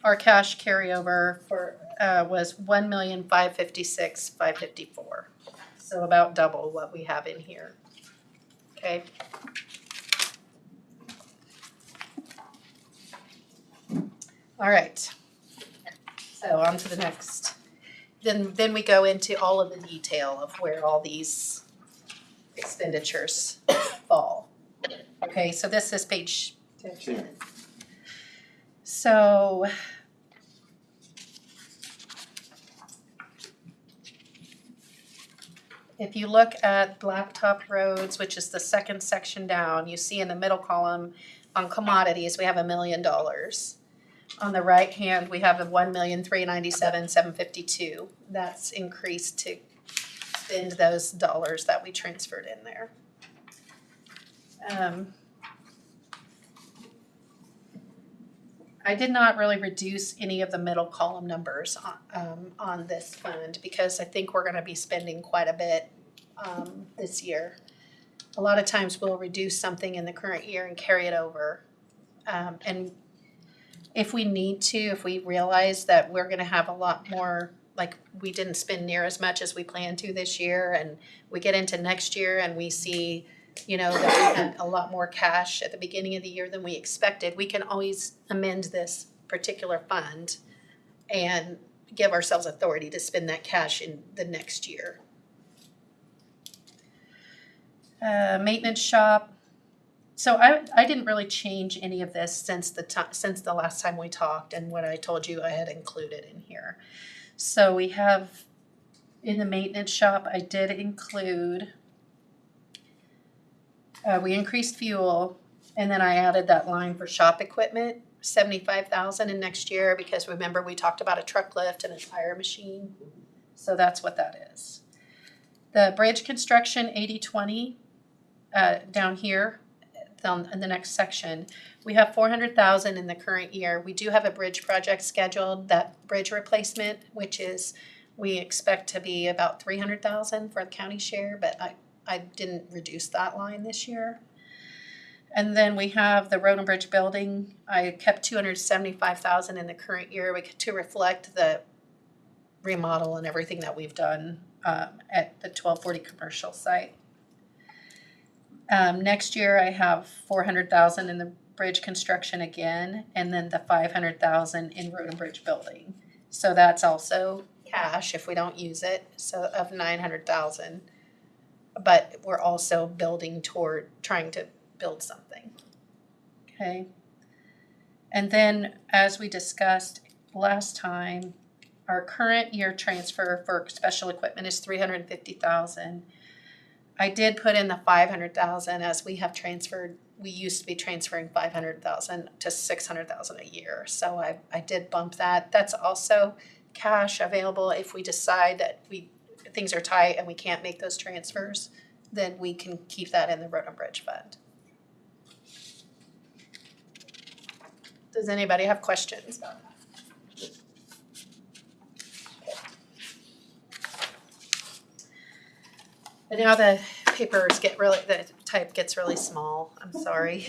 our cash carryover for was $1,556,554. So about double what we have in here. Okay. All right. So on to the next. Then we go into all of the detail of where all these expenditures fall. Okay, so this is page 10. So if you look at Blacktop Roads, which is the second section down, you see in the middle column on commodities, we have $1 million. On the right hand, we have a $1,397,752. That's increased to spend those dollars that we transferred in there. I did not really reduce any of the middle column numbers on this fund because I think we're gonna be spending quite a bit this year. A lot of times we'll reduce something in the current year and carry it over. And if we need to, if we realize that we're gonna have a lot more, like we didn't spend near as much as we planned to this year, and we get into next year and we see, you know, that we had a lot more cash at the beginning of the year than we expected, we can always amend this particular fund and give ourselves authority to spend that cash in the next year. Maintenance shop. So I didn't really change any of this since the last time we talked, and what I told you I had included in here. So we have in the maintenance shop, I did include, we increased fuel, and then I added that line for shop equipment, $75,000 in next year, because remember we talked about a truck lift and a tire machine. So that's what that is. The bridge construction 80/20 down here. In the next section, we have $400,000 in the current year. We do have a bridge project scheduled, that bridge replacement, which is we expect to be about $300,000 for the county share, but I didn't reduce that line this year. And then we have the road and bridge building. I kept $275,000 in the current year to reflect the remodel and everything that we've done at the 1240 commercial site. Next year I have $400,000 in the bridge construction again, and then the $500,000 in road and bridge building. So that's also cash if we don't use it, so of $900,000. But we're also building toward trying to build something. Okay. And then as we discussed last time, our current year transfer for special equipment is $350,000. I did put in the $500,000 as we have transferred. We used to be transferring $500,000 to $600,000 a year. So I did bump that. That's also cash available if we decide that things are tight and we can't make those transfers, then we can keep that in the road and bridge fund. Does anybody have questions about that? But now the papers get really, the type gets really small, I'm sorry.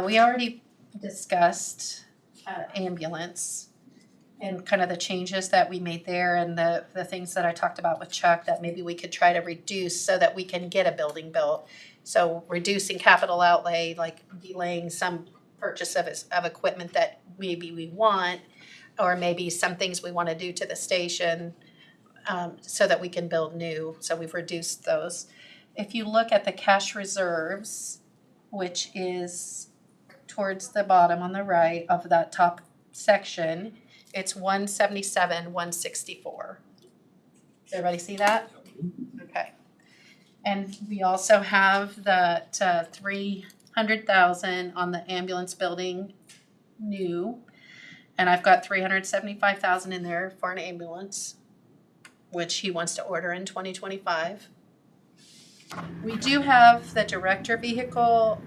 We already discussed ambulance and kind of the changes that we made there and the things that I talked about with Chuck that maybe we could try to reduce so that we can get a building built. So reducing capital outlay, like delaying some purchase of equipment that maybe we want, or maybe some things we want to do to the station so that we can build new. So we've reduced those. If you look at the cash reserves, which is towards the bottom on the right of that top section, it's 177, 164. Does everybody see that? Okay. And we also have that 300,000 on the ambulance building new. And I've got 375,000 in there for an ambulance, which he wants to order in 2025. We do have the director vehicle,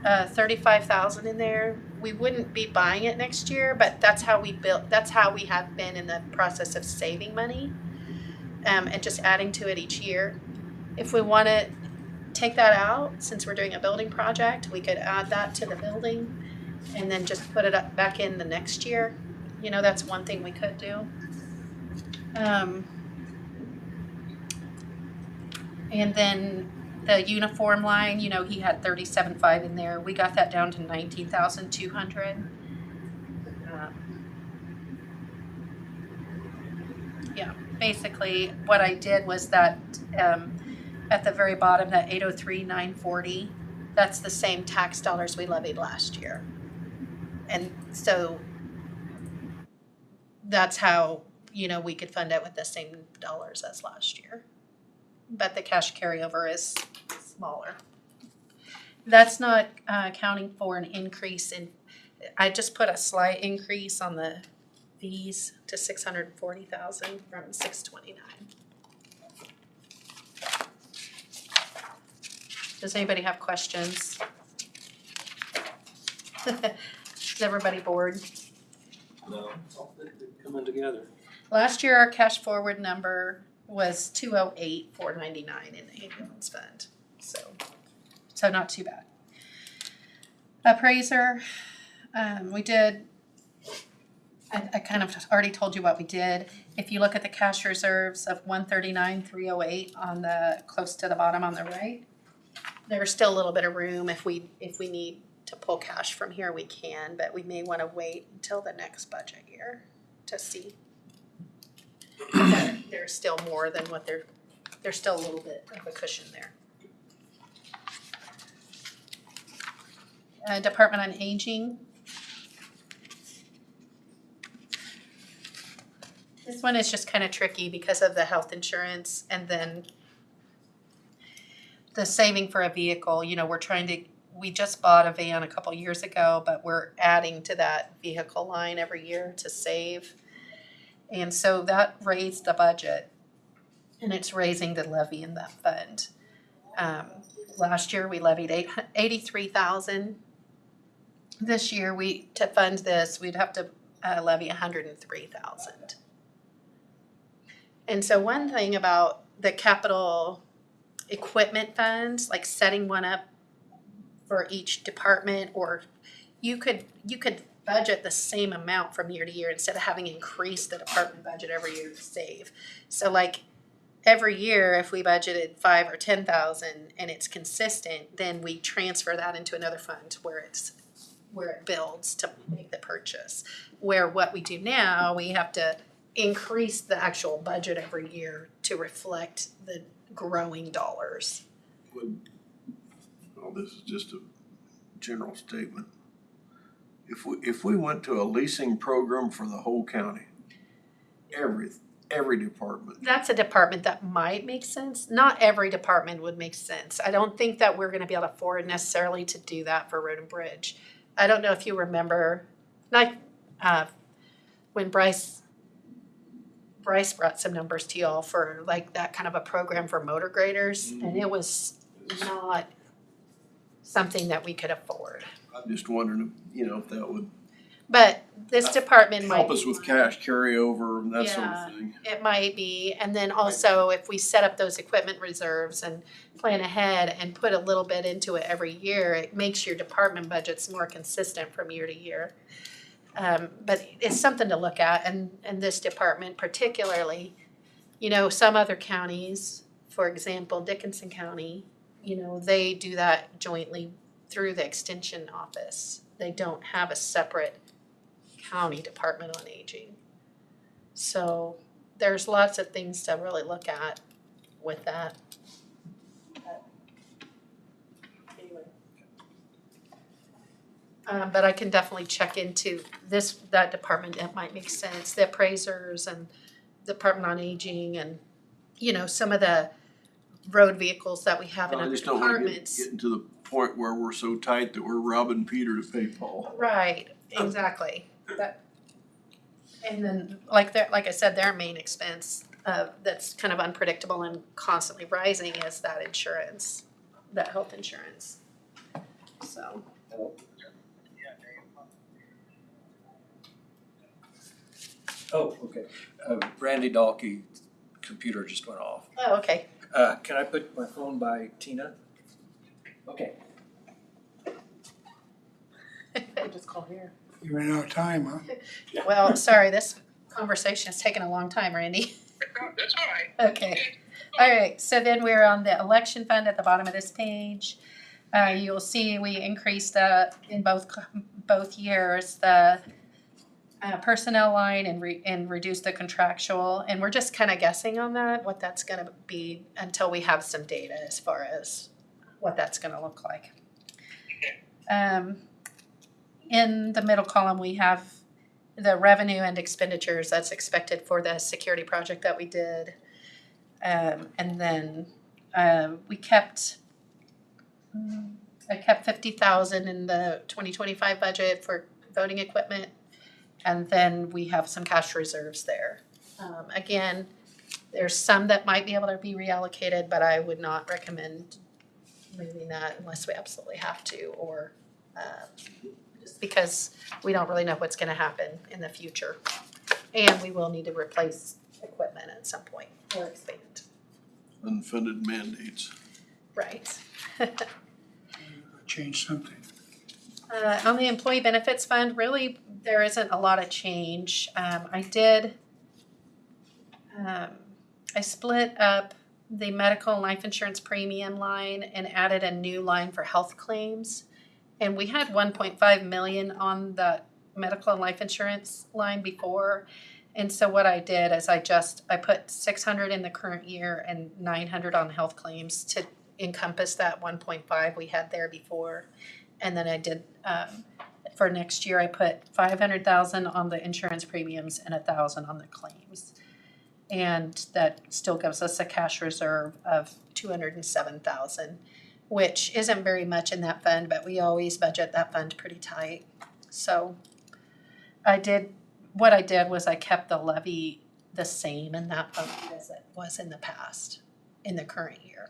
35,000 in there. We wouldn't be buying it next year, but that's how we have been in the process of saving money, and just adding to it each year. If we want to take that out, since we're doing a building project, we could add that to the building and then just put it up back in the next year. You know, that's one thing we could do. And then the uniform line, you know, he had 37.5 in there. We got that down to 19,200. Yeah, basically what I did was that at the very bottom, that 803,940, that's the same tax dollars we levied last year. And so that's how, you know, we could fund it with the same dollars as last year. But the cash carryover is smaller. That's not accounting for an increase in, I just put a slight increase on the fees to 640,000 from 629. Does anybody have questions? Is everybody bored? No, it's all coming together. Last year, our cash forward number was 208,499 in the ambulance fund. So not too bad. Appraiser, we did, I kind of already told you what we did. If you look at the cash reserves of 139,308 on the close to the bottom on the right, there's still a little bit of room. If we need to pull cash from here, we can, but we may want to wait until the next budget year to see. There's still more than what there's still a little bit of a cushion there. Department on Aging. This one is just kind of tricky because of the health insurance and then the saving for a vehicle. You know, we just bought a van a couple years ago, but we're adding to that vehicle line every year to save. And so that raised the budget, and it's raising the levy in that fund. Last year we levied 83,000. This year to fund this, we'd have to levy 103,000. And so one thing about the capital equipment funds, like setting one up for each department, or you could budget the same amount from year to year instead of having increased the department budget every year to save. So like every year, if we budgeted 5,000 or 10,000 and it's consistent, then we transfer that into another fund where it builds to make the purchase. Where what we do now, we have to increase the actual budget every year to reflect the growing dollars. Well, this is just a general statement. If we went to a leasing program for the whole county, every department. That's a department that might make sense. Not every department would make sense. I don't think that we're going to be able to afford necessarily to do that for Road and Bridge. I don't know if you remember, like when Bryce brought some numbers to y'all for like that kind of a program for motor graders, and it was not something that we could afford. I'm just wondering, if that would. But this department might Help be us with one. cash carryover and that sort Yeah. of thing. It might be, and then also if we set up those equipment reserves and plan ahead and put a little bit into it every year, it makes your department budgets more consistent from year to year. But it's something to look at, and this department particularly, you know, some other counties, for example, Dickinson County, you know, they do that jointly through the extension office. They don't have a separate county department on aging. So there's lots of things to really look at with that. Anyway. But I can definitely check into that department, it might make sense, the appraisers and Department on Aging and, you know, some of the road vehicles that we have in I other just don't wanna departments. get to the point where we're so tight that we're robbing Peter to pay Paul. Right, exactly. And then, like I said, their main expense, that's kind of unpredictable and constantly rising is that insurance, that health insurance. So, Oh, okay. Randy Dalkey, computer just went off. oh, okay. Can I put my phone by Tina? Okay. Just call here. You ran out of time, huh? Well, sorry, this conversation has taken a long time, Randy. That's all right. Okay. All right, so then we're on the election fund at the bottom of this page. You'll see we increased in both years, the personnel line and reduced the contractual. And we're just kind of guessing on that, what that's gonna be until we have some data as far as what that's gonna look like. In the middle column, we have the revenue and expenditures that's expected for the security project that we did. And then I kept 50,000 in the 2025 budget for voting equipment. And then we have some cash reserves there. Again, there's some that might be able to be reallocated, but I would not recommend moving that unless we absolutely have to, or just because we don't really know what's gonna happen in the future. And we will need to replace equipment at some point or expand. Unfunded mandates. Right. Change something. On the employee benefits fund, really, there isn't a lot of change. I split up the medical and life insurance premium line and added a new line for health claims. And we had 1.5 million on the medical and life insurance line before. And so what I did is I put 600 in the current year and 900 on health claims to encompass that 1.5 we had there before. And then I did, for next year, I put 500,000 on the insurance premiums and 1,000 on the claims. And that still gives us a cash reserve of 207,000, which isn't very much in that fund, but we always budget that fund pretty tight. So what I did was I kept the levy the same in that fund as it was in the past, in the current year.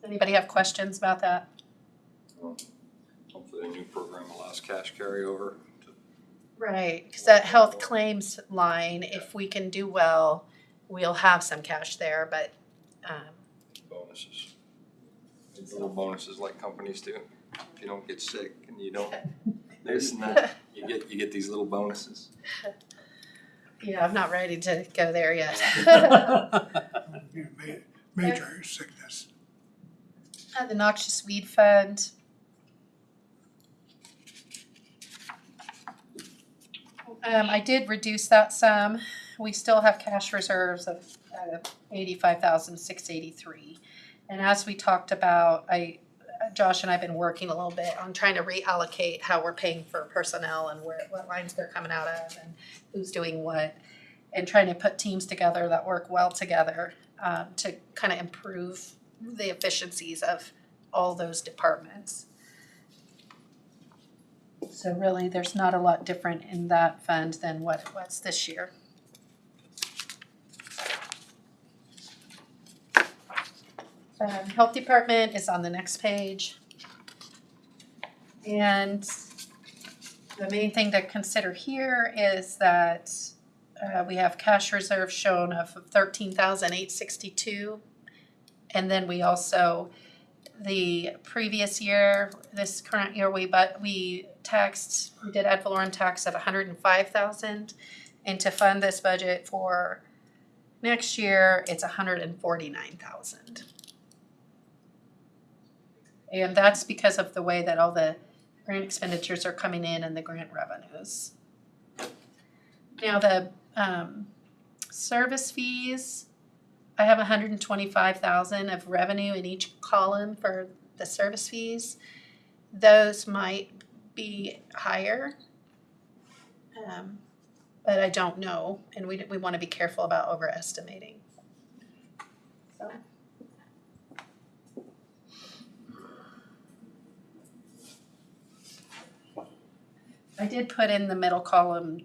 Anybody have questions about that? Hopefully a new program allows cash carryover. Right, because that health claims line, if we can do well, we'll have some cash there, but Bonuses. Little bonuses like companies do. If you don't get sick and you don't this and that, you get these little bonuses. yeah, I'm not ready to go there yet. Major sickness. The noxious weed fund. I did reduce that some. We still have cash reserves of 85,683. And as we talked about, Josh and I have been working a little bit on trying to reallocate how we're paying for personnel and what lines they're coming out of and who's doing what, and trying to put teams together that work well together to kind of improve the efficiencies of all those departments. So really, there's not a lot different in that fund than what it was this year. Health department is on the next page. And the main thing to consider here is that we have cash reserve shown of 13,862. And then we also, the previous year, this current year, we did ad valorem tax of 105,000. And to fund this budget for next year, it's 149,000. And that's because of the way that all the grant expenditures are coming in and the grant revenues. Now the service fees, I have 125,000 of revenue in each column for the service fees. Those might be higher, but I don't know, and we want to be careful about overestimating. So. I did put in the middle column,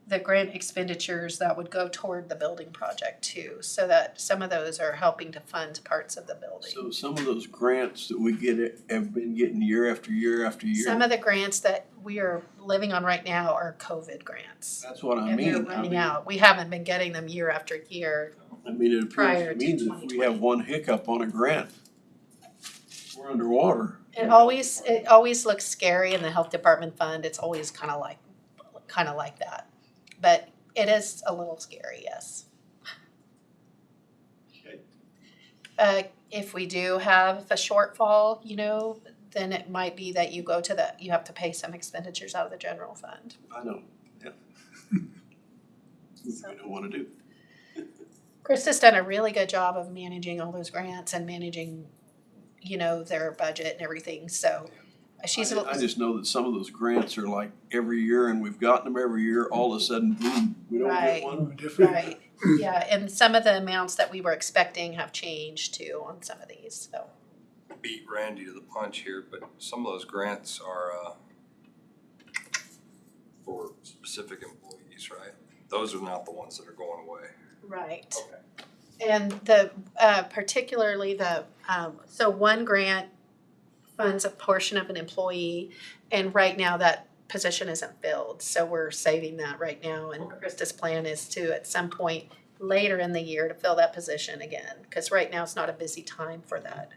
the grant expenditures that would go toward the building project too, so that some of those are helping to fund parts of the building. So some of those grants that we get have been getting year after year after year. Some of the grants that we are living on right now are COVID grants. That's what I And mean. they're running out. We haven't been getting them year after year. I mean, it Prior appears to to me that if we have one hiccup on a grant, we're underwater. It always looks scary in the health department fund. It's always kind of like that. But it is a little scary, yes. Okay. If we do have a shortfall, then it might be that you have to pay some expenditures out of the general fund. I know, yeah. So. We don't want to do. Krista's done a really good job of managing all those grants and managing, their budget and everything. So she's. I just know that some of those grants are like every year, and we've gotten them every year. All of a sudden, boom, we don't Right. get one. Different. Right. Yeah, and some of the amounts that we were expecting have changed too on some of these. So. Beat Randy to the punch here, but some of those grants are for specific employees, right? Those are not the ones that are going away. Right. Okay. And the particularly so one grant funds a portion of an employee, and right now that position isn't filled, so we're saving that right now. And Krista's plan is to at some point later in the year to fill that position again, because right now it's not a busy time for that.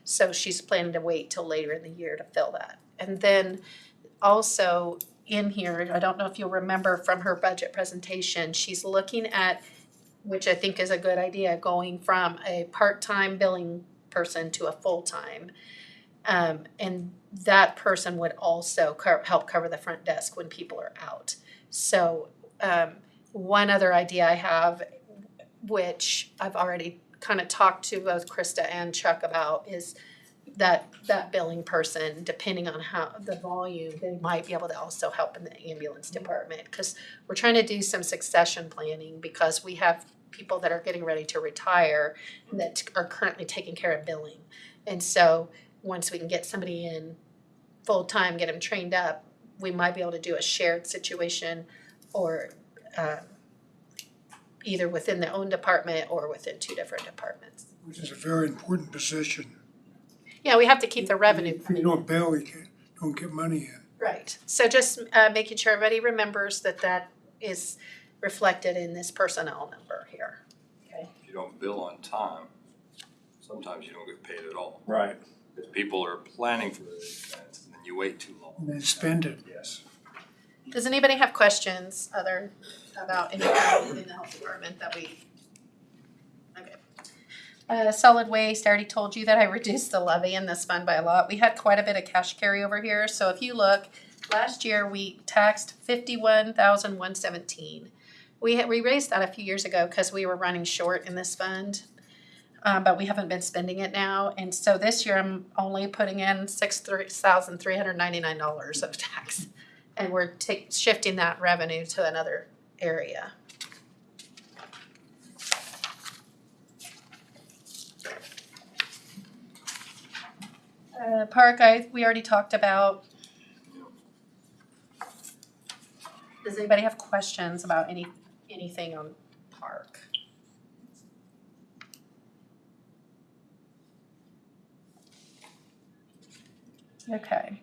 So she's planning to wait till later in the year to fill that. And then also in here, I don't know if you'll remember from her budget presentation, she's looking at, which I think is a good idea, going from a part-time billing person to a full-time. And that person would also help cover the front desk when people are out. So one other idea I have, which I've already kind of talked to both Krista and Chuck about, is that billing person, depending on how the volume, they might be able to also help in the ambulance department, because we're trying to do some succession planning, because we have people that are getting ready to retire that are currently taking care of billing. And so once we can get somebody in full-time, get them trained up, we might be able to do a shared situation, or either within their own department or within two different departments. Which is a very important position. Yeah, we have to keep the revenue If you coming in. don't bill, you don't get money in. Right. So just making sure everybody remembers that is reflected in this personnel number here. Okay. If you don't bill on time, sometimes you don't get paid at all. Right. If people are planning for the expense and then you wait too long. And they spend it. Yes. Does anybody have questions about anything in the health department that we? Okay. Solid waste, I already told you that I reduced the levy in this fund by a lot. We had quite a bit of cash carryover here. So if you look, last year we taxed 51,117. We raised that a few years ago because we were running short in this fund. But we haven't been spending it now. And so this year I'm only putting in $6,399 of tax. And we're shifting that revenue to another area. Park, we already talked about. Does anybody have questions about anything on park? Okay.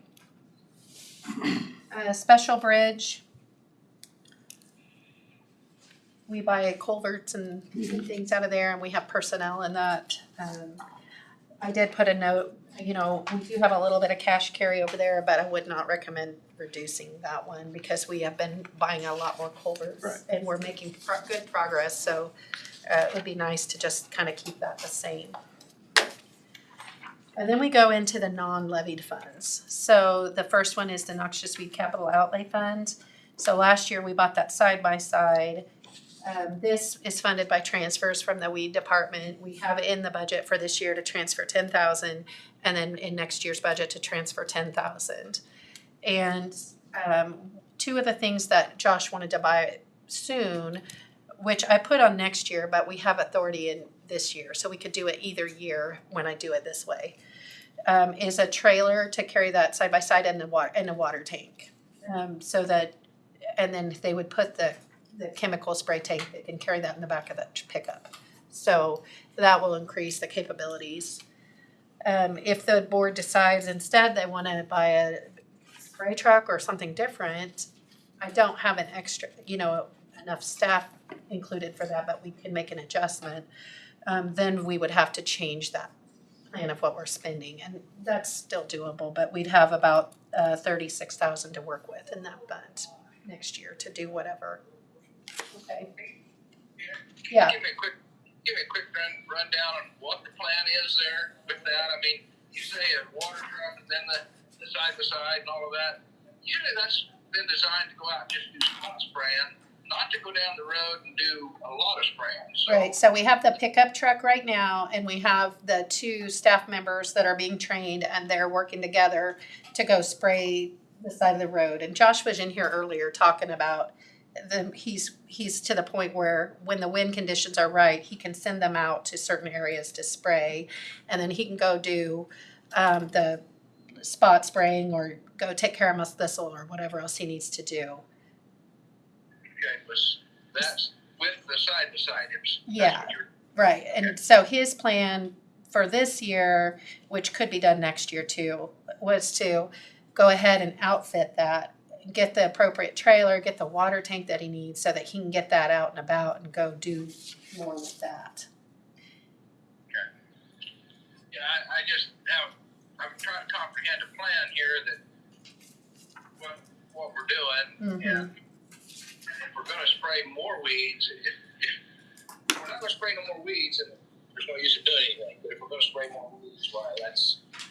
Special bridge. We buy culverts and things out of there, and we have personnel in that. I did put a note, you know, we do have a little bit of cash carry over there, but I would not recommend reducing that one because we have been buying a lot more culverts. Right. And we're making good progress, so it would be nice to just kind of keep that the same. And then we go into the non-levied funds. So the first one is the Noxious Weed Capital Outlay Fund. So last year we bought that side by side. This is funded by transfers from the weed department. We have it in the budget for this year to transfer 10,000, and then in next year's budget to transfer 10,000. And two of the things that Josh wanted to buy soon, which I put on next year, but we have authority in this year, so we could do it either year when I do it this way, is a trailer to carry that side by side and a water tank, so that, and then they would put the chemical spray tank, they can carry that in the back of the pickup. So that will increase the capabilities. If the board decides instead they want to buy a spray truck or something different, I don't have an extra, enough staff included for that, but we can make an adjustment. Then we would have to change that plan of what we're spending, and that's still doable, but we'd have about 36,000 to work with in that fund next year to do whatever. Okay. Yeah. Give me a quick rundown on what the plan is there with that. I mean, you say a water truck and then the side by side and all of that. Usually that's been designed to go out and just do spot spraying, not to go down the road and do a lot of spraying. So, Right, so we have the pickup truck right now, and we have the two staff members that are being trained, and they're working together to go spray the side of the road. And Josh was in here earlier talking about he's to the point where when the wind conditions are right, he can send them out to certain areas to spray, and then he can go do the spot spraying or go take care of moss thistle or whatever else he needs to do. okay, but that's with the side by side. Yeah, right. And so his plan for this year, which could be done next year too, was to go ahead and outfit that, get the appropriate trailer, get the water tank that he needs so that he can get that out and about and go do more with that. Okay. Yeah, I'm trying to comprehend a plan here that what we're doing. Mm-hmm. And if we're gonna spray more weeds, if we're not gonna spray no more weeds, then there's no use in doing anything. But if we're gonna spray more weeds, well,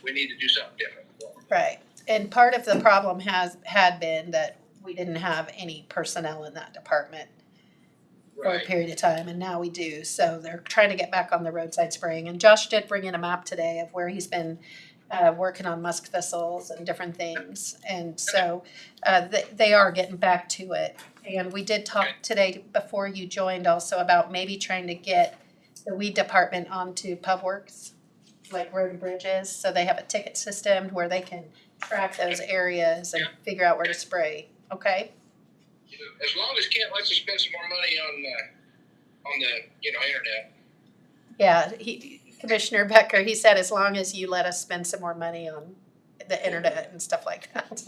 we need to do something different. Right. And part of the problem had been that we didn't have any personnel in that department for a period of time, and now we do. So they're trying to get back on the roadside spraying. And Josh did bring in a map today of where he's been working on musk thistles and different things. And so they are getting back to it. And we did talk today before you joined also about maybe trying to get the weed department onto PubWorks, like road and bridges, so they have a ticket system where they can track those areas and figure out where to spray. Okay? As long as Kent lets us spend some more money on the internet. Yeah, Commissioner Becker, he said as long as you let us spend some more money on the internet and stuff like that.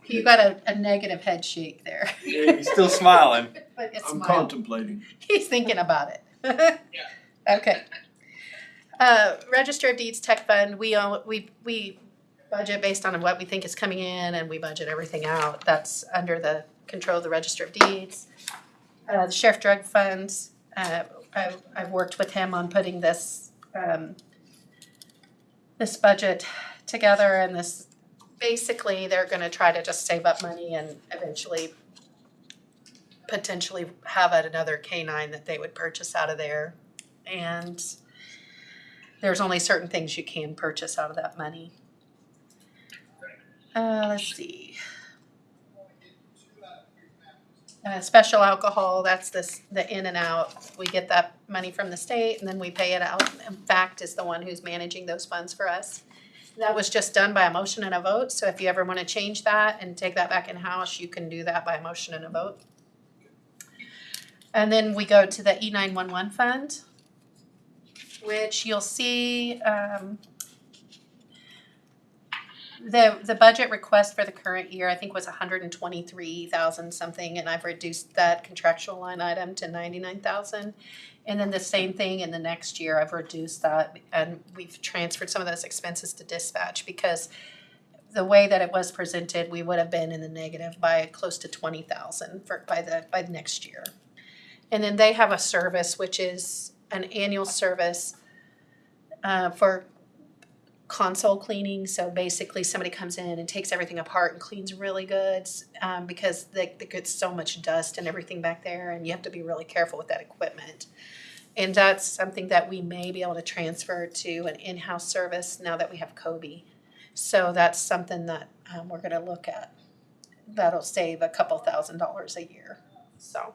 You got a negative head shake there. Yeah, he's still smiling. But it's I'm smiling. contemplating. He's thinking about it. Okay. Register of Deeds Tech Fund, we budget based on what we think is coming in, and we budget everything out. That's under the control of the Register of Deeds. The Sheriff Drug Funds, I've worked with him on putting this budget together, and this, basically, they're gonna try to just save up money and eventually potentially have another K-9 that they would purchase out of there. And there's only certain things you can purchase out of that money. Let's see. Special alcohol, that's the in and out. We get that money from the state and then we pay it out. In fact, is the one who's managing those funds for us. That was just done by a motion and a vote. So if you ever want to change that and take that back in-house, you can do that by a motion and a vote. And then we go to the E911 fund, which you'll see The budget request for the current year, I think, was 123,000 something, and I've reduced that contractual line item to 99,000. And then the same thing in the next year, I've reduced that, and we've transferred some of those expenses to dispatch because the way that it was presented, we would have been in the negative by close to 20,000 by the next year. And then they have a service, which is an annual service for console cleaning. So basically somebody comes in and takes everything apart and cleans really good because they get so much dust and everything back there, and you have to be really careful with that equipment. And that's something that we may be able to transfer to an in-house service now that we have Kobe. So that's something that we're gonna look at. That'll save a couple $1,000s a year, so.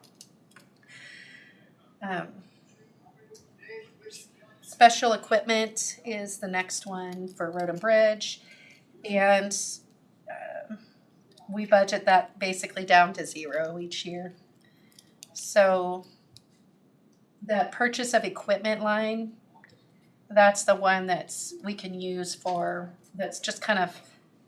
Special equipment is the next one for road and bridge. And we budget that basically down to zero each year. So the purchase of equipment line, that's the one we can use that's just kind of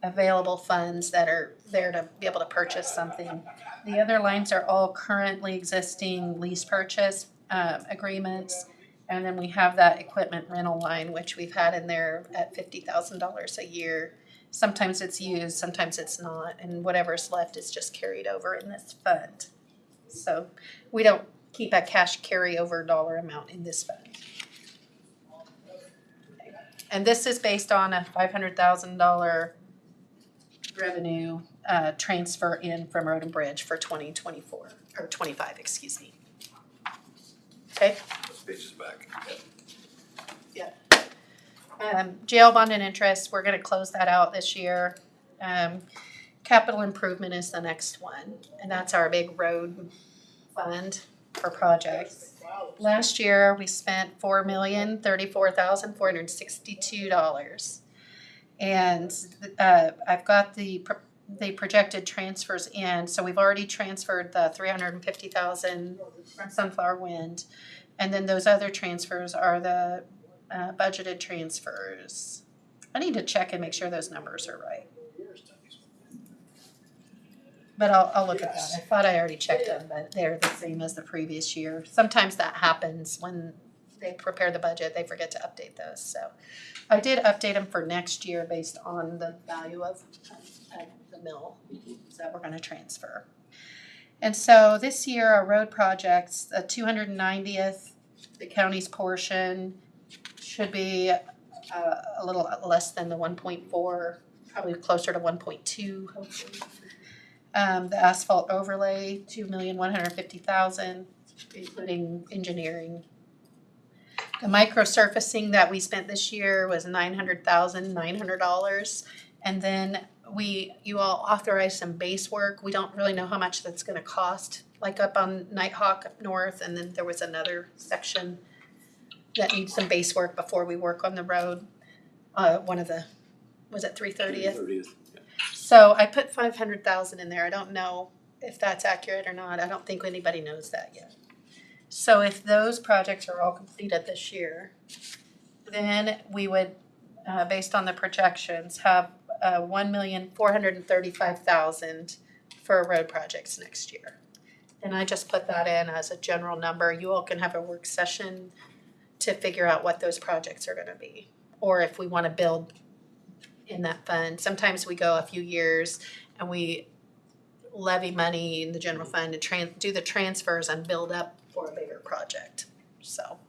available funds that are there to be able to purchase something. The other lines are all currently existing lease purchase agreements. And then we have that equipment rental line, which we've had in there at $50,000 a year. Sometimes it's used, sometimes it's not, and whatever's left is just carried over in this fund. So we don't keep a cash carryover dollar amount in this fund. And this is based on a $500,000 revenue transfer in from Road and Bridge for 2024, or 25, excuse me. Okay. Pages back. Yeah. Jail bond and interest, we're gonna close that out this year. Capital improvement is the next one, and that's our big road fund for projects. Last year, we spent $4,034,462. And I've got the projected transfers in, so we've already transferred the $350,000 from Sunflower Wind. And then those other transfers are the budgeted transfers. I need to check and make sure those numbers are right. But I'll look at that. I thought I already checked them, but they're the same as the previous year. Sometimes that happens when they prepare the budget, they forget to update those. So I did update them for next year based on the value of the mill that we're gonna transfer. And so this year, our road projects, the 290th, the county's portion should be a little less than the 1.4, probably closer to 1.2, hopefully. The asphalt overlay, $2,150,000, including engineering. The micro surfacing that we spent this year was $900,900. And then you all authorized some base work. We don't really know how much that's gonna cost, like up on Nighthawk up north, and then there was another section that needs some base work before we work on the road. Was it 330th? So I put 500,000 in there. I don't know if that's accurate or not. I don't think anybody knows that yet. So if those projects are all completed this year, then we would, based on the projections, have $1,435,000 for road projects next year. And I just put that in as a general number. You all can have a work session to figure out what those projects are gonna be, or if we wanna build in that fund. Sometimes we go a few years and we levy money in the general fund to do the transfers and build up for a bigger project. So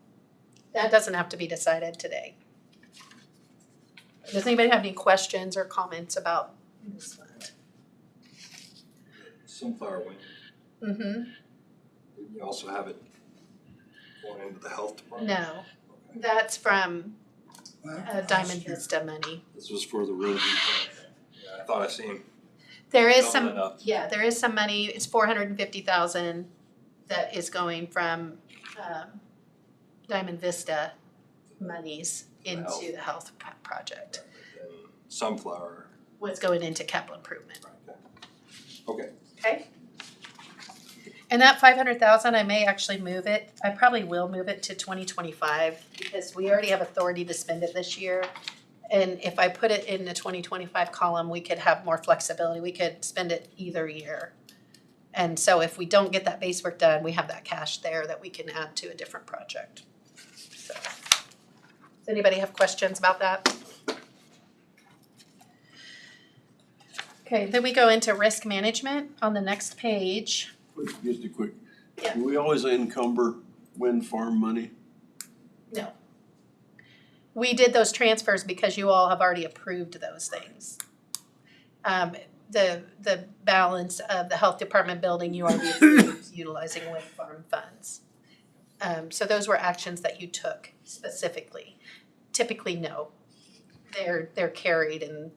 that doesn't have to be decided today. Does anybody have any questions or comments about this fund? Sunflower Wind, Mm-hmm. you also have it going into the health department? No, that's from Diamond Vista money. This was for the road. Yeah, I thought I seen. There is Double it some, up. yeah, there is some money. It's 450,000 that is going from Diamond Vista monies into the health project. And Sunflower. What's going into capital improvement. Okay. Okay. And that 500,000, I may actually move it. I probably will move it to 2025 because we already have authority to spend it this year. And if I put it in the 2025 column, we could have more flexibility. We could spend it either year. And so if we don't get that base work done, we have that cash there that we can add to a different project. So, does anybody have questions about that? Okay, then we go into risk management on the next page. Just a quick, Yeah. do we always encumber wind farm money? No. We did those transfers because you all have already approved those things. The balance of the health department building, you already approved utilizing wind farm funds. So those were actions that you took specifically. Typically, no. They're carried in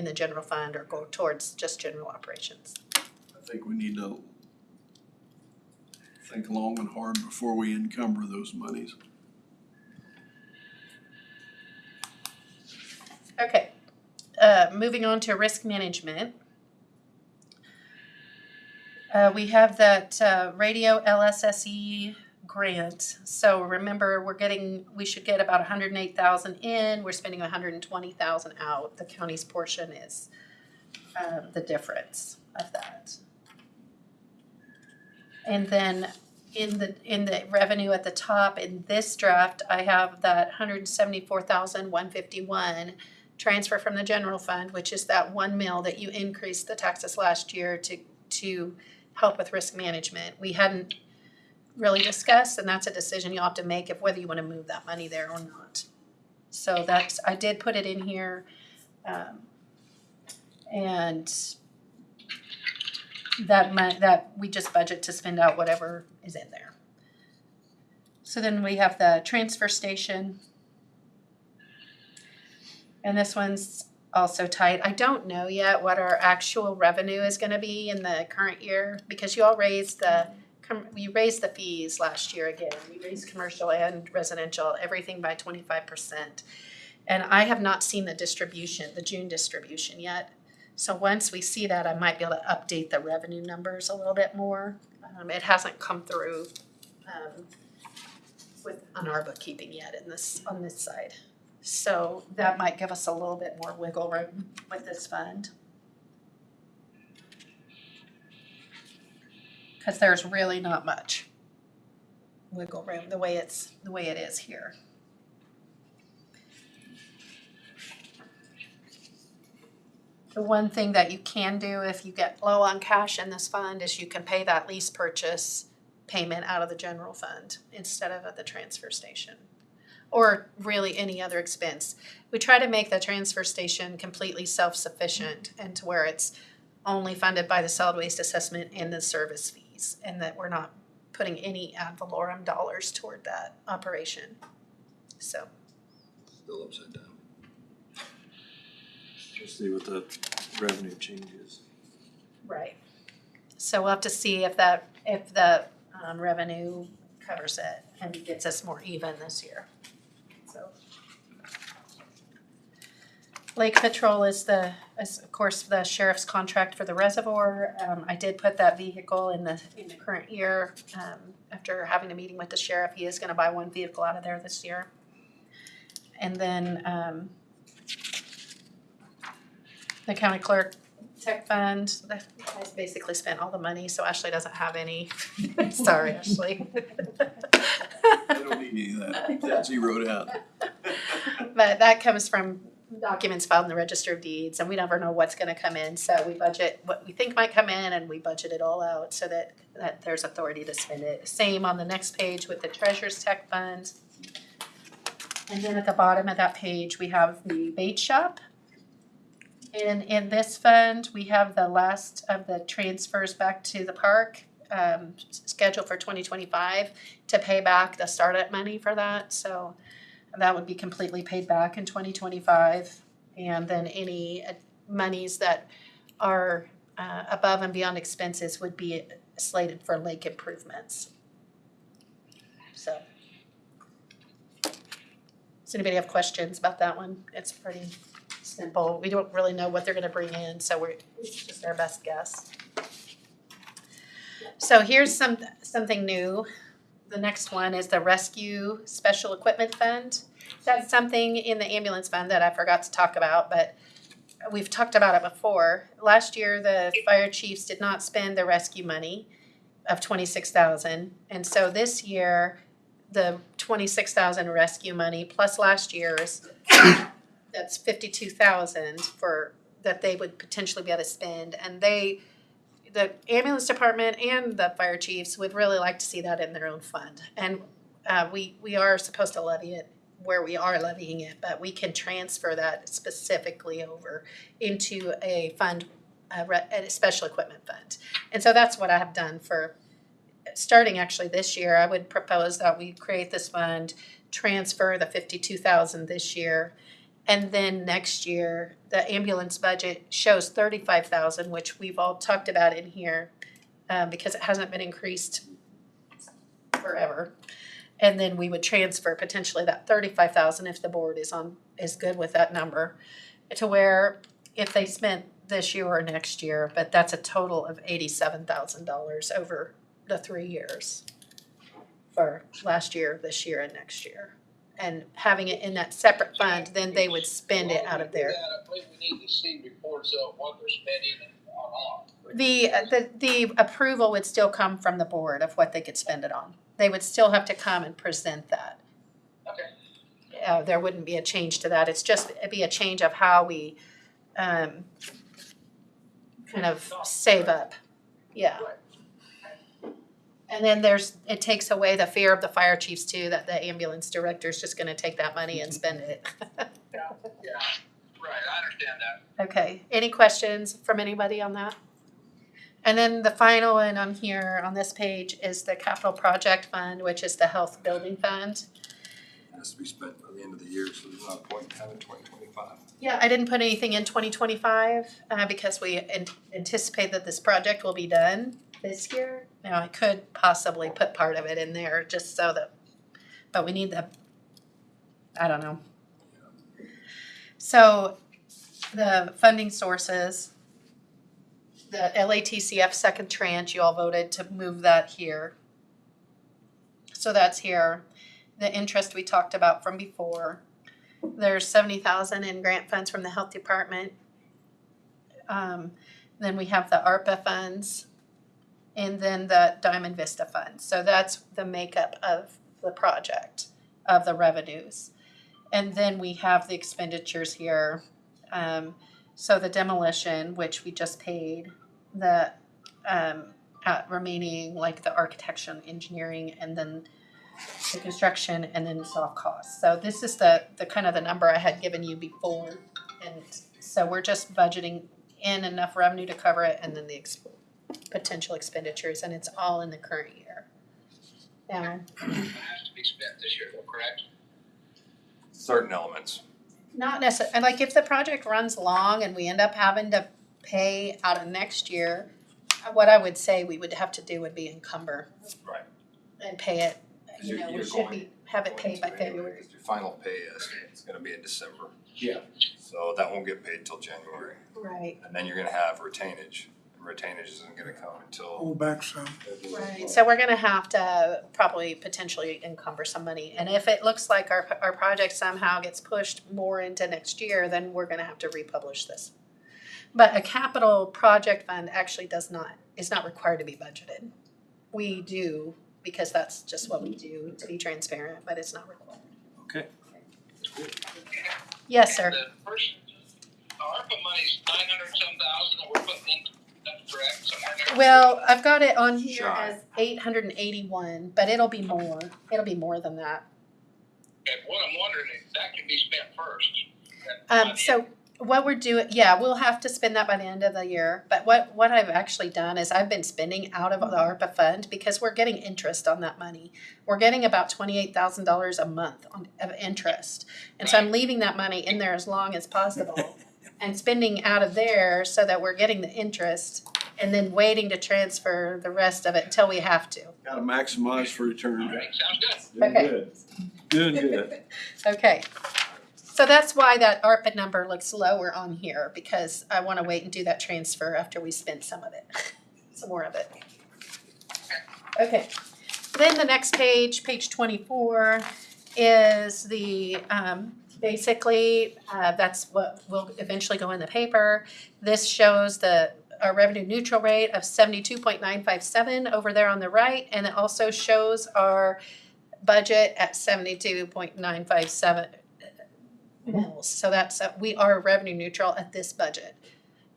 the general fund or go towards just general operations. I think we need to think long and hard before we encumber those monies. Okay, moving on to risk management. We have that radio LSSE grant. So remember, we should get about 108,000 in. We're spending 120,000 out. The county's portion is the difference of that. And then in the revenue at the top in this draft, I have that 174,151 transfer from the general fund, which is that 1 mil that you increased the taxes last year to help with risk management. We hadn't really discussed, and that's a decision you'll have to make of whether you want to move that money there or not. So I did put it in here, and that we just budget to spend out whatever is in there. So then we have the transfer station. And this one's also tight. I don't know yet what our actual revenue is gonna be in the current year, because you all raised the fees last year again. We raised commercial and residential, everything by 25%. And I have not seen the June distribution yet. So once we see that, I might be able to update the revenue numbers a little bit more. It hasn't come through on our bookkeeping yet on this side. So that might give us a little bit more wiggle room with this fund. Because there's really not much wiggle room the way it is here. The one thing that you can do if you get low on cash in this fund is you can pay that lease purchase payment out of the general fund instead of at the transfer station, or really any other expense. We try to make the transfer station completely self-sufficient and to where it's only funded by the solid waste assessment and the service fees, and that we're not putting any ad valorem dollars toward that operation. So. Still upside down. We'll see what the revenue changes. Right. So we'll have to see if the revenue covers it and gets us more even this year. So. Lake Patrol is of course the sheriff's contract for the reservoir. I did put that vehicle in the current year. After having a meeting with the sheriff, he is going to buy one vehicle out of there this year. And then the county clerk tech fund, the guys basically spent all the money, so Ashley doesn't have any. Sorry, Ashley. I don't need any of that. That's zeroed out. But that comes from documents filed in the Register of Deeds, and we never know what's gonna come in, so we budget what we think might come in, and we budget it all out so that there's authority to spend it. Same on the next page with the Treasurer's Tech Fund. And then at the bottom of that page, we have the bait shop. And in this fund, we have the last of the transfers back to the park, scheduled for 2025 to pay back the startup money for that. So that would be completely paid back in 2025. And then any monies that are above and beyond expenses would be slated for lake improvements. So. Does anybody have questions about that one? It's pretty simple. We don't really know what they're gonna bring in, so it's just our best guess. So here's something new the next one is the Rescue Special Equipment Fund. That's something in the ambulance fund that I forgot to talk about, but we've talked about it before. Last year, the fire chiefs did not spend the rescue money of $26,000. And so this year, the $26,000 rescue money plus last year's, that's $52,000 for, that they would potentially be able to spend. And the ambulance department and the fire chiefs would really like to see that in their own fund. And we are supposed to levy it where we are levying it, but we can transfer that specifically over into a fund, a special equipment fund. And so that's what I have done for, starting actually this year. I would propose that we create this fund, transfer the $52,000 this year, and then next year, the ambulance budget shows $35,000, which we've all talked about in here, because it hasn't been increased forever. And then we would transfer potentially that $35,000 if the board is good with that number, to where if they spent this year or next year, but that's a total of $87,000 over the 3 years for last year, this year, and next year. And having it in that separate fund, then they would spend it out of there. I believe we need to see reports of what they're spending and on. The approval would still come from the board of what they could spend it on. They would still have to come and present that. Okay. There wouldn't be a change to that. It'd be a change of how we kind of save up. Yeah. And then it takes away the fear of the fire chiefs too, that the ambulance director is just gonna take that money and spend it. Yeah, right, I understand that. Okay, any questions from anybody on that? And then the final one on here, on this page, is the capital project fund, which is the health building fund. It has to be spent by the end of the year, so there's not a point in having 2025. Yeah, I didn't put anything in 2025 because we anticipate that this project will be done this year. Now, I could possibly put part of it in there just so that, but we need I don't know. So the funding sources, the LATCF second tranche, you all voted to move that here. So that's here. The interest we talked about from before. There's $70,000 in grant funds from the health department. Then we have the ARPA funds, and then the Diamond Vista Fund. So that's the makeup of the project, of the revenues. And then we have the expenditures here. So the demolition, which we just paid, the remaining, like the architecture and engineering, and then the construction, and then soft costs. So this is the kind of the number I had given you before. And so we're just budgeting in enough revenue to cover it, and then the potential expenditures, and it's all in the current year. Now, It has to be spent this year, though, correct? Certain elements. not necessarily, and like if the project runs long and we end up having to pay out of next year, what I would say we would have to do would be encumber. Right. And pay it, you know, we You're should have it paid by going to anyway, February. 'cause your final pay estimate is gonna be in December. Yeah. So that won't get paid till January. Right, And then you're gonna have retainage. And retainage isn't gonna come until Hold back some. right. So we're gonna have to probably potentially encumber some money. And if it looks like our project somehow gets pushed more into next year, then we're gonna have to republish this. But a capital project fund actually is not required to be budgeted. We do, because that's just what we do, to be transparent, but it's not required. Okay. Yes, sir. The first, ARPA money's 900-some thousand that we're putting in, that's correct, somewhere there. Well, I've got it on here Shy. as 881, but it'll be more. It'll be more than that. Okay, what I'm wondering is that can be spent first. So what we're doing, yeah, we'll have to spend that by the end of the year. But what I've actually done is I've been spending out of the ARPA fund because we're getting interest on that money. We're getting about $28,000 a month of interest. And so I'm leaving that money in there as long as possible and spending out of there so that we're getting the interest and then waiting to transfer the rest of it until we have to. Gotta maximize for return. All right, sounds good. Okay. Doing good. Okay. So that's why that ARPA number looks lower on here, because I want to wait and do that transfer after we spend some of it, some more of it. Okay, Then the next page, page 24, is the, basically, that's what will eventually go in the paper. This shows our revenue neutral rate of 72.957 over there on the right, and it also shows our budget at 72.957 mils. So that's, we are revenue neutral at this budget.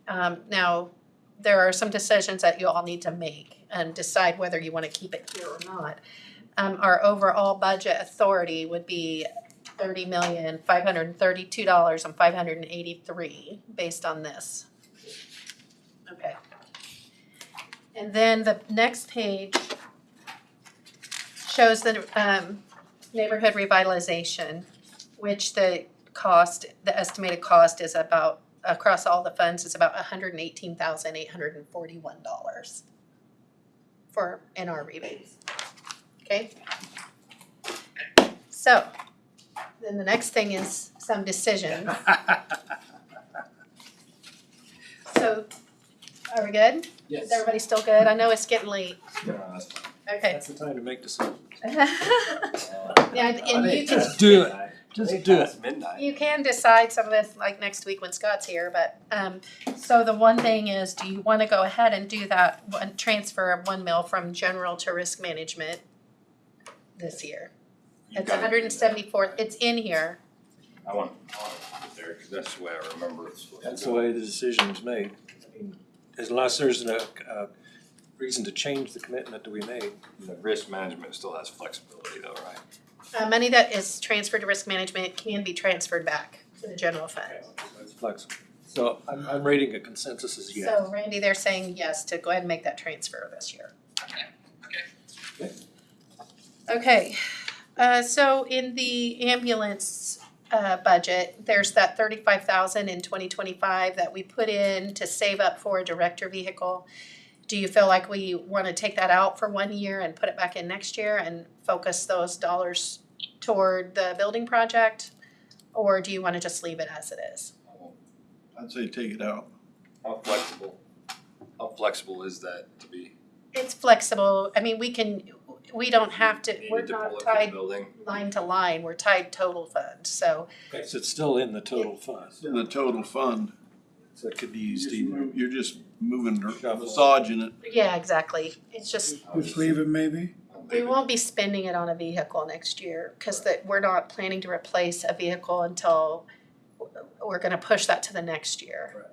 Now, there are some decisions that you all need to make and decide whether you want to keep it here or not. Our overall budget authority would be $30,532,583 based on this. Okay. And then the next page shows the neighborhood revitalization, which the estimated cost is about, across all the funds, is about $118,841 in our rebates. Okay? So, then the next thing is some decisions. So, are we good? Yes. Is everybody still good? I know it's getting late. Okay. That's the time to make decisions. Yeah, and you can, Just do it. Just do it. Midnight. you can decide some of this like next week when Scott's here, but, so the one thing is, do you wanna go ahead and do that, transfer of 1 mil from general to risk management this year? It's 174, it's in here. I want to put it there because that's the way I remember it. That's the way the decision was made. I mean, unless there's a reason to change the commitment that we made. The risk management still has flexibility though, right? Money that is transferred to risk management can be transferred back to the general fund. It's flexible. So I'm rating a consensus as yes. So Randy, they're saying yes to go ahead and make that transfer this year. Okay, so in the ambulance budget, there's that 35,000 in 2025 that we put in to save up for a director vehicle. Do you feel like we want to take that out for 1 year and put it back in next year and focus those dollars toward the building project? Or do you want to just leave it as it is? I'd say take it out. How flexible is that to be? It's flexible. I mean, we don't have to, we're Needed to pull not it from tied the building? line to line, we're tied total fund, so. Okay, so it's still in the total fund. In the total fund, So it could be used either. you're just moving, massaging it. Yeah, exactly. It's just, Just leave it maybe. we won't be spending it on a vehicle next year, cause we're not planning to replace a vehicle until, we're gonna push that to the next year.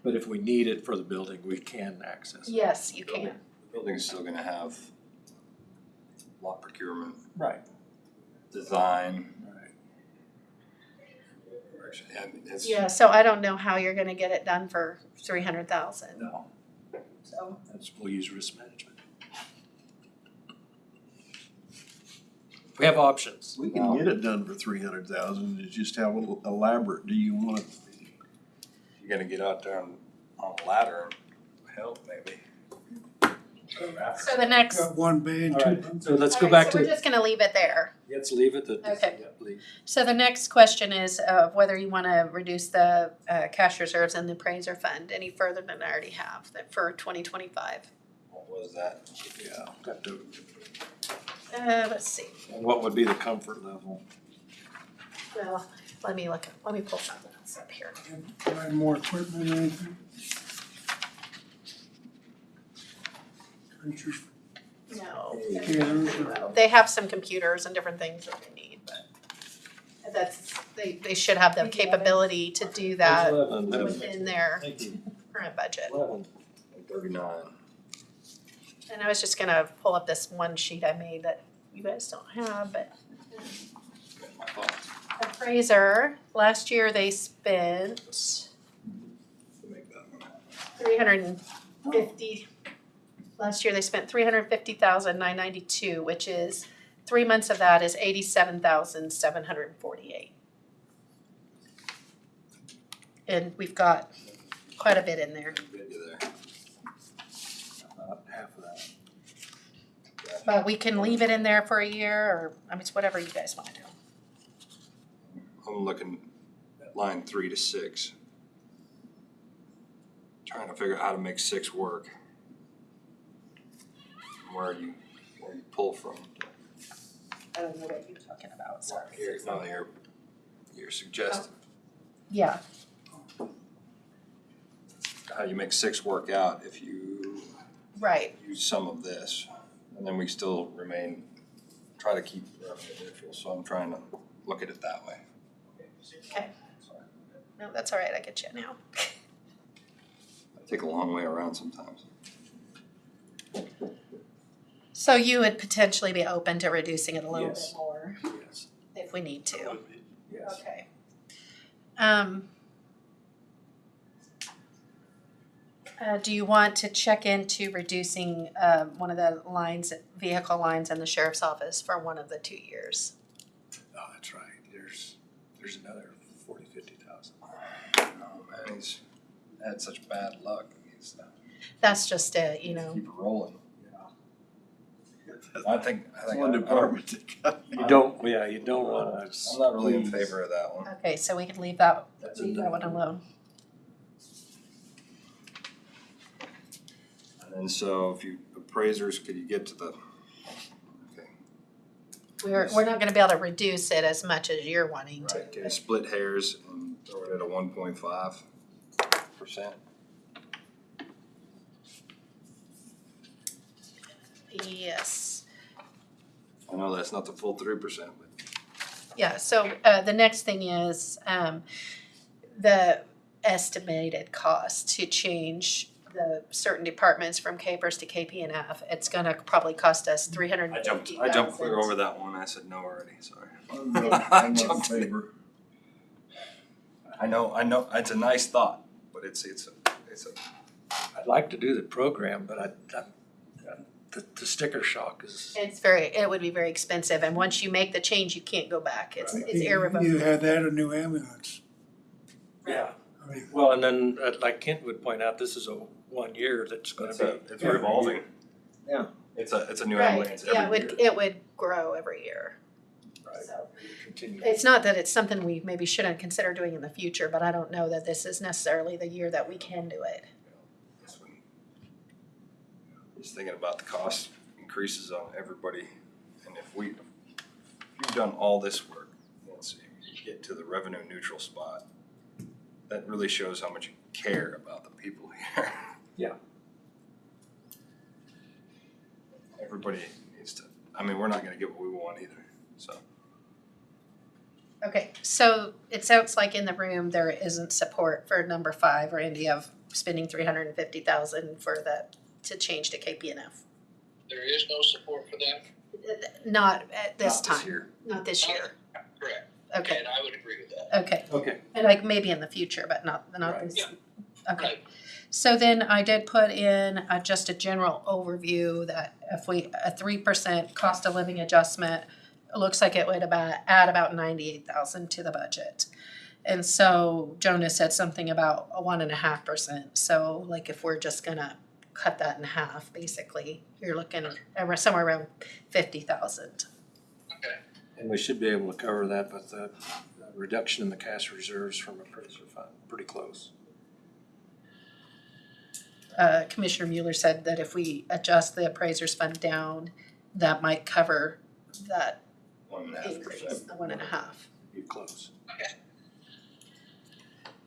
But if we need it for the building, we can access it. Yes, you can. The building's still gonna have lot procurement, Right. design. Right. And it's, Yeah, so I don't know how you're gonna get it done for 300,000, No, so. we'll use risk management. We have options. We can get it done for 300,000, it's just how elaborate do you want it? you're gonna get out there on a ladder and help maybe. So the next, Got one bay and All two. right, so let's go alright, back so we're to, just gonna leave it there. let's leave it at this. Okay. Yeah, leave. So the next question is whether you wanna reduce the cash reserves in the appraiser fund any further than I already have, that for 2025. What was that? Yeah, got to, Let's see, and what would be the comfort level? well, let me pull something else up here. Buy more equipment or anything. Pictures, No, scanners, or no, they have some computers and different things that they need, but they should have the capability to do that Page 11. within their Thank you. current budget. 11. 39. And I was just gonna pull up this one sheet I made that you guys don't have, but My thoughts. appraiser, last year they spent Make that one. 350, last year they spent 350,992, which is 3 months of that is 87,748. And we've got quite a bit in there, Get you there. About half of that. but we can leave it in there for a year, or, I mean, it's whatever you guys wanna do. I'm looking at line 3 to 6. Trying to figure out how to make 6 work. Where are you where you pull from. I don't know what you're talking about, sorry. You're suggesting Yeah, how you make 6 work out if you right. use some of this, and then we still try to keep revenue neutral, so I'm trying to look at it that way. Okay. No, that's all right, I get you now. I take a long way around sometimes. So you would potentially be open to reducing it a little bit Yes. more Yes. if we need to? Yes. Okay. Do you want to check into reducing one of the lines, vehicle lines in the sheriff's office for one of the 2 years? Oh, that's right. There's another 50,000. Oh man, he's had such bad luck. He's That's just a, keep it rolling. I think One department that got. You don't wanna. I'm not really in favor of that one. okay, so we can leave that That's one alone. And then so if you appraisers, could you get to the, okay, We're not gonna be able to reduce it as much as you're wanting to. right, can you split hairs and throw it at a 1.5%? Yes. I know that's not the full 3%, but Yeah, so the next thing is the estimated cost to change the certain departments from Capers to KP&F. It's gonna probably cost us $350,000. I jumped clear over that one. I said no already, sorry. I'm not in favor. I know, it's a nice thought, but it's a, I'd like to do the program, but the sticker shock is. It would be very expensive, and once you make the change, you can't go back. It's irrevocable. You had that, a new ambulance. Yeah. I mean, Well, and then like Kent would point out, this is a 1 year that's gonna be. it's revolving. Yeah. It's a new Right, ambulance yeah, every year. it would grow every year. Right. So Continue. it's not that it's something we maybe shouldn't consider doing in the future, but I don't know that this is necessarily the year that we can do it. This one. Just thinking about the cost increases on everybody, and if you've done all this work, and so you get to the revenue neutral spot, that really shows how much you care about the people here. Yeah. Everybody needs to, I mean, we're not gonna get what we want either, so. Okay, so it sounds like in the room, there isn't support for number 5, or India of spending $350,000 to change to KP&F. There is no support for that? Not at this Not time. this year. Not this year. Correct. Okay, And I would agree with that. okay. Okay. And like maybe in the future, but not Right. this. Yeah. Okay. Right. So then I did put in just a general overview that if a 3% cost of living adjustment, it looks like it would add about 98,000 to the budget. And so Jonah said something about a 1.5%. So like if we're just gonna cut that in half, basically, you're looking at somewhere around 50,000. Okay. And we should be able to cover that with the reduction in the cash reserves from appraiser fund, pretty close. Commissioner Mueller said that if we adjust the appraiser's fund down, that might cover that increase, 1.5%. the 1.5. Be close.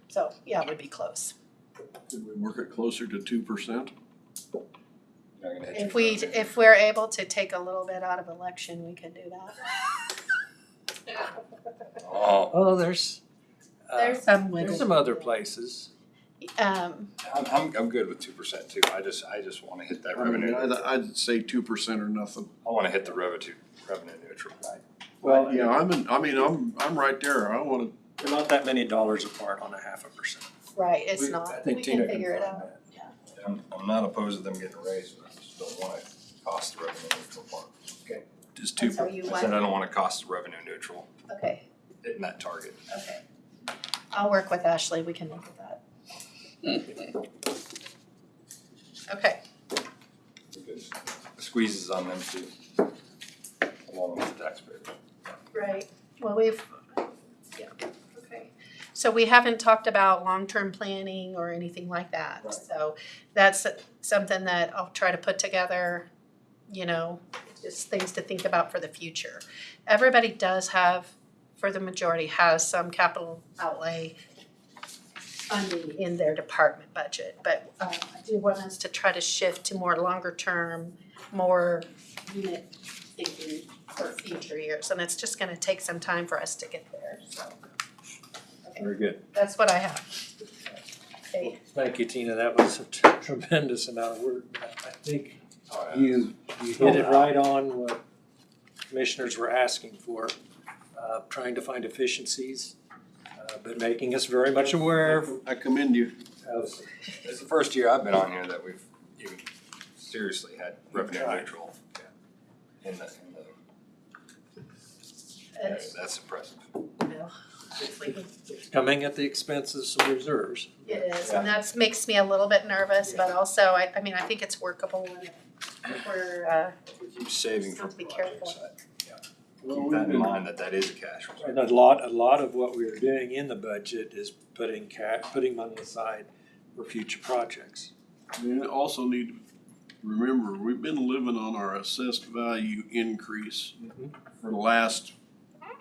So, yeah, it would be close. Did we work it closer to 2%? Not gonna hit you for that. If we're able to take a little bit out of election, we can do that. Oh, There's There's some there's wiggle. some other places. I'm good with 2% too. I just wanna hit that I mean, revenue. I'd say 2% or nothing. I wanna hit the revenue neutral. Well, Yeah, I'm right there. I wanna, They're not that many dollars apart on 0.5%. Right, it's I not. think We Tina can can figure it find out. that. I'm not opposed to them getting raised, but I just don't wanna cost the revenue neutral part. just And 2%. so you I want, said I don't wanna cost the revenue neutral, okay, hitting that target. okay. I'll work with Ashley, we can look at that. Okay, Because the squeeze is on them too, along with the taxpayers. right, well, yeah, okay. So we haven't talked about long-term planning or anything like that, Right. so that's something that I'll try to put together, just things to think about for the future. Everybody does have, for the majority, has some capital outlay funding in their department budget, but I do want us to try to shift to more longer term, more unit thinking for future years, and it's just gonna take some time for us to get there, so. Okay, Very good. that's what I have. Okay, Thank you, Tina. That was a tremendous amount of work. I think you hit it right on what commissioners were asking for, trying to find efficiencies, but making us very much aware I commend you. of. It's the first year I've been on here that we've even seriously had revenue neutral in the, that's impressive. well, hopefully Coming at the expense of some reserves. it is, and that makes me a little bit nervous, but also, I mean, I think it's workable if we're, Keep saving Just for have to be careful. projects. Keep that in mind that that is a cash reserve. And a lot of what we're doing in the budget is putting money aside for future projects. We also need to remember, we've been living on our assessed value increase for the last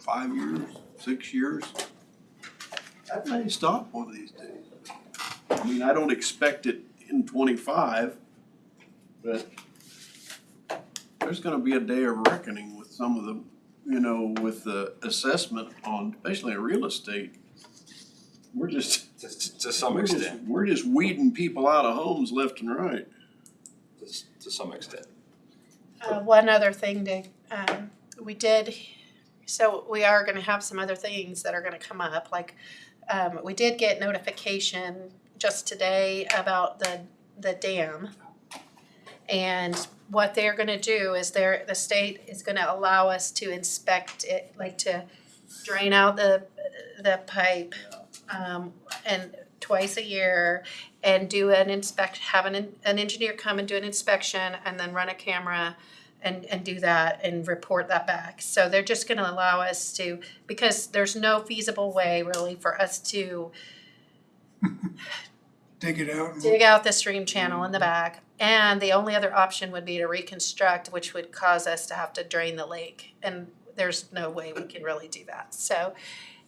5 years, 6 years. That may stop one of these days. I mean, I don't expect it in 25, but there's gonna be a day of reckoning with some of the, with the assessment on, especially in real estate. We're just, To some extent, we're just weeding people out of homes left and right. to some extent. one other thing to, we did, so we are gonna have some other things that are gonna come up, like, we did get notification just today about the dam. And what they're gonna do is the state is gonna allow us to inspect it, like to drain out the pipe, and twice a year and do have an engineer come and do an inspection and then run a camera and do that and report that back. So they're just gonna allow us to, because there's no feasible way really for us to Dig it out. and- dig out the stream channel in the back. And the only other option would be to reconstruct, which would cause us to have to drain the lake. And there's no way we can really do that. So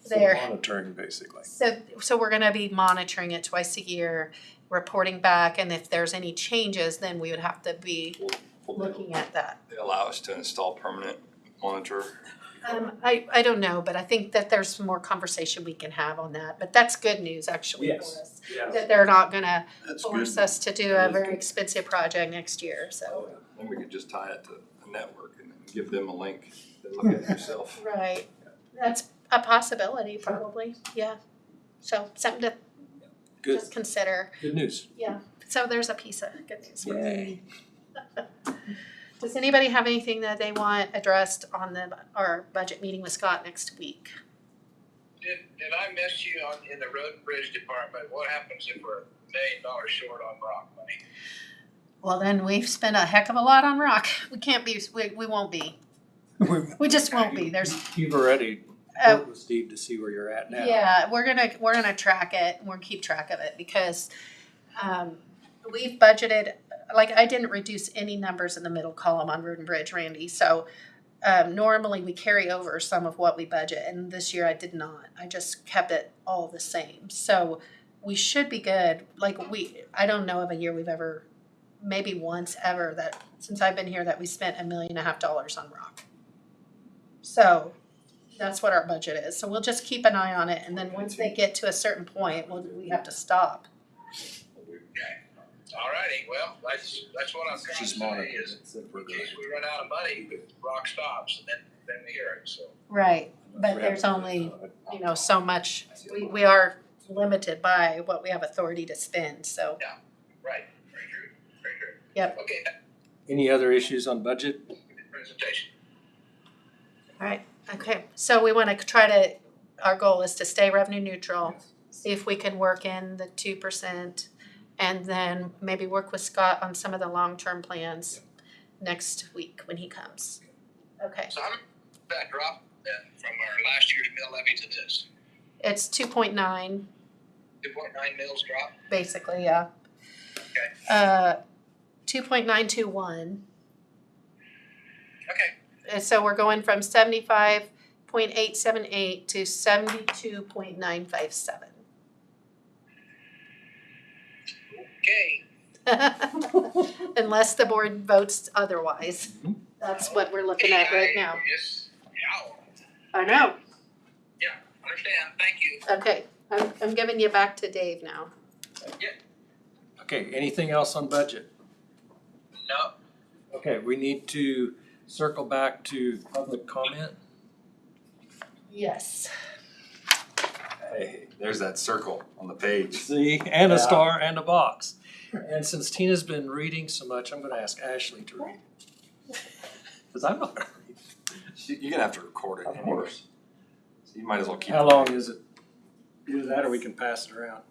they're, Monitoring, basically. so we're gonna be monitoring it twice a year, reporting back, and if there's any changes, then we would have to be looking at that. They allow us to install permanent monitor. I don't know, but I think that there's some more conversation we can have on that, but that's good news actually for Yes. us. Yeah. That they're not gonna That's force good. us to do a very expensive project next year, so. Then we could just tie it to a network and give them a link to look at it yourself. Right, that's a possibility probably, yeah. So something to Good, just consider, good news. yeah, so there's a piece of good news. Yay. Does anybody have anything that they want addressed on our budget meeting with Scott next week? Did I miss you in the road and bridge department? What happens if we're $1 million short on rock money? Well, then we've spent a heck of a lot on rock. We can't be, we won't be. We just won't be. There's, You've already worked with Steve to see where you're at now. yeah, we're gonna track it. We're gonna keep track of it because we've budgeted, like I didn't reduce any numbers in the middle column on road and bridge, Randy. So normally we carry over some of what we budget, and this year I did not. I just kept it all the same. So we should be good. Like I don't know of a year we've ever, maybe once ever that since I've been here that we spent $1.5 million on rock. So that's what our budget is. So we'll just keep an eye on it, and then once they get to a certain point, we have to stop. All righty, well, that's what I'm trying to Just say monitor is it. in case we run out of money, rock stops and then we hear it, so. Right, but there's only, so much, we are limited by what we have authority to spend, so. Right, very true, very true. Yep. Okay, Any other issues on budget? presentation. All right, okay, so we wanna our goal is to stay revenue neutral, see if we can work in the 2%, and then maybe work with Scott on some of the long-term plans next week when he comes. Okay, So how much did that drop then from our last year's mill levy to this? it's 2.9, 2.9 mills drop? basically, yeah. Okay. 2.921. so we're going from 75.878 to 72.957. Okay, Unless the board votes otherwise. That's what we're looking at right now. Yes, yeah, I know. understand, thank you. Okay, I'm giving you back to Dave now. Okay, anything else on budget? No, Okay, we need to circle back to public comment. Yes. Hey, there's that circle on the page. See, and a Yeah. star and a box. And since Tina's been reading so much, I'm gonna ask Ashley to read. Cause I'm not gonna read. You're gonna have to record it. Of course. So you might as well keep. How long is it? Either that or we can pass it around.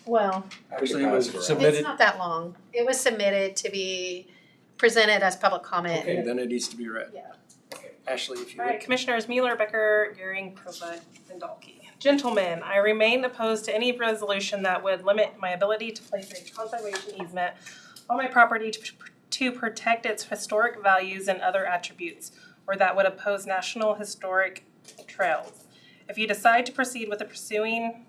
Well, Actually, it was pass it around. it's submitted. not that long. It was submitted to be presented as public comment. Okay, then it needs to be read. Yeah. Okay, Ashley, if you All right, would. Commissioners Mueller, Becker, Gehring, Probut, and Dahlke. Gentlemen, I remain opposed to any resolution that would limit my ability to place a conservation easement on my property to protect its historic values and other attributes, or that would oppose national historic trails. If you decide to proceed with pursuing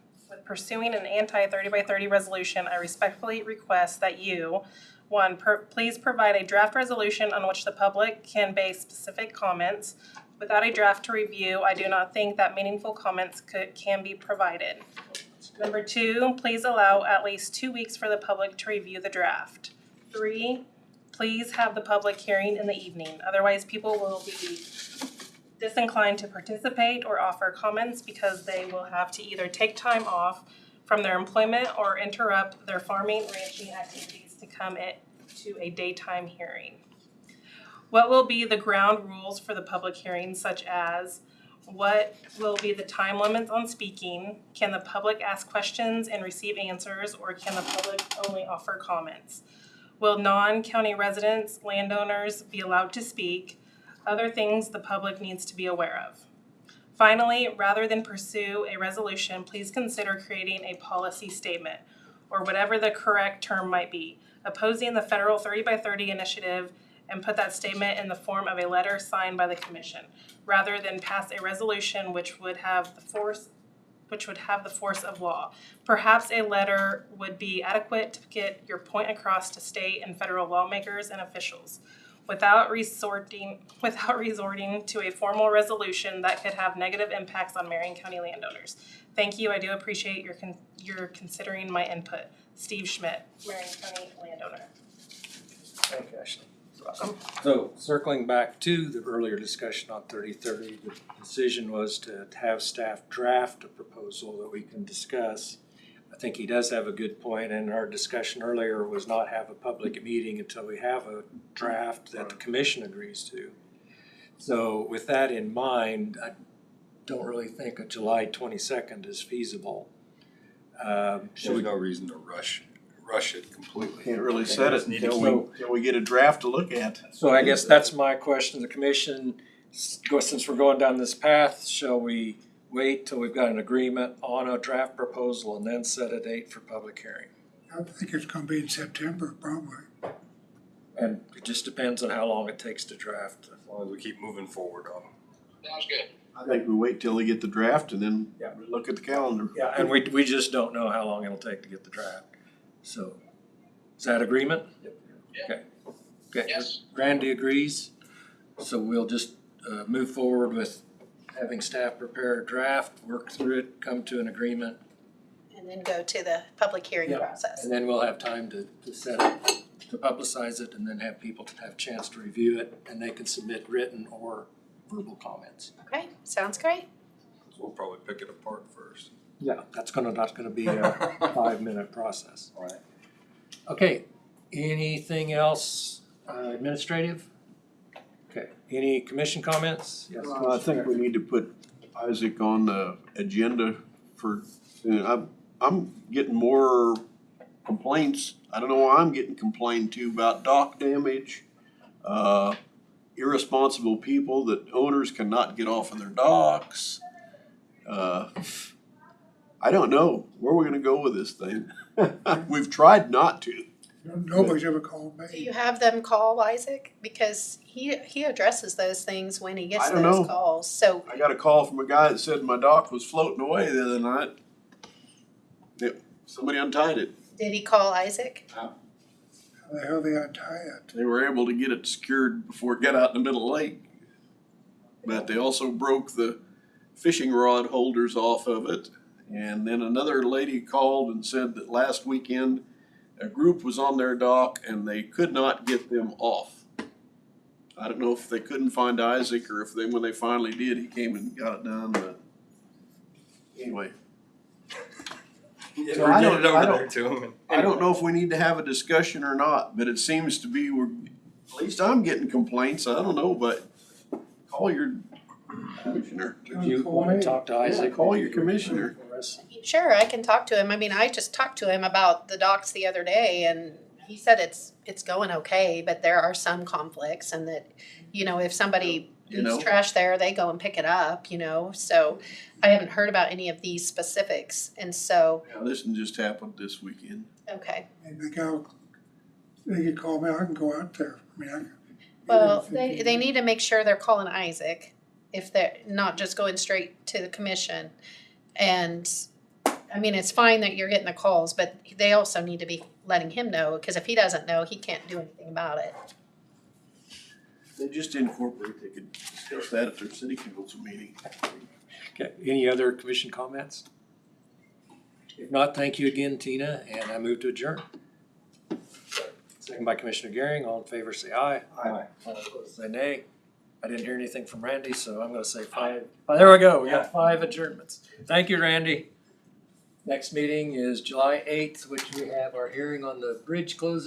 an anti-30x30 resolution, I respectfully request that you, one, please provide a draft resolution on which the public can base specific comments. Without a draft to review, I do not think that meaningful comments can be provided. Number two, please allow at least 2 weeks for the public to review the draft. 3, please have the public hearing in the evening. Otherwise, people will be disinclined to participate or offer comments because they will have to either take time off from their employment or interrupt their farming, ranching activities to come to a daytime hearing. What will be the ground rules for the public hearing, such as what will be the time limits on speaking? Can the public ask questions and receive answers, or can the public only offer comments? Will non-county residents, landowners be allowed to speak? Other things the public needs to be aware of. Finally, rather than pursue a resolution, please consider creating a policy statement, or whatever the correct term might be, opposing the federal 30x30 initiative, and put that statement in the form of a letter signed by the commission, rather than pass a resolution which would have the force of law. Perhaps a letter would be adequate to get your point across to state and federal lawmakers and officials, without resorting to a formal resolution that could have negative impacts on Marion County landowners. Thank you. I do appreciate your considering my input. Steve Schmidt, Marion County landowner. Thank you, Ashley. So circling back to the earlier discussion on 30-30, the decision was to have staff draft a proposal that we can discuss. I think he does have a good point, and our discussion earlier was not have a public meeting until we have a draft that the commission agrees to. So with that in mind, I don't really think a July 22nd is feasible. There's no reason to rush it completely. Can't really set it Need to until we get a draft to look at. So I guess that's my question to the commission. Since we're going down this path, shall we wait till we've got an agreement on a draft proposal and then set a date for public hearing? I think it's gonna be in September, probably. And it just depends on how long it takes to draft. As long as we keep moving forward on it. sounds good. I think we wait till we get the draft and then Yeah. we look at the calendar. Yeah, and we just don't know how long it'll take to get the draft. So, is that agreement? Yeah. Okay, Yes. Randy agrees, so we'll just move forward with having staff prepare a draft, work through it, come to an agreement, And then go to the public hearing Yeah. process. and then we'll have time to set it, to publicize it, and then have people to have a chance to review it, and they can submit written or verbal comments. Okay, sounds great. So we'll probably pick it apart first. Yeah, that's not gonna be a 5-minute process. All right. Okay, anything else administrative? Okay, any commission comments? Yes. I think we need to put Isaac on the agenda for, I'm getting more complaints. I don't know why I'm getting complained to about dock damage, irresponsible people that owners cannot get off of their docks. I don't know where we're gonna go with this thing. We've tried not to. Nobody's ever called Do me. you have them call Isaac? Because he addresses those things when he gets I don't those know. calls, so. I got a call from a guy that said my dock was floating away the other night. Yep, somebody untied it. Did he call Isaac? How the hell they untie it? They were able to get it secured before it got out in the middle of the lake. But they also broke the fishing rod holders off of it. And then another lady called and said that last weekend, a group was on their dock and they could not get them off. I don't know if they couldn't find Isaac or if they, when they finally did, he came and got it done, but anyway. So Or I get don't- it over I don't- there to them. I don't know if we need to have a discussion or not, but it seems to be, at least I'm getting complaints, I don't know, but call your commissioner. If you wanna talk to Isaac. Call your commissioner. Sure, I can talk to him. I mean, I just talked to him about the docks the other day and he said it's going okay, but there are some conflicts and that, if somebody You know? leaves trash there, they go and pick it up, so I haven't heard about any of these specifics, and so, Yeah, this one just happened this weekend. okay. And they can call me, I can go out there. I mean, Well, they need to make sure they're calling Isaac, if they're not just going straight to the commission. And, I mean, it's fine that you're getting the calls, but they also need to be letting him know, because if he doesn't know, he can't do anything about it. They just incorporate, they could discuss that at their city council meeting. Okay, any other commission comments? If not, thank you again, Tina, and I move to adjourn. Second by Commissioner Garing, all in favor say aye. Aye. All opposed say nay. I didn't hear anything from Randy, so I'm gonna say five. Oh, there we go, we got 5 adjournments. Thank you, Randy. Next meeting is July 8th, which we have our hearing on the bridge closing.